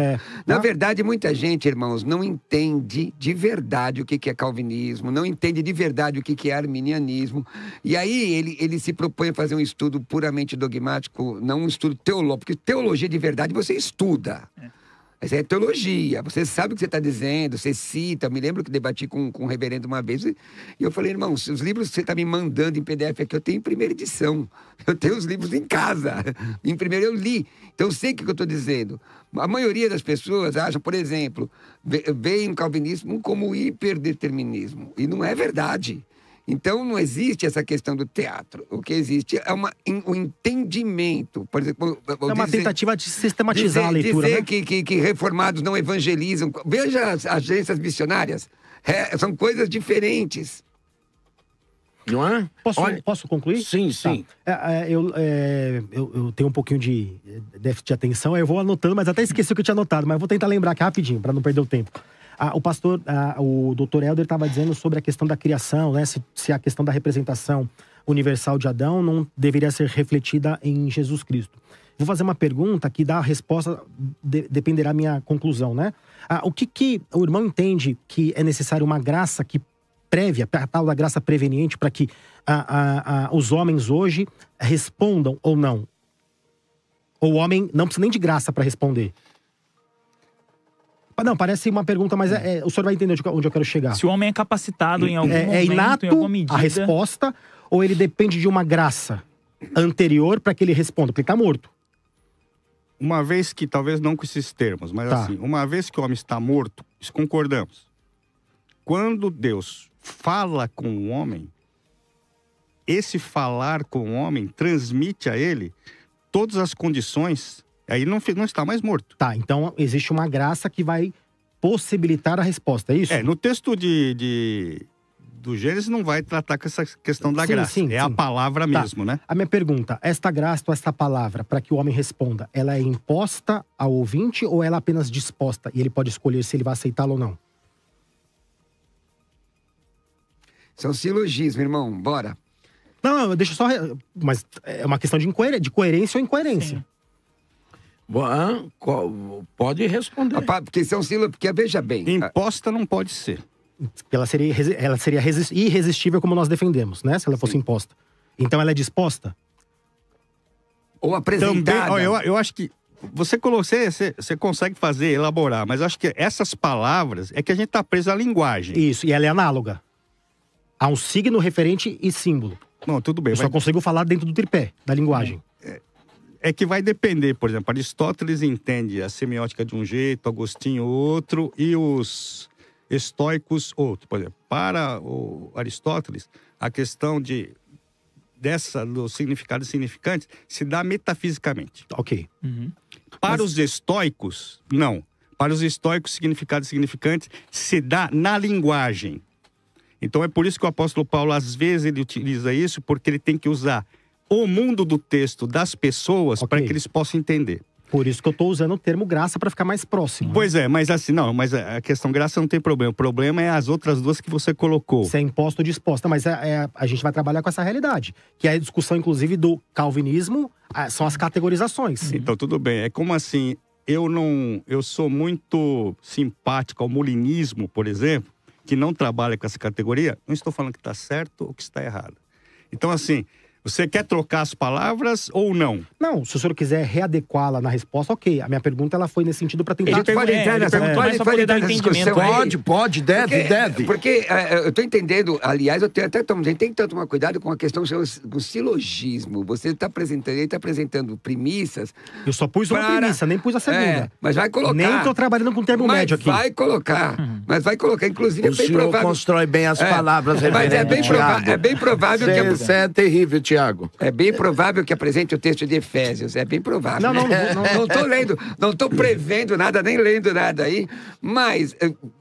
Na verdade, muita gente, irmãos, não entende de verdade o que é calvinismo, não entende de verdade o que é arminianismo. E aí, ele se propõe a fazer um estudo puramente dogmático, não um estudo teológico, porque teologia de verdade você estuda. Essa é teologia, você sabe o que você está dizendo, você cita. Eu me lembro que debati com um reverendo uma vez e eu falei, irmão, os livros que você está me mandando em PDF aqui, eu tenho em primeira edição. Eu tenho os livros em casa. Em primeiro eu li. Então eu sei o que eu estou dizendo. A maioria das pessoas acham, por exemplo, veem o calvinismo como hiperdeterminismo. E não é verdade. Então, não existe essa questão do teatro. O que existe é um entendimento. Por exemplo, uma tentativa de sistematizar a leitura. Dizer que reformados não evangelizam. Veja as agências missionárias. São coisas diferentes. Não é? Posso concluir? Sim, sim. Tá. Eu tenho um pouquinho de déficit de atenção. Eu vou anotando, mas até esqueci o que eu tinha anotado. Mas eu vou tentar lembrar aqui rapidinho, para não perder o tempo. O doutor Helder estava dizendo sobre a questão da criação, né? Se a questão da representação universal de Adão não deveria ser refletida em Jesus Cristo. Vou fazer uma pergunta que da resposta dependerá da minha conclusão, né? O que o irmão entende que é necessário uma graça prévia, a tal da graça preveniente, para que os homens hoje respondam ou não? Ou o homem não precisa nem de graça para responder? Não, parece uma pergunta, mas o senhor vai entender onde eu quero chegar. Se o homem é capacitado em algum momento, é inato em alguma medida... a resposta, ou ele depende de uma graça anterior para que ele responda? Porque ele está morto. Uma vez que, talvez não com esses termos, mas assim, uma vez que o homem está morto, concordamos. Quando Deus fala com o homem, esse falar com o homem transmite a ele todas as condições... Aí não está mais morto. Tá, então existe uma graça que vai possibilitar a resposta, é isso? No texto do Gênesis não vai tratar com essa questão da graça. Sim. A palavra mesmo, né? A minha pergunta, esta graça ou esta palavra, para que o homem responda, ela é imposta ao ouvinte ou ela é apenas disposta? E ele pode escolher se ele vai aceitá-la ou não? São silogismos, irmão. Bora. Não, deixa eu só... Mas é uma questão de coerência ou incoerência. Sim. Pode responder. Porque são sílabas, porque veja bem. Imposta não pode ser. Ela seria irresistível como nós defendemos, né? Se ela fosse imposta. Então ela é disposta? Ou apresentada. Também, eu acho que você consegue elaborar, mas eu acho que essas palavras é que a gente está preso à linguagem. Isso, e ela é análoga. Há um signo, referente e símbolo. Não, tudo bem. Eu só consigo falar dentro do tripé da linguagem. É que vai depender, por exemplo, Aristóteles entende a semiótica de um jeito, Agostinho outro e os estoicos outro. Por exemplo, para o Aristóteles, a questão do significado e significantes se dá metafisicamente. Ok. Para os estoicos, não. Para os estoicos, significado e significantes se dá na linguagem. Então é por isso que o apóstolo Paulo, às vezes, ele utiliza isso, porque ele tem que usar o mundo do texto das pessoas para que eles possam entender. Por isso que eu estou usando o termo graça para ficar mais próximo. Pois é, mas assim, não, mas a questão graça não tem problema. O problema é as outras duas que você colocou. Se é imposto ou disposta, mas a gente vai trabalhar com essa realidade. Que é a discussão, inclusive, do calvinismo, são as categorizações. Então, tudo bem. É como assim, eu sou muito simpático ao molinismo, por exemplo, que não trabalha com essa categoria. Não estou falando que está certo ou que está errado. Então, assim... Você quer trocar as palavras ou não? Não, se o senhor quiser readequá-la na resposta, ok. A minha pergunta ela foi nesse sentido para tentar... Pode entrar nessa discussão. Pode, deve. Porque eu estou entendendo, aliás, a gente tem que tomar cuidado com a questão do silogismo. Você está apresentando premissas... Eu só pus uma premissa, nem pus a segunda. Mas vai colocar... Nem estou trabalhando com termo médio aqui. Mas vai colocar. Inclusive, o senhor constrói bem as palavras, mas é bem provável que... Você é terrível, Tiago. Tiago? É bem provável que apresente o texto de Efésios, é bem provável. Não tô lendo, não tô prevendo nada, nem lendo nada aí, mas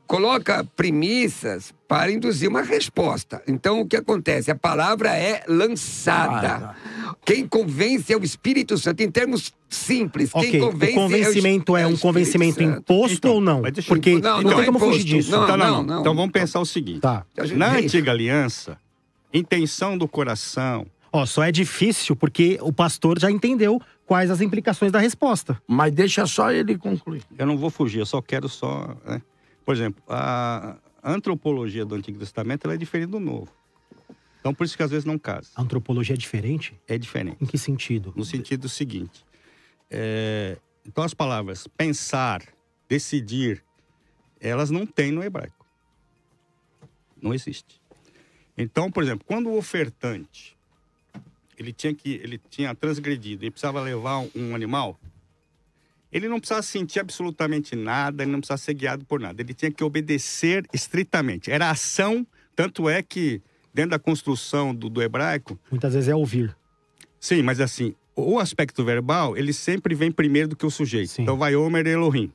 coloca premissas para induzir uma resposta. Então, o que acontece? A palavra é lançada. Quem convence é o Espírito Santo, em termos simples. Quem convence o convencimento é um convencimento imposto ou não? Porque não tem como fugir disso. Não. Então vamos pensar o seguinte. Tá. Na antiga aliança, intenção do coração... Só é difícil porque o pastor já entendeu quais as implicações da resposta. Mas deixa só ele concluir. Eu não vou fugir, eu só quero só... Né? Por exemplo, a antropologia do Antigo Testamento ela é diferente do Novo. Então, por isso que às vezes não casa. A antropologia é diferente? É diferente. Em que sentido? No sentido seguinte. Então, as palavras pensar, decidir, elas não tem no hebraico. Não existe. Então, por exemplo, quando o ofertante, ele tinha transgredido, ele precisava levar um animal, ele não precisava sentir absolutamente nada, ele não precisava ser guiado por nada. Ele tinha que obedecer estritamente. Era ação, tanto é que dentro da construção do hebraico... Muitas vezes é ouvir. Sim, mas assim, o aspecto verbal, ele sempre vem primeiro do que o sujeito. Sim. Então vai Omer Elohim.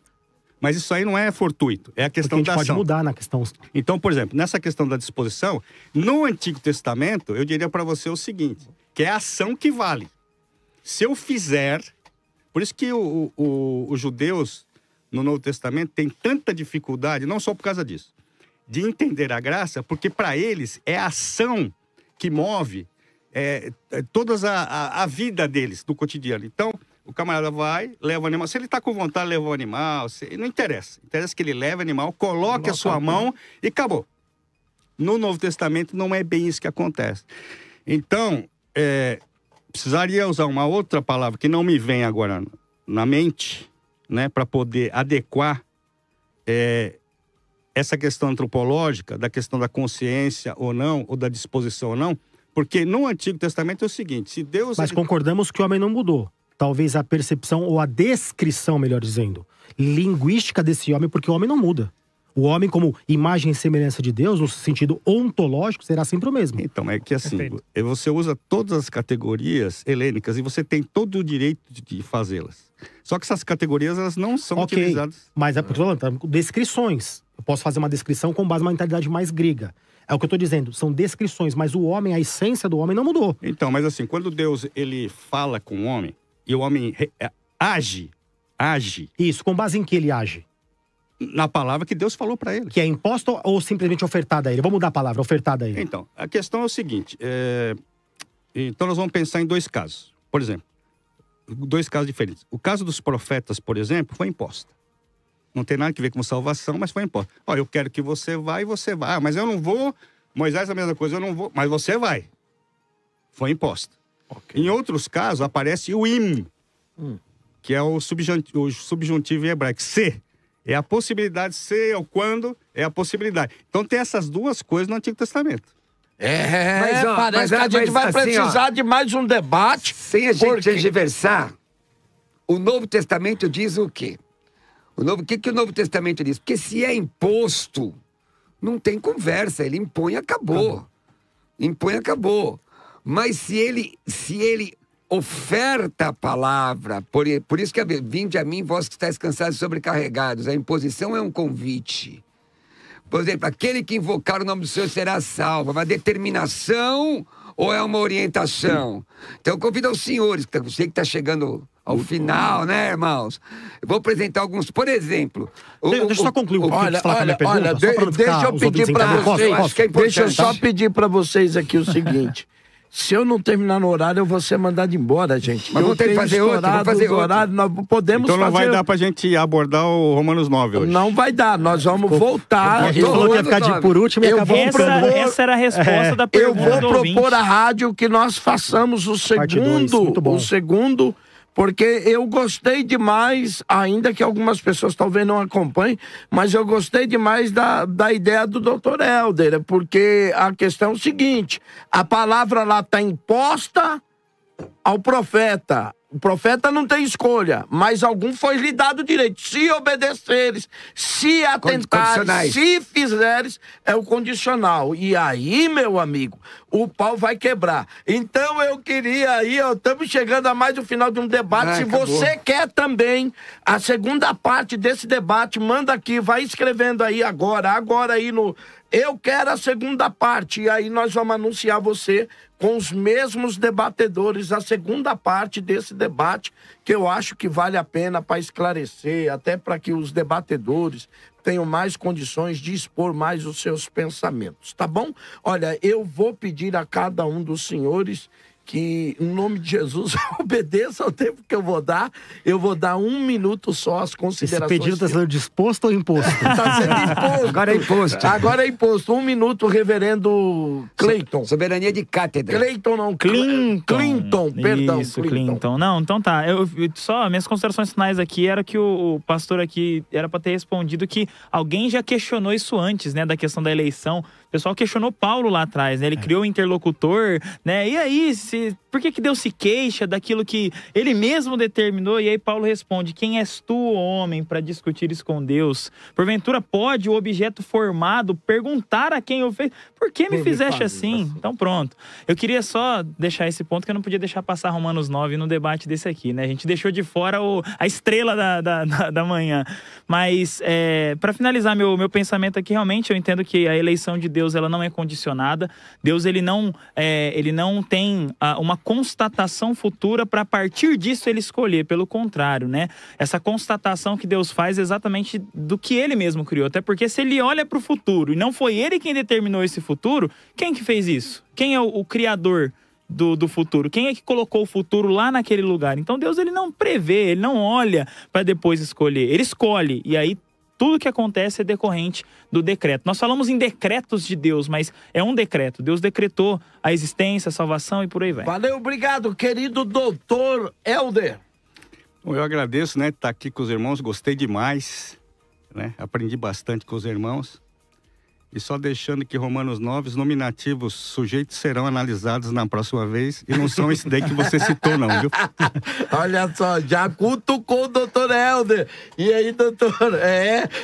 Mas isso aí não é fortuito, é a questão da ação. Pode mudar na questão... Então, por exemplo, nessa questão da disposição, no Antigo Testamento, eu diria para você o seguinte, que é a ação que vale. Se eu fizer... Por isso que os judeus, no Novo Testamento, têm tanta dificuldade, não só por causa disso, de entender a graça, porque para eles é a ação que move toda a vida deles, do cotidiano. Então, o camarada vai, leva o animal. Se ele está com vontade de levar o animal, não interessa. Interessa que ele leve o animal, coloque a sua mão e acabou. No Novo Testamento não é bem isso que acontece. Então, precisaria usar uma outra palavra que não me vem agora na mente, né, para poder adequar essa questão antropológica, da questão da consciência ou não, ou da disposição ou não, porque no Antigo Testamento é o seguinte, se Deus... Mas concordamos que o homem não mudou. Talvez a percepção ou a descrição, melhor dizendo, linguística desse homem, porque o homem não muda. O homem, como imagem e semelhança de Deus, no sentido ontológico, será sempre o mesmo. Então, é que assim, você usa todas as categorias helênicas e você tem todo o direito de fazê-las. Só que essas categorias, elas não são utilizadas. Mas é porque eu tô falando, descrições. Eu posso fazer uma descrição com base numa mentalidade mais grega. É o que eu estou dizendo, são descrições, mas o homem, a essência do homem não mudou. Então, mas assim, quando Deus, ele fala com o homem, e o homem age. Isso, com base em que ele age? Na palavra que Deus falou para ele. Que é imposta ou simplesmente ofertada a ele? Vamos mudar a palavra, ofertada a ele. Então, a questão é o seguinte, então nós vamos pensar em dois casos. Por exemplo, dois casos diferentes. O caso dos profetas, por exemplo, foi imposta. Não tem nada a ver com salvação, mas foi imposta. Eu quero que você vá e você vai. Mas eu não vou. Moisés é a mesma coisa, eu não vou. Mas você vai. Foi imposta. Okay. Em outros casos, aparece o im, que é o subjuntivo em hebraico. Se. É a possibilidade, se ou quando, é a possibilidade. Então tem essas duas coisas no Antigo Testamento. Parece que a gente vai precisar de mais um debate. Sem a gente tergiversar, o Novo Testamento diz o quê? O que o Novo Testamento diz? Porque se é imposto, não tem conversa. Ele impõe, acabou. Impõe, acabou. Mas se ele oferta a palavra, por isso que vinde a mim, vós que estáis cansados e sobrecarregados. A imposição é um convite. Por exemplo, aquele que invocar o nome do Senhor será salvo. Uma determinação ou é uma orientação? Então, eu convido aos senhores, que você que está chegando ao final, né, irmãos? Eu vou apresentar alguns, por exemplo... Deixa eu só concluir deixa eu pedir para vocês... Deixa eu só pedir para vocês aqui o seguinte... Se eu não terminar no horário, eu vou ser mandado embora, gente. Mas vamos ter que fazer outro, vamos fazer horário, nós podemos então não vai dar pra gente abordar o Romanos 9 hoje. Não vai dar, nós vamos voltar. A gente falou que ia ficar por último e acabou ficando. Essa era a resposta da pergunta do ouvinte. Eu vou propor à rádio que nós façamos o segundo... Porque eu gostei demais, ainda que algumas pessoas talvez não acompanhem, mas eu gostei demais da ideia do Dr. Helder, porque a questão é o seguinte, a palavra lá está imposta ao profeta. O profeta não tem escolha, mas algum foi lhe dado o direito. Se obedeceres, se atentares, se fizeres, é o condicional. E aí, meu amigo, o pau vai quebrar. Então eu queria aí, ó, estamos chegando a mais o final de um debate. Se acabou. você quer também a segunda parte desse debate, manda aqui, vai escrevendo aí agora aí no... Eu quero a segunda parte, e aí nós vamos anunciar você com os mesmos debatedores, a segunda parte desse debate, que eu acho que vale a pena para esclarecer, até para que os debatedores tenham mais condições de expor mais os seus pensamentos, tá bom? Olha, eu vou pedir a cada um dos senhores que, em nome de Jesus, obedeça ao tempo que eu vou dar. Eu vou dar 1 minuto só as considerações. Esse pedido está sendo disposto ou imposto? Está sendo imposto. Agora é imposto. Agora é imposto. 1 minuto, reverendo Cleiton. Soberania de cátedra. Cleiton não, Clinton, perdão. Isso, Clinton. Não, então tá. Só, minhas considerações finais aqui era que o pastor aqui era para ter respondido que alguém já questionou isso antes, né, da questão da eleição. O pessoal questionou Paulo lá atrás, né? Ele criou um interlocutor, né? E aí, por que Deus se queixa daquilo que ele mesmo determinou? E aí Paulo responde: quem és tu, homem, para discutir isso com Deus? Porventura pode o objeto formado perguntar a quem o fez: por que me fizeste assim? Então pronto. Eu queria só deixar esse ponto, que eu não podia deixar passar Romanos 9 no debate desse aqui, né? A gente deixou de fora a estrela da manhã. Mas, para finalizar meu pensamento aqui, realmente eu entendo que a eleição de Deus, ela não é condicionada. Deus, ele não tem uma constatação futura para a partir disso ele escolher. Pelo contrário, né? Essa constatação que Deus faz é exatamente do que ele mesmo criou. Até porque se ele olha para o futuro e não foi ele quem determinou esse futuro, quem que fez isso? Quem é o criador do futuro? Quem é que colocou o futuro lá naquele lugar? Então Deus, ele não prevê, ele não olha para depois escolher. Ele escolhe, e aí tudo que acontece é decorrente do decreto. Nós falamos em decretos de Deus, mas é um decreto. Deus decretou a existência, a salvação e por aí vai. Valeu, obrigado, querido doutor Helder. Bom, eu agradeço, né, estar aqui com os irmãos, gostei demais, né, aprendi bastante com os irmãos. E só deixando que Romanos 9, os nominativos sujeitos serão analisados na próxima vez, e não são esse daí que você citou, não, viu? Olha só, já cutucou o doutor Helder. E aí, doutor?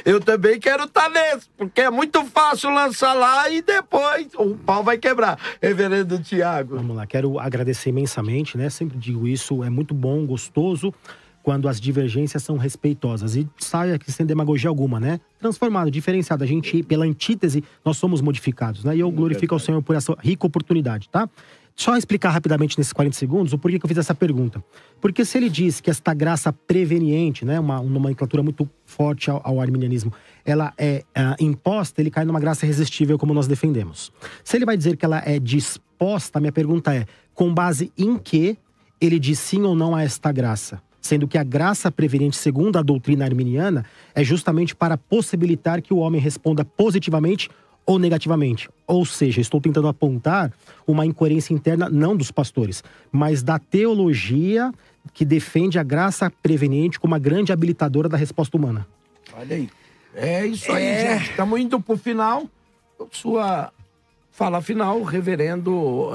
Eu também quero estar nesse, porque é muito fácil lançar lá e depois o pau vai quebrar. Reverendo Tiago. Vamos lá, quero agradecer imensamente, né? Sempre digo isso, é muito bom, gostoso, quando as divergências são respeitosas. E sai aqui sem demagogia alguma, né? Transformado, diferenciado. A gente, pela antítese, nós somos modificados, né? E eu glorifico ao Senhor por essa rica oportunidade, tá? Só explicar rapidamente nesses 40 segundos o porquê que eu fiz essa pergunta. Porque se ele diz que esta graça preveniente, né? Uma nomenclatura muito forte ao arminianismo, ela é imposta, ele cai numa graça irresistível, como nós defendemos. Se ele vai dizer que ela é disposta, a minha pergunta é: com base em que ele diz sim ou não a esta graça? Sendo que a graça preveniente, segundo a doutrina arminiana, é justamente para possibilitar que o homem responda positivamente ou negativamente. Ou seja, estou tentando apontar uma incoerência interna, não dos pastores, mas da teologia que defende a graça preveniente como a grande habilitadora da resposta humana. Olha aí. É isso aí, gente. Estamos indo para o final. Sua fala final, reverendo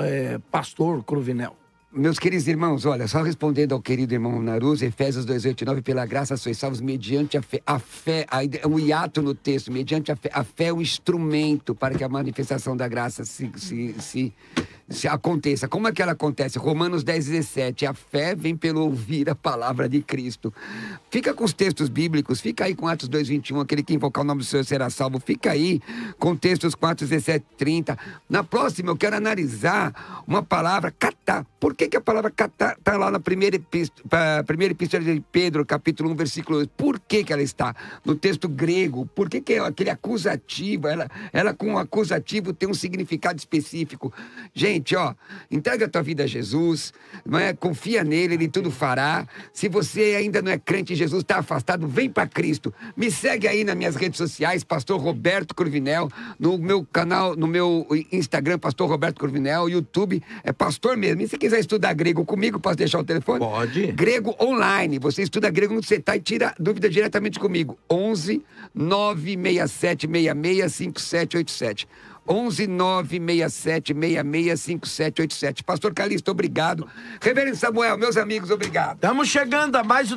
pastor Cruvinel. Meus queridos irmãos, olha, só respondendo ao querido irmão Naruz, Efésios 2:8-9, pela graça sois salvos mediante a fé. A fé, um hiato no texto, mediante a fé. A fé é um instrumento para que a manifestação da graça se aconteça. Como é que ela acontece? Romanos 10:17, a fé vem pelo ouvir a palavra de Cristo. Fica com os textos bíblicos, fica aí com Atos 2:21, aquele que invocar o nome do Senhor será salvo. Fica aí com textos 4:17-30. Na próxima eu quero analisar uma palavra, catar. Por que a palavra catar está lá na primeira epístola de Pedro, capítulo 1, versículo 8? Por que ela está no texto grego? Por que é aquele acusativo? Ela com o acusativo tem um significado específico. Gente, ó, entrega a tua vida a Jesus, não é? Confia nele, ele tudo fará. Se você ainda não é crente em Jesus, está afastado, vem para Cristo. Me segue aí nas minhas redes sociais, Pastor Roberto Cruvinel, no meu canal, no meu Instagram, Pastor Roberto Cruvinel, YouTube, é pastor mesmo. E se quiser estudar grego comigo, posso deixar o telefone? Pode. Grego online, você estuda grego no CETA e tira dúvida diretamente comigo. 11 967 66 5787. 11967665787. Pastor Calixto, obrigado. Reverendo Samuel, meus amigos, obrigado. Estamos chegando a mais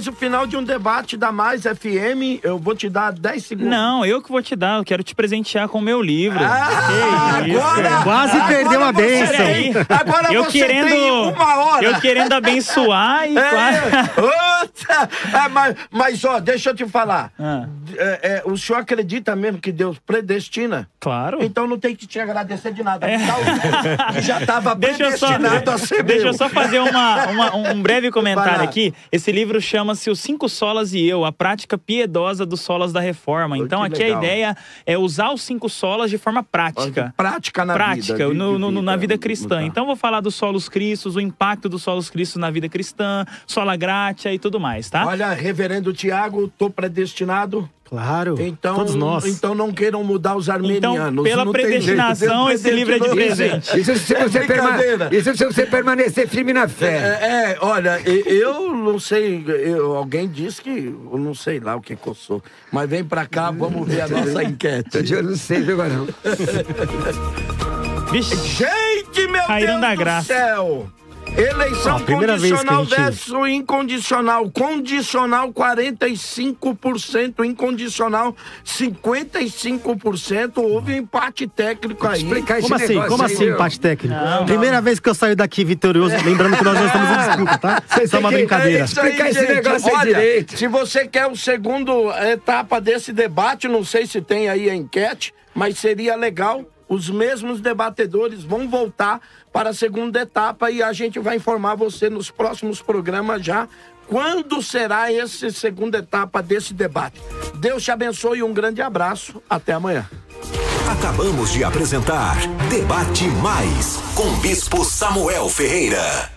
o final de um debate da Mais FM. Eu vou te dar 10 segundos. Não, eu que vou te dar. Eu quero te presentear com o meu livro. Agora, quase perdeu a bênção. Agora eu você querendo, tem 1 hora. Eu querendo abençoar e mas, ó, deixa eu te falar. O senhor acredita mesmo que Deus predestina? Claro. Então não tem que te agradecer de nada. Que já estava predestinado a ser Deixa eu meu. só fazer um breve comentário aqui. Esse livro chama-se Os 5 Solas e Eu, a prática piedosa dos solas da reforma. Então aqui legal. A ideia é usar os 5 solas de forma prática. Prática na vida. Na vida cristã. Então vou falar dos solos cristos, o impacto dos solos cristos na vida cristã, sola gratia e tudo mais, tá? Olha, reverendo Tiago, tô predestinado. Claro, então, todos nós. Então não queiram mudar os armenianos. Então, pela predestinação, esse livro é de presente. Isso se você permanecer firme na fé. Olha, eu não sei, alguém disse que, eu não sei lá o que eu sou, mas vem pra cá, vamos ver a nossa enquete. Eu não sei, viu, não. Gente, meu Deus do céu! Eleição condicional versus incondicional. Condicional 45%, incondicional 55%. Houve um empate técnico aí. Como assim empate técnico? Primeira vez que eu saio daqui vitorioso, lembrando que nós não estamos em disputa, tá? Só uma brincadeira. Explicar esse negócio aí direito. Se você quer o segundo etapa desse debate, não sei se tem aí a enquete, mas seria legal. Os mesmos debatedores vão voltar para a segunda etapa e a gente vai informar você nos próximos programas já quando será essa segunda etapa desse debate. Deus te abençoe e um grande abraço. Até amanhã. Acabamos de apresentar Debate Mais com Bispo Samuel Ferreira.